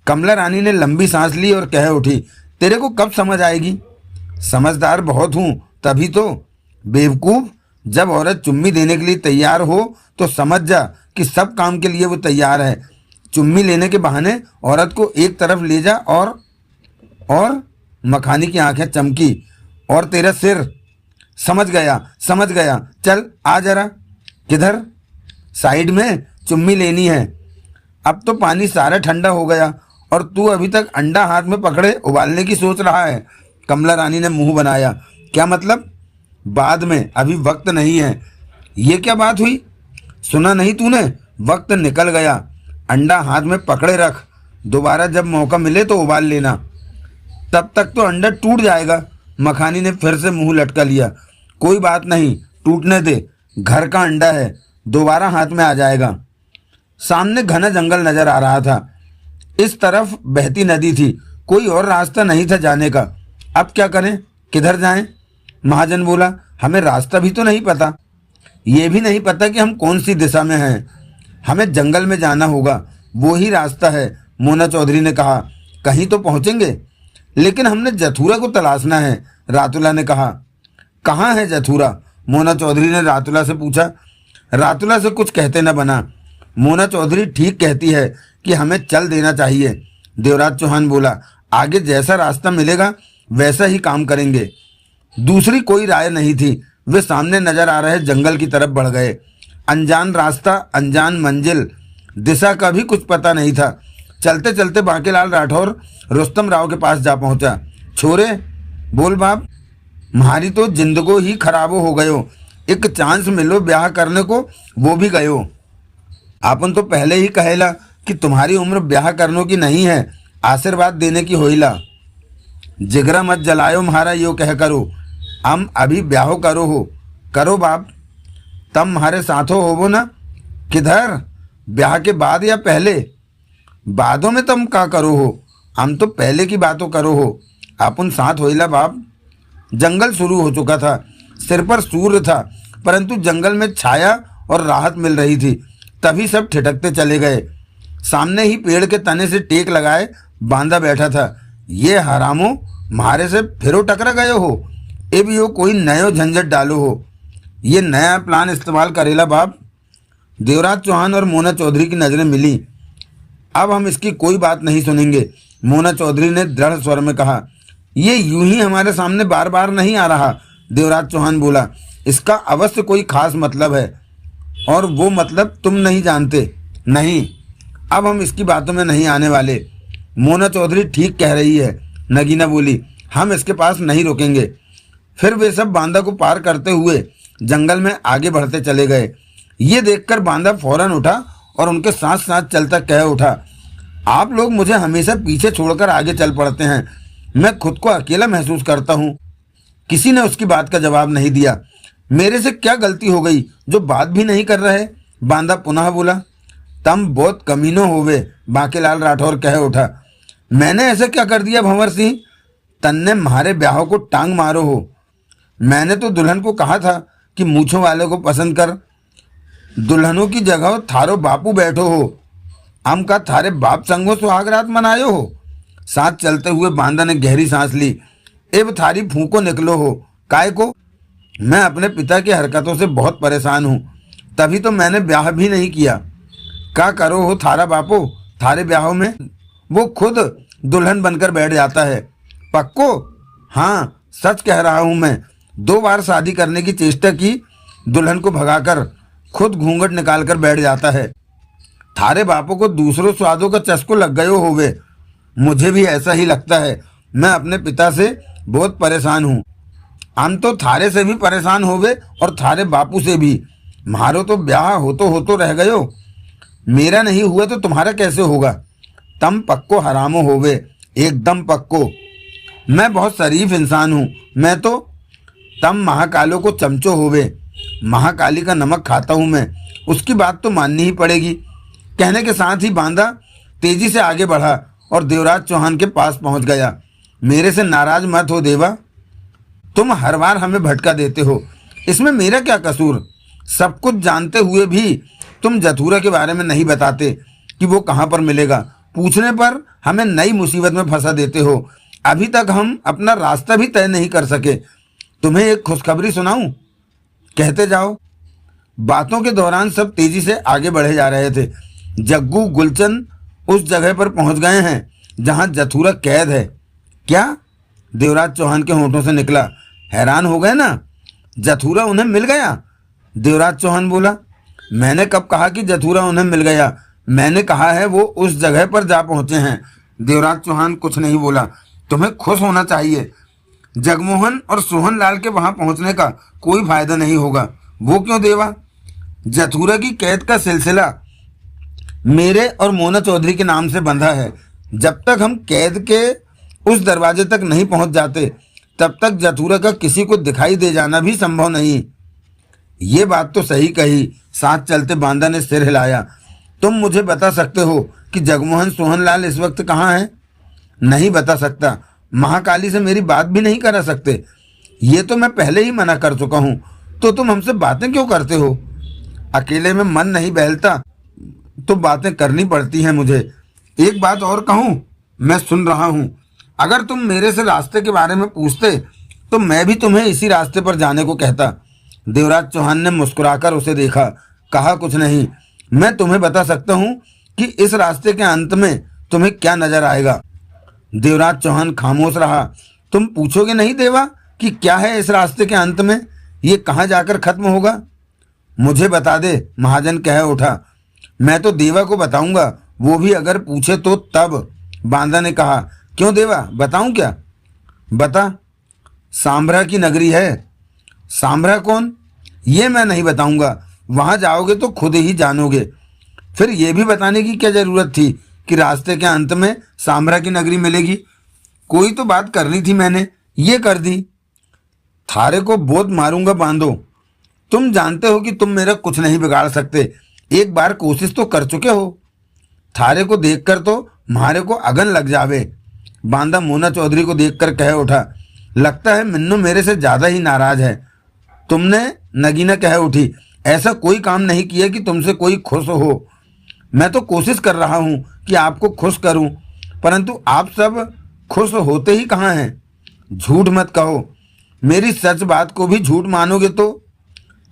Speaker 1: कमला रानी ने लंबी सांस ली और कह उठी, तेरे को कब समझ आएगी? समझदार बहुत हूं, तभी तो। बेवकूफ, जब औरत चुम्मी देने के लिए तैयार हो तो समझ जा कि सब काम के लिए वो तैयार है। चुम्मी लेने के बहाने औरत को एक तरफ ले जा और मखानी की आंखें चमकी। और तेरा सिर? समझ गया समझ गया, चल आ जरा। किधर? साइड में, चुम्मी लेनी है। अब तो पानी सारा ठंडा हो गया और तू अभी तक अंडा हाथ में पकड़े उबालने की सोच रहा है, कमला रानी ने मुंह बनाया। क्या मतलब? बाद में, अभी वक्त नहीं है। ये क्या बात हुई? सुना नहीं तूने? वक्त निकल गया। अंडा हाथ में पकड़े रख, दोबारा जब मौका मिले तो उबाल लेना, तब तक तो अंडा टूट जाएगा। मखानी ने फिर से मुंह लटका लिया। कोई बात नहीं, टूटने दे, घर का अंडा है, दोबारा हाथ में आ जाएगा। सामने घना जंगल नजर आ रहा था। इस तरफ बहती नदी थी, कोई और रास्ता नहीं था जाने का। अब क्या करें, किधर जाएं? महाजन बोला। हमें रास्ता भी तो नहीं पता। ये भी नहीं पता कि हम कौन सी दिशा में हैं। हमें जंगल में जाना होगा, वो ही रास्ता है, मोना चौधरी ने कहा। कहीं तो पहुंचेंगे, लेकिन हमने जथुरा को तलाशना है, रातुला ने कहा। कहाँ है जथुरा? मोना चौधरी ने रातुला से पूछा। रातुला से कुछ कहते न बना। मोना चौधरी ठीक कहती है कि हमें चल देना चाहिए, देवराज चौहान बोला। आगे जैसा रास्ता मिलेगा वैसा ही काम करेंगे। दूसरी कोई राय नहीं थी। वे सामने नजर आ रहे जंगल की तरफ बढ़ गए। अनजान रास्ता, अनजान मंजिल, दिशा का भी कुछ पता नहीं था। चलते चलते बांकेलाल राठौर रुस्तम राव के पास जा पहुंचा। छोरे, बोल बाप, म्हारी तो जिंदगो ही खराबो हो गयो। एक चांस मिलो ब्याह करने को, वो भी गयो। आपन तो पहले ही कहेला कि तुम्हारी उम्र ब्याह करने की नहीं है, आशीर्वाद देने की होइला। जिगरा मत जलायो म्हारा यो कह करो, हम अभी ब्याहो करो हो। करो बाप, तम म्हारे साथो होवो ना। किधर, ब्याह के बाद या पहले? बादों में तुम का करो हो, हम तो पहले की बातों करो हो। अपन साथ होइला बाप। जंगल शुरू हो चुका था, सिर पर सूर्य था, परंतु जंगल में छाया और राहत मिल रही थी। तभी सब ठिठकते चले गए। सामने ही पेड़ के तने से टेक लगाए बांदा बैठा था। ये हरामो, म्हारे से फिरो टकरा गए हो। अब यो कोई नयो झंझट डालो हो। ये नया प्लान इस्तेमाल करेला बाप। देवराज चौहान और मोना चौधरी की नजरें मिली। अब हम इसकी कोई बात नहीं सुनेंगे, मोना चौधरी ने दृढ़ स्वर में कहा। ये यूं ही हमारे सामने बार बार नहीं आ रहा, देवराज चौहान बोला। इसका अवश्य कोई खास मतलब है, और वो मतलब तुम नहीं जानते। नहीं, अब हम इसकी बातों में नहीं आने वाले। मोना चौधरी ठीक कह रही है, नगीना बोली। हम इसके पास नहीं रुकेंगे। फिर वे सब बांदा को पार करते हुए जंगल में आगे बढ़ते चले गए। ये देखकर बांदा फौरन उठा और उनके साथ साथ चलता कह उठा, आप लोग मुझे हमेशा पीछे छोड़कर आगे चल पड़ते हैं। मैं खुद को अकेला महसूस करता हूँ। किसी ने उसकी बात का जवाब नहीं दिया। मेरे से क्या गलती हो गई जो बात भी नहीं कर रहे? बांदा पुनः बोला। तम बहुत कमीनो होवे, बांकेलाल राठौर कह उठा। मैंने ऐसा क्या कर दिया भंवर सिंह, तन्ने म्हारे ब्याह को टांग मारो हो। मैंने तो दुल्हन को कहा था कि मूछों वाले को पसंद कर। दुल्हनों की जगह थारो बापू बैठो हो, हम का थारे बाप संगो सुहागरात मनायो हो। साथ चलते हुए बांदा ने गहरी सांस ली। अब थारी फूंको निकलो हो। काय को? मैं अपने पिता की हरकतों से बहुत परेशान हूँ, तभी तो मैंने ब्याह भी नहीं किया। क्या करो हो थारा बापो, थारे ब्याहों में वो खुद दुल्हन बनकर बैठ जाता है। पक्को? हाँ, सच कह रहा हूँ मैं। 2 बार शादी करने की चेष्टा की, दुल्हन को भगाकर खुद घूंघट निकाल कर बैठ जाता है। थारे बापों को दूसरों स्वादों का चस्को लग गयो होवे। मुझे भी ऐसा ही लगता है। मैं अपने पिता से बहुत परेशान हूँ। हम तो थारे से भी परेशान होवे और थारे बापू से भी। म्हारो तो ब्याह हो तो रह गयो, मेरा नहीं हुआ तो तुम्हारा कैसे होगा? तम पक्को हरामो होवे, एकदम पक्को। मैं बहुत शरीफ इंसान हूँ। मैं तो तम महाकालों को चमचो होवे। महाकाली का नमक खाता हूँ मैं, उसकी बात तो माननी ही पड़ेगी। कहने के साथ ही बांदा तेजी से आगे बढ़ा और देवराज चौहान के पास पहुंच गया। मेरे से नाराज मत हो देवा, तुम हर बार हमें भटका देते हो। इसमें मेरा क्या कसूर? सब कुछ जानते हुए भी तुम जथुरा के बारे में नहीं बताते कि वो कहाँ पर मिलेगा। पूछने पर हमें नई मुसीबत में फंसा देते हो। अभी तक हम अपना रास्ता भी तय नहीं कर सके। तुम्हें एक खुशखबरी सुनाऊं? कहते जाओ। बातों के दौरान सब तेजी से आगे बढ़े जा रहे थे। जग्गू गुलचंद उस जगह पर पहुंच गए हैं जहां जथुरा कैद है। क्या? देवराज चौहान के होंठों से निकला। हैरान हो गए ना? जथुरा उन्हें मिल गया? देवराज चौहान बोला। मैंने कब कहा कि जथुरा उन्हें मिल गया? मैंने कहा है वो उस जगह पर जा पहुंचे हैं। देवराज चौहान कुछ नहीं बोला। तुम्हें खुश होना चाहिए। जगमोहन और सोहन लाल के वहां पहुंचने का कोई फायदा नहीं होगा। वो क्यों देवा? जथुरा की कैद का सिलसिला मेरे और मोना चौधरी के नाम से बंधा है। जब तक हम कैद के उस दरवाजे तक नहीं पहुंच जाते, तब तक जथुरा का किसी को दिखाई दे जाना भी संभव नहीं। ये बात तो सही कही। साथ चलते बांदा ने सिर हिलाया। तुम मुझे बता सकते हो कि जगमोहन सोहनलाल इस वक्त कहाँ हैं? नहीं बता सकता। महाकाली से मेरी बात भी नहीं करा सकते। ये तो मैं पहले ही मना कर चुका हूँ, तो तुम हमसे बातें क्यों करते हो? अकेले में मन नहीं बहलता तो बातें करनी पड़ती हैं मुझे। एक बात और कहूँ? मैं सुन रहा हूँ। अगर तुम मेरे से रास्ते के बारे में पूछते तो मैं भी तुम्हें इसी रास्ते पर जाने को कहता। देवराज चौहान ने मुस्कुराकर उसे देखा। कहा, कुछ नहीं, मैं तुम्हें बता सकता हूँ कि इस रास्ते के अंत में तुम्हें क्या नजर आएगा। देवराज चौहान खामोश रहा। तुम पूछोगे नहीं देवा कि क्या है इस रास्ते के अंत में? ये कहाँ जाकर खत्म होगा? मुझे बता दे, महाजन कह उठा। मैं तो देवा को बताऊंगा, वो भी अगर पूछे तो तब। बांदा ने कहा, क्यों देवा, बताऊं क्या? बता। सांभरा की नगरी है। सांभरा कौन? ये मैं नहीं बताऊंगा, वहां जाओगे तो खुद ही जानोगे। फिर ये भी बताने की क्या जरूरत थी कि रास्ते के अंत में सांभरा की नगरी मिलेगी? कोई तो बात करनी थी, मैंने ये कर दी। थारे को बहुत मारूंगा बांधो। तुम जानते हो कि तुम मेरा कुछ नहीं बिगाड़ सकते, एक बार कोशिश तो कर चुके हो। थारे को देखकर तो म्हारे को अगन लग जावे। बांदा मोना चौधरी को देखकर कह उठा, लगता है मिन्नू मेरे से ज्यादा ही नाराज है। तुमने? नगीना कह उठी, ऐसा कोई काम नहीं किया कि तुमसे कोई खुश हो। मैं तो कोशिश कर रहा हूं कि आपको खुश करूं, परंतु आप सब खुश होते ही कहाँ हैं। झूठ मत कहो, मेरी सच बात को भी झूठ मानोगे तो।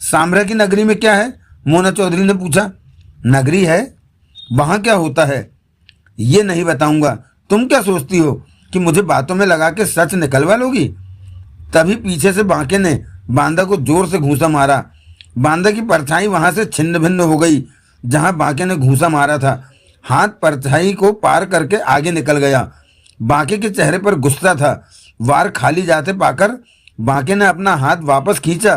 Speaker 1: सांभरा की नगरी में क्या है? मोना चौधरी ने पूछा। नगरी है, वहां क्या होता है? ये नहीं बताऊंगा। तुम क्या सोचती हो कि मुझे बातों में लगा के सच निकलवा लोगी? तभी पीछे से बांके ने बांदा को जोर से घूंसा मारा। बांदा की परछाई वहां से छिन्न भिन्न हो गई जहां बांके ने घूंसा मारा था। हाथ परछाई को पार करके आगे निकल गया। बांके के चेहरे पर गुस्सा था। वार खाली जाते पाकर बांके ने अपना हाथ वापस खींचा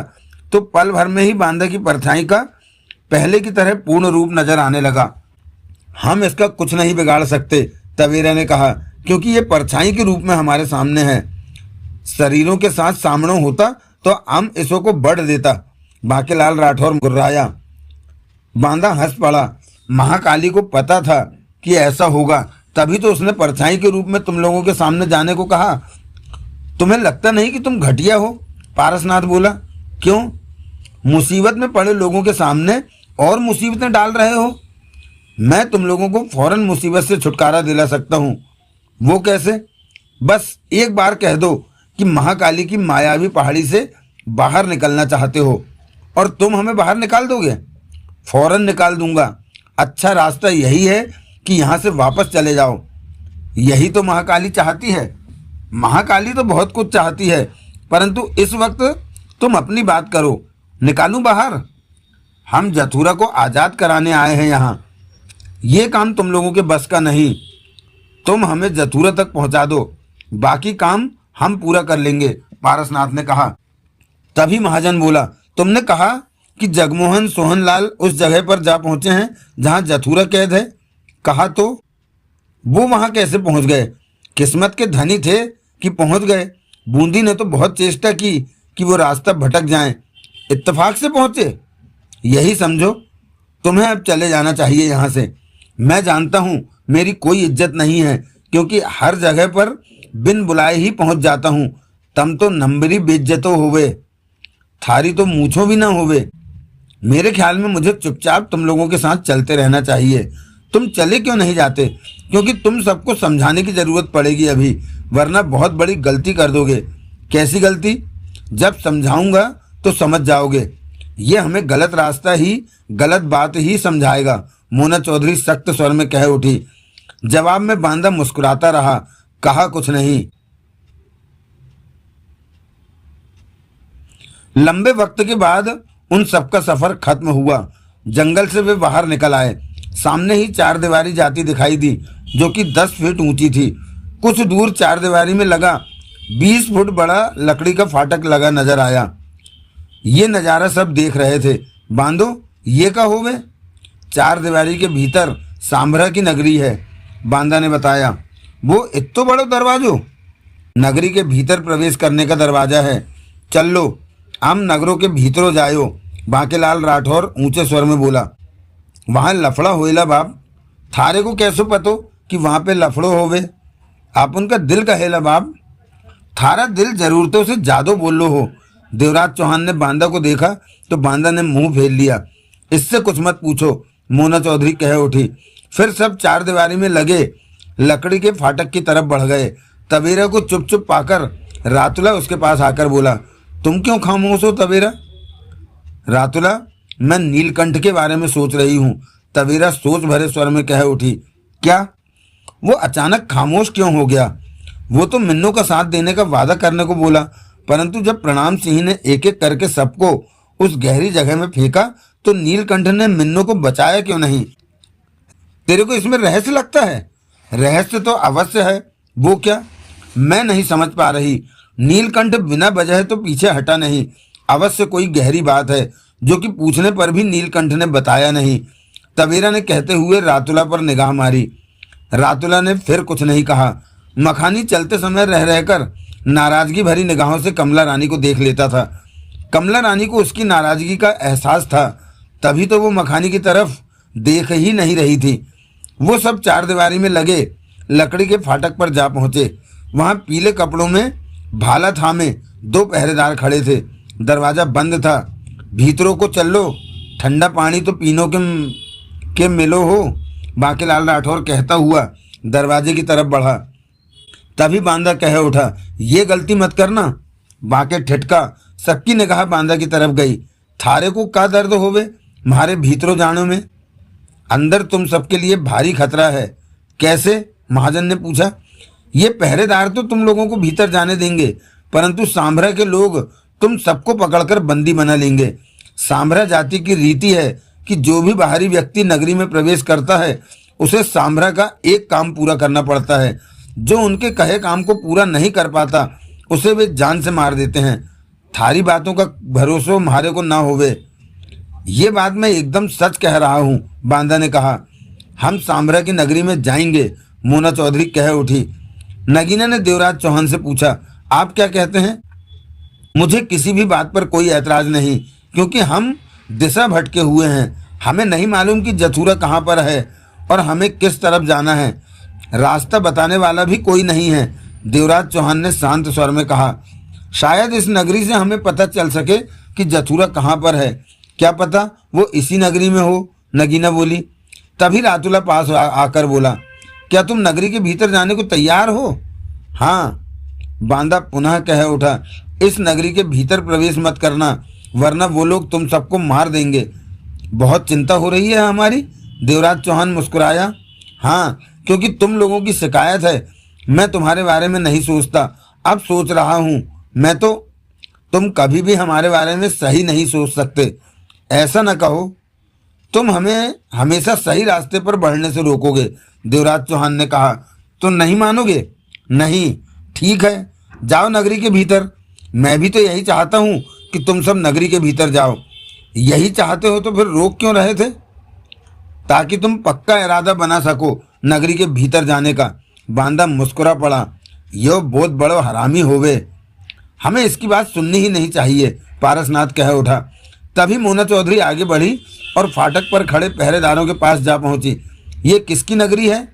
Speaker 1: तो पल भर में ही बांदा की परछाई का पहले की तरह पूर्ण रूप नजर आने लगा। हम इसका कुछ नहीं बिगाड़ सकते, तवेरा ने कहा, क्योंकि ये परछाई के रूप में हमारे सामने है। शरीरों के साथ सामना होता तो हम इसो को बढ़ देता। बांकेलाल राठौर गुर्राया। बांदा हंस पड़ा। महाकाली को पता था कि ऐसा होगा, तभी तो उसने परछाई के रूप में तुम लोगों के सामने जाने को कहा। तुम्हें लगता नहीं कि तुम घटिया हो? पारसनाथ बोला। क्यों? मुसीबत में पड़े लोगों के सामने और मुसीबतें डाल रहे हो? मैं तुम लोगों को फौरन मुसीबत से छुटकारा दिला सकता हूँ। वो कैसे? बस एक बार कह दो कि महाकाली की मायावी पहाड़ी से बाहर निकलना चाहते हो और तुम हमें बाहर निकाल दोगे। फौरन निकाल दूंगा। अच्छा रास्ता यही है कि यहाँ से वापस चले जाओ। यही तो महाकाली चाहती है। महाकाली तो बहुत कुछ चाहती है, परंतु इस वक्त तुम अपनी बात करो। निकालूं बाहर? हम जथुरा को आजाद कराने आए हैं यहाँ। ये काम तुम लोगों के बस का नहीं। तुम हमें जथुरा तक पहुंचा दो, बाकी काम हम पूरा कर लेंगे, पारसनाथ ने कहा। तभी महाजन बोला, तुमने कहा कि जगमोहन सोहनलाल उस जगह पर जा पहुंचे हैं जहां जथुरा कैद है। कहा तो वो वहां कैसे पहुंच गए? किस्मत के धनी थे कि पहुंच गए। बूंदी ने तो बहुत चेष्टा की कि वो रास्ता भटक जाएं, इत्तेफाक से पहुंचे। यही समझो। तुम्हें अब चले जाना चाहिए यहाँ से। मैं जानता हूँ मेरी कोई इज्जत नहीं है, क्योंकि हर जगह पर बिन बुलाए ही पहुंच जाता हूँ। तम तो नंबरी बेइज्जतो होवे, थारी तो मूछो भी ना होवे। मेरे ख्याल में मुझे चुपचाप तुम लोगों के साथ चलते रहना चाहिए। तुम चले क्यों नहीं जाते? क्योंकि तुम सबको समझाने की जरूरत पड़ेगी अभी, वरना बहुत बड़ी गलती कर दोगे। कैसी गलती? जब समझाऊंगा तो समझ जाओगे। ये हमें गलत रास्ता ही, गलत बात ही समझाएगा, मोना चौधरी सख्त स्वर में कह उठी। जवाब में बांदा मुस्कुराता रहा, कहा कुछ नहीं। लंबे वक्त के बाद उन सबका सफर खत्म हुआ। जंगल से वे बाहर निकल आए। सामने ही चारदीवारी जाती दिखाई दी, जो कि 10 फीट ऊंची थी। कुछ दूर चारदीवारी में लगा 20 फुट बड़ा लकड़ी का फाटक लगा नजर आया। ये नज़ारा सब देख रहे थे। बांधो, ये का होवे? चारदीवारी के भीतर सांभरा की नगरी है, बांदा ने बताया। वो इत्तो बड़ो दरवाजो? नगरी के भीतर प्रवेश करने का दरवाजा है। चल लो, हम नगरों के भीतरों जायो, बांकेलाल राठौर ऊंचे स्वर में बोला। वहां लफड़ा होइला बाप। थारे को कैसो पतो कि वहां पे लफड़ो होवे? आप उनका दिल कहेला बाप। थारा दिल जरूरतों से ज्यादा बोलो हो। देवराज चौहान ने बांदा को देखा तो बांदा ने मुंह फेर लिया। इससे कुछ मत पूछो, मोना चौधरी कह उठी। फिर सब चारदीवारी में लगे लकड़ी के फाटक की तरफ बढ़ गए। तवेरा को चुप चुप पाकर रातुला उसके पास आकर बोला, तुम क्यों खामोश हो तवेरा? रातुला, मैं नीलकंठ के बारे में सोच रही हूँ, तवेरा सोच भरे स्वर में कह उठी। क्या? वो अचानक खामोश क्यों हो गया? वो तो मिन्नू का साथ देने का वादा करने को बोला, परंतु जब प्रणाम सिंह ने एक एक करके सबको उस गहरी जगह में फेंका तो नीलकंठ ने मिन्नू को बचाया क्यों नहीं? तेरे को इसमें रहस्य लगता है? रहस्य तो अवश्य है। वो क्या? मैं नहीं समझ पा रही। नीलकंठ बिना वजह तो पीछे हटा नहीं। अवश्य कोई गहरी बात है जो कि पूछने पर भी नीलकंठ ने बताया नहीं। तबेरा ने कहते हुए रातुला पर निगाह मारी। रातुला ने फिर कुछ नहीं कहा। मखानी चलते समय रह रहकर नाराजगी भरी निगाहों से कमला रानी को देख लेता था। कमला रानी को उसकी नाराजगी का एहसास था, तभी तो वो मखानी की तरफ देख ही नहीं रही थी। वो सब चारदीवारी में लगे लकड़ी के फाटक पर जा पहुंचे। वहां पीले कपड़ों में भाला थामे 2 पहरेदार खड़े थे। दरवाजा बंद था। भीतरों को चल लो, ठंडा पानी तो पीनो के मिलो हो, बांकेलाल राठौर कहता हुआ दरवाजे की तरफ बढ़ा। तभी बांदा कह उठा, ये गलती मत करना। बांके ठिठका। सबकी निगाह बांदा की तरफ गई। थारे को का दर्द होवे म्हारे भीतरों जानो में? अंदर तुम सबके लिए भारी खतरा है। कैसे? महाजन ने पूछा। ये पहरेदार तो तुम लोगों को भीतर जाने देंगे, परंतु सांभरा के लोग तुम सबको पकड़कर बंदी बना लेंगे। सांभरा जाति की रीति है कि जो भी बाहरी व्यक्ति नगरी में प्रवेश करता है उसे सांभरा का एक काम पूरा करना पड़ता है। जो उनके कहे काम को पूरा नहीं कर पाता उसे वे जान से मार देते हैं। थारी बातों का भरोसा हमारे को ना होवे। ये बात मैं एकदम सच कह रहा हूँ, बांदा ने कहा। हम सांभरा की नगरी में जाएंगे, मोना चौधरी कह उठी। नगीना ने देवराज चौहान से पूछा, आप क्या कहते हैं? मुझे किसी भी बात पर कोई ऐतराज नहीं, क्योंकि हम दिशा भटके हुए हैं। हमें नहीं मालूम कि जथुरा कहाँ पर है और हमें किस तरफ जाना है। रास्ता बताने वाला भी कोई नहीं है, देवराज चौहान ने शांत स्वर में कहा। शायद इस नगरी से हमें पता चल सके कि जथुरा कहाँ पर है। क्या पता वो इसी नगरी में हो, नगीना बोली। तभी रातुला पास आकर बोला, क्या तुम नगरी के भीतर जाने को तैयार हो? हाँ, बांदा पुनः कह उठा। इस नगरी के भीतर प्रवेश मत करना, वरना वो लोग तुम सबको मार देंगे। बहुत चिंता हो रही है हमारी? देवराज चौहान मुस्कुराया। हाँ, क्योंकि तुम लोगों की शिकायत है। मैं तुम्हारे बारे में नहीं सोचता, अब सोच रहा हूँ। मैं तो तुम कभी भी हमारे बारे में सही नहीं सोच सकते। ऐसा न कहो, तुम हमें हमेशा सही रास्ते पर बढ़ने से रोकोगे, देवराज चौहान ने कहा। तो नहीं मानोगे? नहीं, ठीक है, जाओ नगरी के भीतर। मैं भी तो यही चाहता हूँ कि तुम सब नगरी के भीतर जाओ। यही चाहते हो तो फिर रोक क्यों रहे थे? ताकि तुम पक्का इरादा बना सको नगरी के भीतर जाने का। बांदा मुस्कुरा पड़ा। यो बहुत बड़ो हरामी होवे, हमें इसकी बात सुननी ही नहीं चाहिए, पारसनाथ कह उठा। तभी मोना चौधरी आगे बढ़ी और फाटक पर खड़े पहरेदारों के पास जा पहुंची। ये किसकी नगरी है?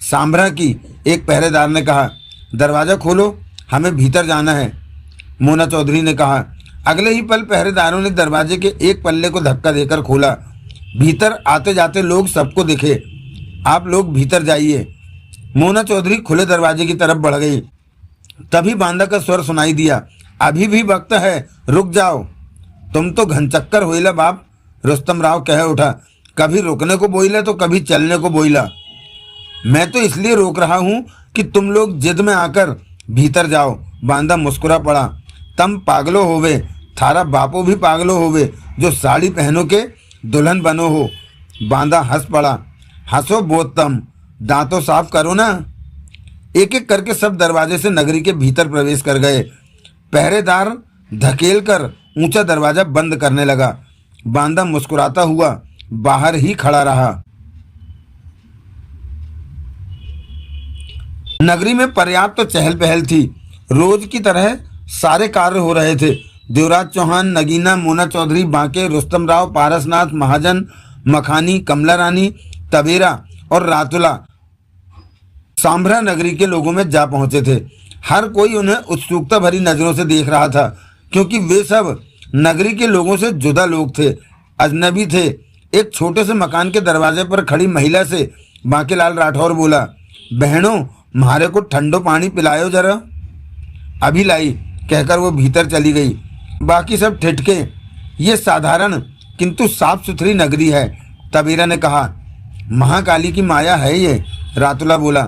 Speaker 1: सांभरा की, एक पहरेदार ने कहा। दरवाजा खोलो, हमें भीतर जाना है, मोना चौधरी ने कहा। अगले ही पल पहरेदारों ने दरवाजे के एक पल्ले को धक्का देकर खोला। भीतर आते जाते लोग सबको दिखे। आप लोग भीतर जाइए। मोना चौधरी खुले दरवाजे की तरफ बढ़ गई। तभी बांदा का स्वर सुनाई दिया, अभी भी वक्त है, रुक जाओ। तुम तो घनचक्कर होइला बाप, रुस्तम राव कह उठा। कभी रुकने को बोइला तो कभी चलने को बोइला। मैं तो इसलिए रोक रहा हूँ कि तुम लोग जिद में आकर भीतर जाओ। बांदा मुस्कुरा पड़ा। तम पागलो होवे, थारा बापो भी पागलो होवे जो साड़ी पहनो के दुल्हन बनो हो। बांदा हंस पड़ा। हंसो बोतम, दांतों साफ करो ना। एक एक करके सब दरवाजे से नगरी के भीतर प्रवेश कर गए। पहरेदार धकेल कर ऊंचा दरवाजा बंद करने लगा। बांदा मुस्कुराता हुआ बाहर ही खड़ा रहा। नगरी में पर्याप्त तो चहल पहल थी। रोज की तरह सारे कार्य हो रहे थे। देवराज चौहान, नगीना, मोना चौधरी, बांके, रुस्तम राव, पारसनाथ, महाजन, मखानी, कमला रानी, तबेरा और रातुला सांभरा नगरी के लोगों में जा पहुंचे थे। हर कोई उन्हें उत्सुकता भरी नजरों से देख रहा था, क्योंकि वे सब नगरी के लोगों से जुदा लोग थे, अजनबी थे। एक छोटे से मकान के दरवाजे पर खड़ी महिला से बांकेलाल राठौर बोला, बहनों, म्हारे को ठंडो पानी पिलायो जरा। अभी लाई, कहकर वो भीतर चली गई। बाकी सब ठिठके। ये साधारण किंतु साफ सुथरी नगरी है, तबेरा ने कहा। महाकाली की माया है ये, रातुला बोला।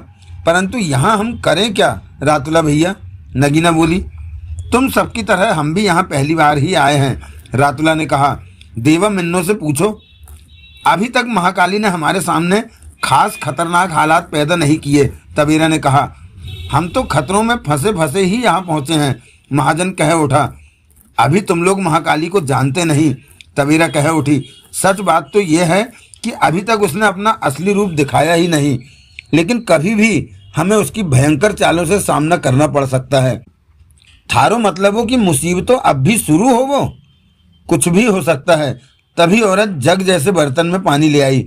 Speaker 1: परंतु यहाँ हम करें क्या रातुला भैया, नगीना बोली। तुम सबकी तरह हम भी यहाँ पहली बार ही आए हैं, रातुला ने कहा। देवा मिन्नो से पूछो, अभी तक महाकाली ने हमारे सामने खास खतरनाक हालात पैदा नहीं किए। तबीरा ने कहा, हम तो खतरों में फंसे फंसे ही यहाँ पहुंचे हैं। महाजन कह उठा, अभी तुम लोग महाकाली को जानते नहीं। तबीरा कह उठी, सच बात तो यह है कि अभी तक उसने अपना असली रूप दिखाया ही नहीं, लेकिन कभी भी हमें उसकी भयंकर चालों से सामना करना पड़ सकता है। थारो मतलब हो कि मुसीबतों अब भी शुरू हो, वो कुछ भी हो सकता है। तभी औरत जग जैसे बर्तन में पानी ले आई।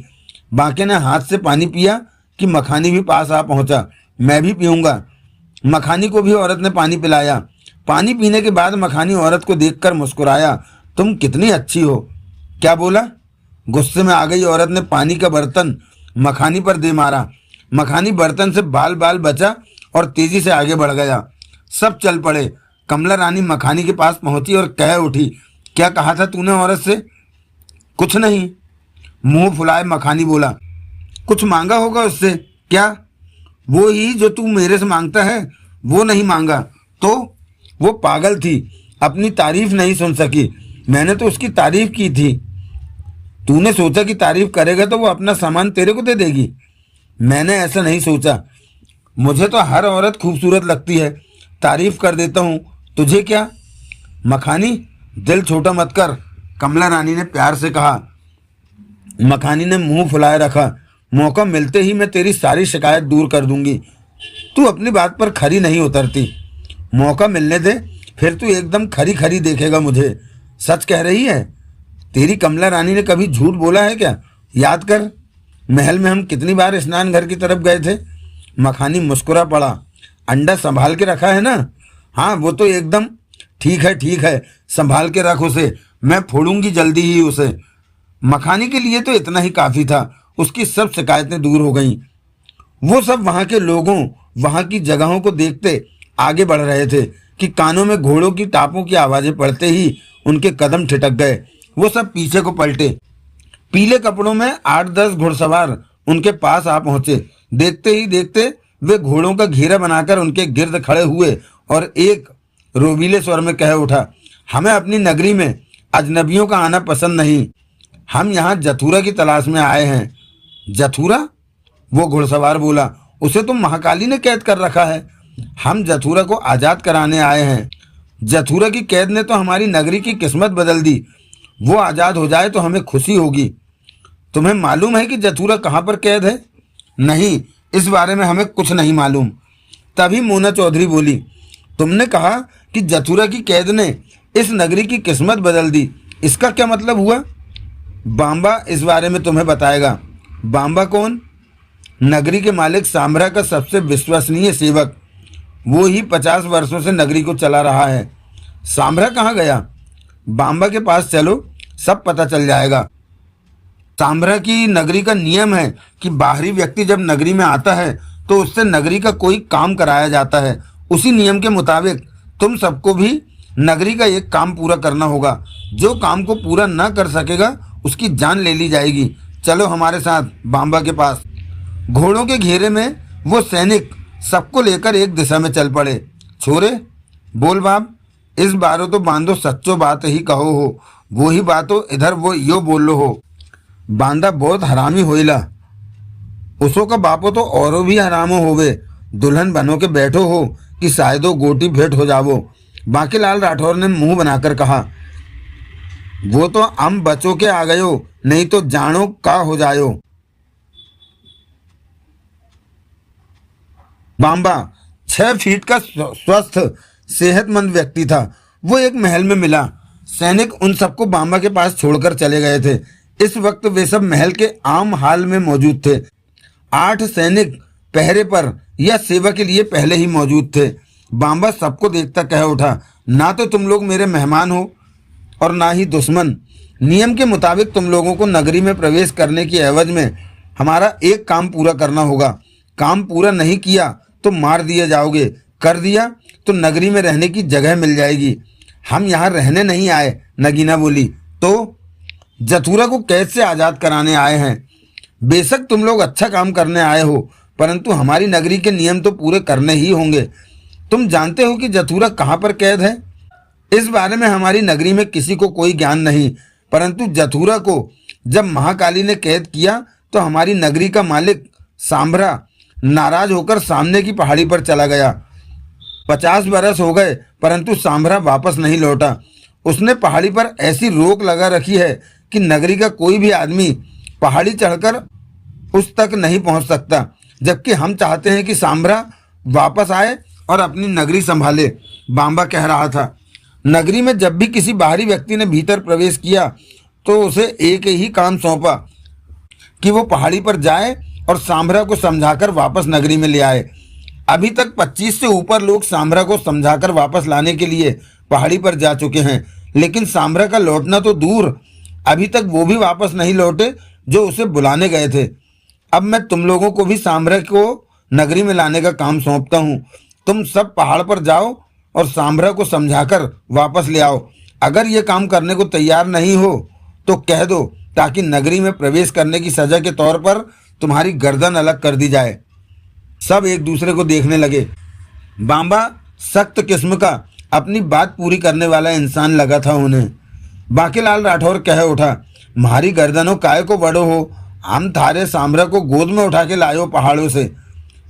Speaker 1: बांके ने हाथ से पानी पिया कि मखानी भी पास आ पहुंचा। मैं भी पीऊंगा। मखानी को भी औरत ने पानी पिलाया। पानी पीने के बाद मखानी औरत को देखकर मुस्कुराया, तुम कितनी अच्छी हो। क्या बोला? गुस्से में आ गई औरत ने पानी का बर्तन मखानी पर दे मारा। मखानी बर्तन से बाल बाल बचा और तेजी से आगे बढ़ गया। सब चल पड़े। कमला रानी मखानी के पास पहुंची और कह उठी, क्या कहा था तूने औरत से? कुछ नहीं, मुंह फुलाए मखानी बोला। कुछ मांगा होगा उससे? क्या? वो ही जो तू मेरे से मांगता है, वो नहीं मांगा तो? वो पागल थी, अपनी तारीफ नहीं सुन सकी। मैंने तो उसकी तारीफ की थी। तूने सोचा कि तारीफ करेगा तो वो अपना सामान तेरे को दे देगी? मैंने ऐसा नहीं सोचा। मुझे तो हर औरत खूबसूरत लगती है, तारीफ कर देता हूँ, तुझे क्या? मखानी, दिल छोटा मत कर, कमला रानी ने प्यार से कहा। मखानी ने मुंह फुलाए रखा। मौका मिलते ही मैं तेरी सारी शिकायत दूर कर दूंगी। तू अपनी बात पर खरी नहीं उतरती। मौका मिलने दे, फिर तू एकदम खरी खरी देखेगा मुझे। सच कह रही है? तेरी कमला रानी ने कभी झूठ बोला है क्या? याद कर, महल में हम कितनी बार स्नान घर की तरफ गए थे। मखानी मुस्कुरा पड़ा। अंडा संभाल के रखा है ना? हाँ, वो तो एकदम ठीक है, संभाल के रख उसे, मैं फोड़ूंगी जल्दी ही उसे। मखानी के लिए तो इतना ही काफी था। उसकी सब शिकायतें दूर हो गईं। वो सब वहां के लोगों, वहां की जगहों को देखते आगे बढ़ रहे थे कि कानों में घोड़ों की टापों की आवाजें पड़ते ही उनके कदम ठिठक गए। वो सब पीछे को पलटे। पीले कपड़ों में 8-10 घुड़सवार उनके पास आ पहुंचे। देखते ही देखते वे घोड़ों का घेरा बनाकर उनके गिर्द खड़े हुए और एक रोबीले स्वर में कह उठा, हमें अपनी नगरी में अजनबियों का आना पसंद नहीं। हम यहाँ जथुरा की तलाश में आए हैं। जथुरा? वो घुड़सवार बोला, उसे तो महाकाली ने कैद कर रखा है। हम जथुरा को आजाद कराने आए हैं। जथुरा की कैद ने तो हमारी नगरी की किस्मत बदल दी। वो आजाद हो जाए तो हमें खुशी होगी। तुम्हें मालूम है कि जथुरा कहाँ पर कैद है? नहीं, इस बारे में हमें कुछ नहीं मालूम। तभी मोना चौधरी बोली, तुमने कहा कि जथुरा की कैद ने इस नगरी की किस्मत बदल दी, इसका क्या मतलब हुआ? बांबा इस बारे में तुम्हें बताएगा। बांबा कौन? नगरी के मालिक सांभरा का सबसे विश्वसनीय सेवक। वो ही 50 वर्षों से नगरी को चला रहा है। सांभरा कहाँ गया? बांबा के पास चलो, सब पता चल जाएगा। सांभरा की नगरी का नियम है कि बाहरी व्यक्ति जब नगरी में आता है तो उससे नगरी का कोई काम कराया जाता है। उसी नियम के मुताबिक तुम सबको भी नगरी का एक काम पूरा करना होगा। जो काम को पूरा न कर सकेगा उसकी जान ले ली जाएगी। चलो हमारे साथ बांबा के पास। घोड़ों के घेरे में वो सैनिक सबको लेकर एक दिशा में चल पड़े। छोरे, बोल बाप, इस बारो तो बांधो सच्चो बात ही कहो हो, वो ही बातो इधर वो यो बोलो हो। बांदा बहुत हरामी होइला, उसो का बापो तो औरों भी हरामो होवे। दुल्हन बनो के बैठो हो कि शायदो गोटी भेंट हो जावो। बांकीलाल राठौर ने मुंह बनाकर कहा, वो तो हम बचो के आ गयो, नहीं तो जानो का हो जायो। बांबा 6 फीट का स्वस्थ सेहतमंद व्यक्ति था। वो एक महल में मिला। सैनिक उन सबको बांबा के पास छोड़कर चले गए थे। इस वक्त वे सब महल के आम हाल में मौजूद थे। 8 सैनिक पहरे पर या सेवा के लिए पहले ही मौजूद थे। बांबा सबको देखता कह उठा, ना तो तुम लोग मेरे मेहमान हो और ना ही दुश्मन। नियम के मुताबिक तुम लोगों को नगरी में प्रवेश करने की एवज में हमारा एक काम पूरा करना होगा। काम पूरा नहीं किया तो मार दिए जाओगे, कर दिया तो नगरी में रहने की जगह मिल जाएगी। हम यहाँ रहने नहीं आए, नगीना बोली। तो जथुरा को कैद से आजाद कराने आए हैं। बेशक तुम लोग अच्छा काम करने आए हो, परंतु हमारी नगरी के नियम तो पूरे करने ही होंगे। तुम जानते हो कि जथुरा कहाँ पर कैद है? इस बारे में हमारी नगरी में किसी को कोई ज्ञान नहीं, परंतु जथुरा को जब महाकाली ने कैद किया तो हमारी नगरी का मालिक सांभरा नाराज होकर सामने की पहाड़ी पर चला गया। 50 बरस हो गए परंतु सांभरा वापस नहीं लौटा। उसने पहाड़ी पर ऐसी रोक लगा रखी है कि नगरी का कोई भी आदमी पहाड़ी चढ़कर उस तक नहीं पहुंच सकता, जबकि हम चाहते हैं कि सांभरा वापस आए और अपनी नगरी संभाले। बांबा कह रहा था, नगरी में जब भी किसी बाहरी व्यक्ति ने भीतर प्रवेश किया तो उसे एक ही काम सौंपा कि वो पहाड़ी पर जाए और सांभरा को समझाकर वापस नगरी में ले आए। अभी तक 25 से ऊपर लोग सांभरा को समझाकर वापस लाने के लिए पहाड़ी पर जा चुके हैं, लेकिन सांभरा का लौटना तो दूर, अभी तक वो भी वापस नहीं लौटे जो उसे बुलाने गए थे। अब मैं तुम लोगों को भी सांभरा को नगरी में लाने का काम सौंपता हूँ। तुम सब पहाड़ पर जाओ और सांभरा को समझाकर वापस ले आओ। अगर ये काम करने को तैयार नहीं हो तो कह दो, ताकि नगरी में प्रवेश करने की सजा के तौर पर तुम्हारी गर्दन अलग कर दी जाए। सब एक दूसरे को देखने लगे। बांबा सख्त किस्म का अपनी बात पूरी करने वाला इंसान लगा था उन्हें। बांकीलाल राठौर कह उठा, मारी गर्दनों काय को बड़ो हो, हम थारे सांभरा को गोद में उठा के लायो पहाड़ों से।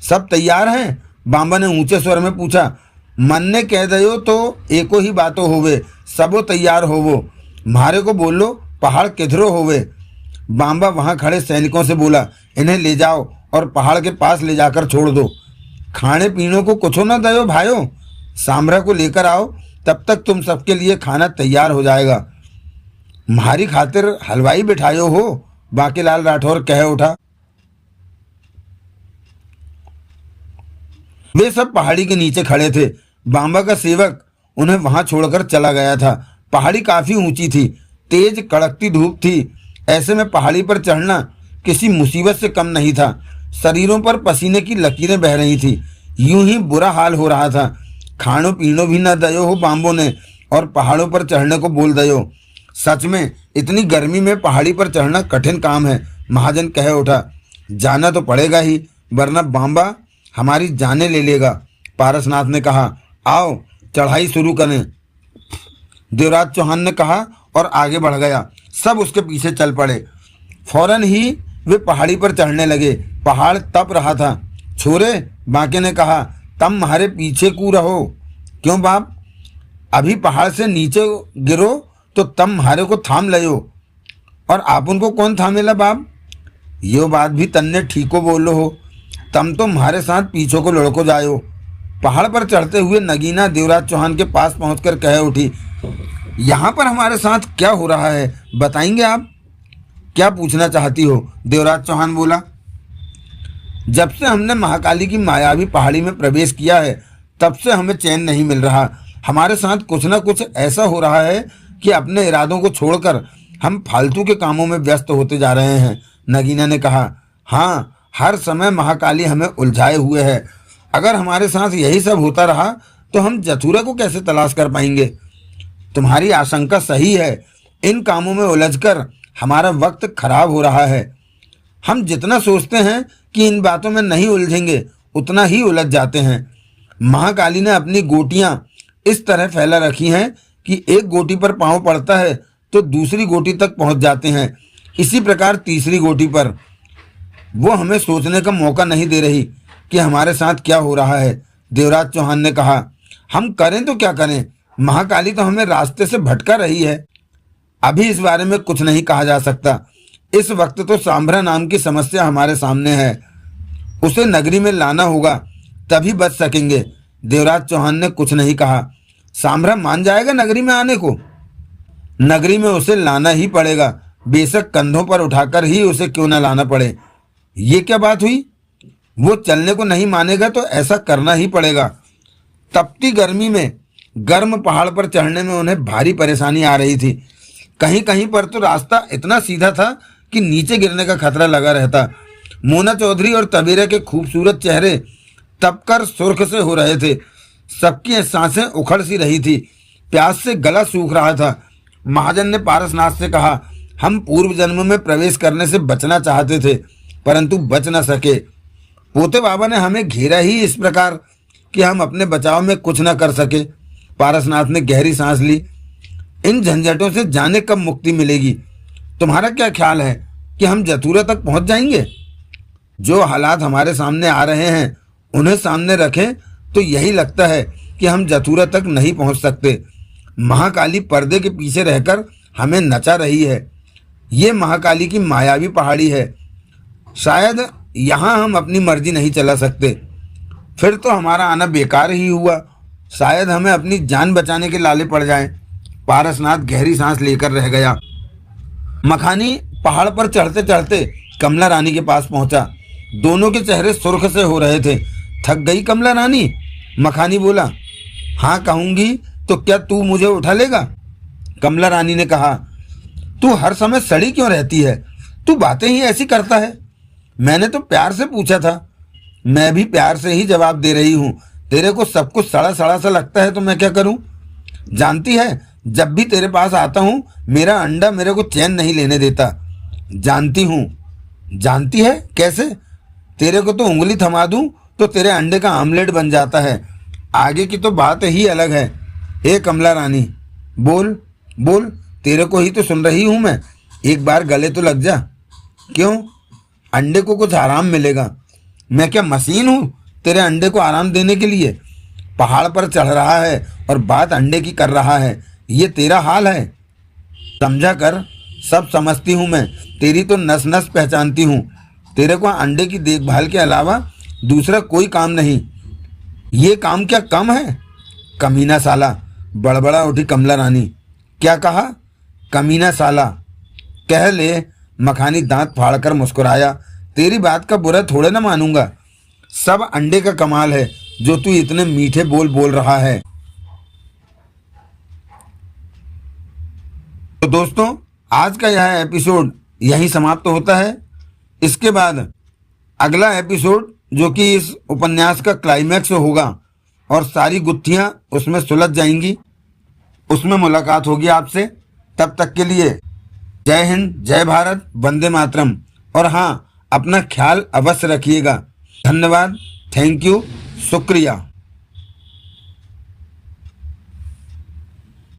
Speaker 1: सब तैयार हैं? बांबा ने ऊंचे स्वर में पूछा। मन ने कह दयो तो एको ही बातों होवे, सबो तैयार होवो। मारे को बोलो पहाड़ किधरो होवे। बांबा वहां खड़े सैनिकों से बोला, इन्हें ले जाओ और पहाड़ के पास ले जाकर छोड़ दो। खाने पीने को कुछ ना दयो भाइयों, सांभरा को लेकर आओ, तब तक तुम सबके लिए खाना तैयार हो जाएगा। मारी खातिर हलवाई बिठायो हो? बांकीलाल राठौर कह उठा। वे सब पहाड़ी के नीचे खड़े थे। बांबा का सेवक उन्हें वहां छोड़कर चला गया था। पहाड़ी काफी ऊंची थी, तेज कड़कती धूप थी। ऐसे में पहाड़ी पर चढ़ना किसी मुसीबत से कम नहीं था। शरीरों पर पसीने की लकीरें बह रही थी। यूं ही बुरा हाल हो रहा था। खानो पीनो भी न दयो हो बांबो ने, और पहाड़ों पर चढ़ने को बोल दयो। सच में इतनी गर्मी में पहाड़ी पर चढ़ना कठिन काम है। महाजन कह उठा, जाना तो पड़ेगा ही, वरना बांबा हमारी जाने ले लेगा। पारसनाथ ने कहा, आओ चढ़ाई शुरू करें। देवराज चौहान ने कहा और आगे बढ़ गया। सब उसके पीछे चल पड़े। फौरन ही वे पहाड़ी पर चढ़ने लगे। पहाड़ तप रहा था। छोरे, बांके ने कहा, तम हमारे पीछे कू रहो। क्यों बाप? अभी पहाड़ से नीचे गिरो तो तम हमारे को थाम लयो। और आप उनको कौन थामेला बाप? यो बात भी तन्ने ठीको बोलो हो। तम तो हमारे साथ पीछे को लड़को जायो। पहाड़ पर चढ़ते हुए नगीना देवराज चौहान के पास पहुंचकर कह उठी, यहाँ पर हमारे साथ क्या हो रहा है, बताएंगे आप? क्या पूछना चाहती हो? देवराज चौहान बोला। जब से हमने महाकाली की मायावी पहाड़ी में प्रवेश किया है तब से हमें चैन नहीं मिल रहा। हमारे साथ कुछ न कुछ ऐसा हो रहा है कि अपने इरादों को छोड़कर हम फालतू के कामों में व्यस्त होते जा रहे हैं। नगीना ने कहा, हाँ, हर समय महाकाली हमें उलझाए हुए है। अगर हमारे साथ यही सब होता रहा तो हम जथुरा को कैसे तलाश कर पाएंगे? तुम्हारी आशंका सही है। इन कामों में उलझकर हमारा वक्त खराब हो रहा है। हम जितना सोचते हैं कि इन बातों में नहीं उलझेंगे, उतना ही उलझ जाते हैं। महाकाली ने अपनी गोटियां इस तरह फैला रखी हैं कि एक गोटी पर पांव पड़ता है तो दूसरी गोटी तक पहुंच जाते हैं। इसी प्रकार तीसरी गोटी पर। वो हमें सोचने का मौका नहीं दे रही कि हमारे साथ क्या हो रहा है। देवराज चौहान ने कहा, हम करें तो क्या करें? महाकाली तो हमें रास्ते से भटका रही है। अभी इस बारे में कुछ नहीं कहा जा सकता। इस वक्त तो सांभरा नाम की समस्या हमारे सामने है। उसे नगरी में लाना होगा, तभी बच सकेंगे। देवराज चौहान ने कुछ नहीं कहा। सांभरा मान जाएगा नगरी में आने को? नगरी में उसे लाना ही पड़ेगा, बेशक कंधों पर उठाकर ही उसे क्यों न लाना पड़े। ये क्या बात हुई? वो चलने को नहीं मानेगा तो ऐसा करना ही पड़ेगा। तपती गर्मी में गर्म पहाड़ पर चढ़ने में उन्हें भारी परेशानी आ रही थी। कहीं कहीं पर तो रास्ता इतना सीधा था कि नीचे गिरने का खतरा लगा रहता। मोना चौधरी और तबीरा के खूबसूरत चेहरे तपकर सुर्ख से हो रहे थे। सबकी सांसें उखड़ सी रही थी। प्यास से गला सूख रहा था। महाजन ने पारसनाथ से कहा, हम पूर्व जन्म में प्रवेश करने से बचना चाहते थे परंतु बच न सके। पोते बाबा ने हमें घेरा ही इस प्रकार कि हम अपने बचाव में कुछ न कर सके। पारसनाथ ने गहरी सांस ली। इन झंझटों से जाने कब मुक्ति मिलेगी? तुम्हारा क्या ख्याल है? कि हम जतूरा तक पहुंच जाएंगे? जो हालात हमारे सामने आ रहे हैं उन्हें सामने रखें तो यही लगता है कि हम जतूरा तक नहीं पहुंच सकते। महाकाली पर्दे के पीछे रहकर हमें नचा रही है। ये महाकाली की मायावी पहाड़ी है। शायद यहाँ हम अपनी मर्जी नहीं चला सकते। फिर तो हमारा आना बेकार ही हुआ। शायद हमें अपनी जान बचाने के लाले पड़ जाएं। पारसनाथ गहरी सांस लेकर रह गया। मखानी पहाड़ पर चढ़ते चढ़ते कमला रानी के पास पहुंचा। दोनों के चेहरे सुर्ख से हो रहे थे। थक गई कमला रानी? मखानी बोला। हाँ कहूंगी तो क्या तू मुझे उठा लेगा? कमला रानी ने कहा। तू हर समय सड़ी क्यों रहती है? तू बातें ही ऐसी करता है। मैंने तो प्यार से पूछा था। मैं भी प्यार से ही जवाब दे रही हूँ। तेरे को सब कुछ सड़ा सड़ा सा लगता है तो मैं क्या करूं? जानती है, जब भी तेरे पास आता हूं मेरा अंडा मेरे को चैन नहीं लेने देता। जानती हूं। जानती है कैसे? तेरे को तो उंगली थमा दूं तो तेरे अंडे का आमलेट बन जाता है। आगे की तो बात ही अलग है। ए कमला रानी, बोल बोल, तेरे को ही तो सुन रही हूं मैं। एक बार गले तो लग जा। क्यों? अंडे को कुछ आराम मिलेगा। मैं क्या मशीन हूं तेरे अंडे को आराम देने के लिए? पहाड़ पर चढ़ रहा है और बात अंडे की कर रहा है। ये तेरा हाल है। समझा कर, सब समझती हूँ मैं। तेरी तो नस नस पहचानती हूँ। तेरे को अंडे की देखभाल के अलावा दूसरा कोई काम नहीं। ये काम क्या कम है? कमीना साला, बड़बड़ा उठी कमला रानी। क्या कहा? कमीना साला। कह ले। मखानी दांत फाड़कर मुस्कुराया। तेरी बात का बुरा थोड़े ना मानूंगा। सब अंडे का कमाल है जो तू इतने मीठे बोल बोल रहा है। तो दोस्तों, आज का यह एपिसोड यहीं समाप्त होता है। इसके बाद अगला एपिसोड जो कि इस उपन्यास का क्लाइमैक्स होगा और सारी गुत्थियां उसमें सुलझ जाएंगी, उसमें मुलाकात होगी आपसे। तब तक के लिए जय हिंद, जय भारत, वंदे मातरम। और हाँ, अपना ख्याल अवश्य रखिएगा। धन्यवाद, थैंक यू, शुक्रिया।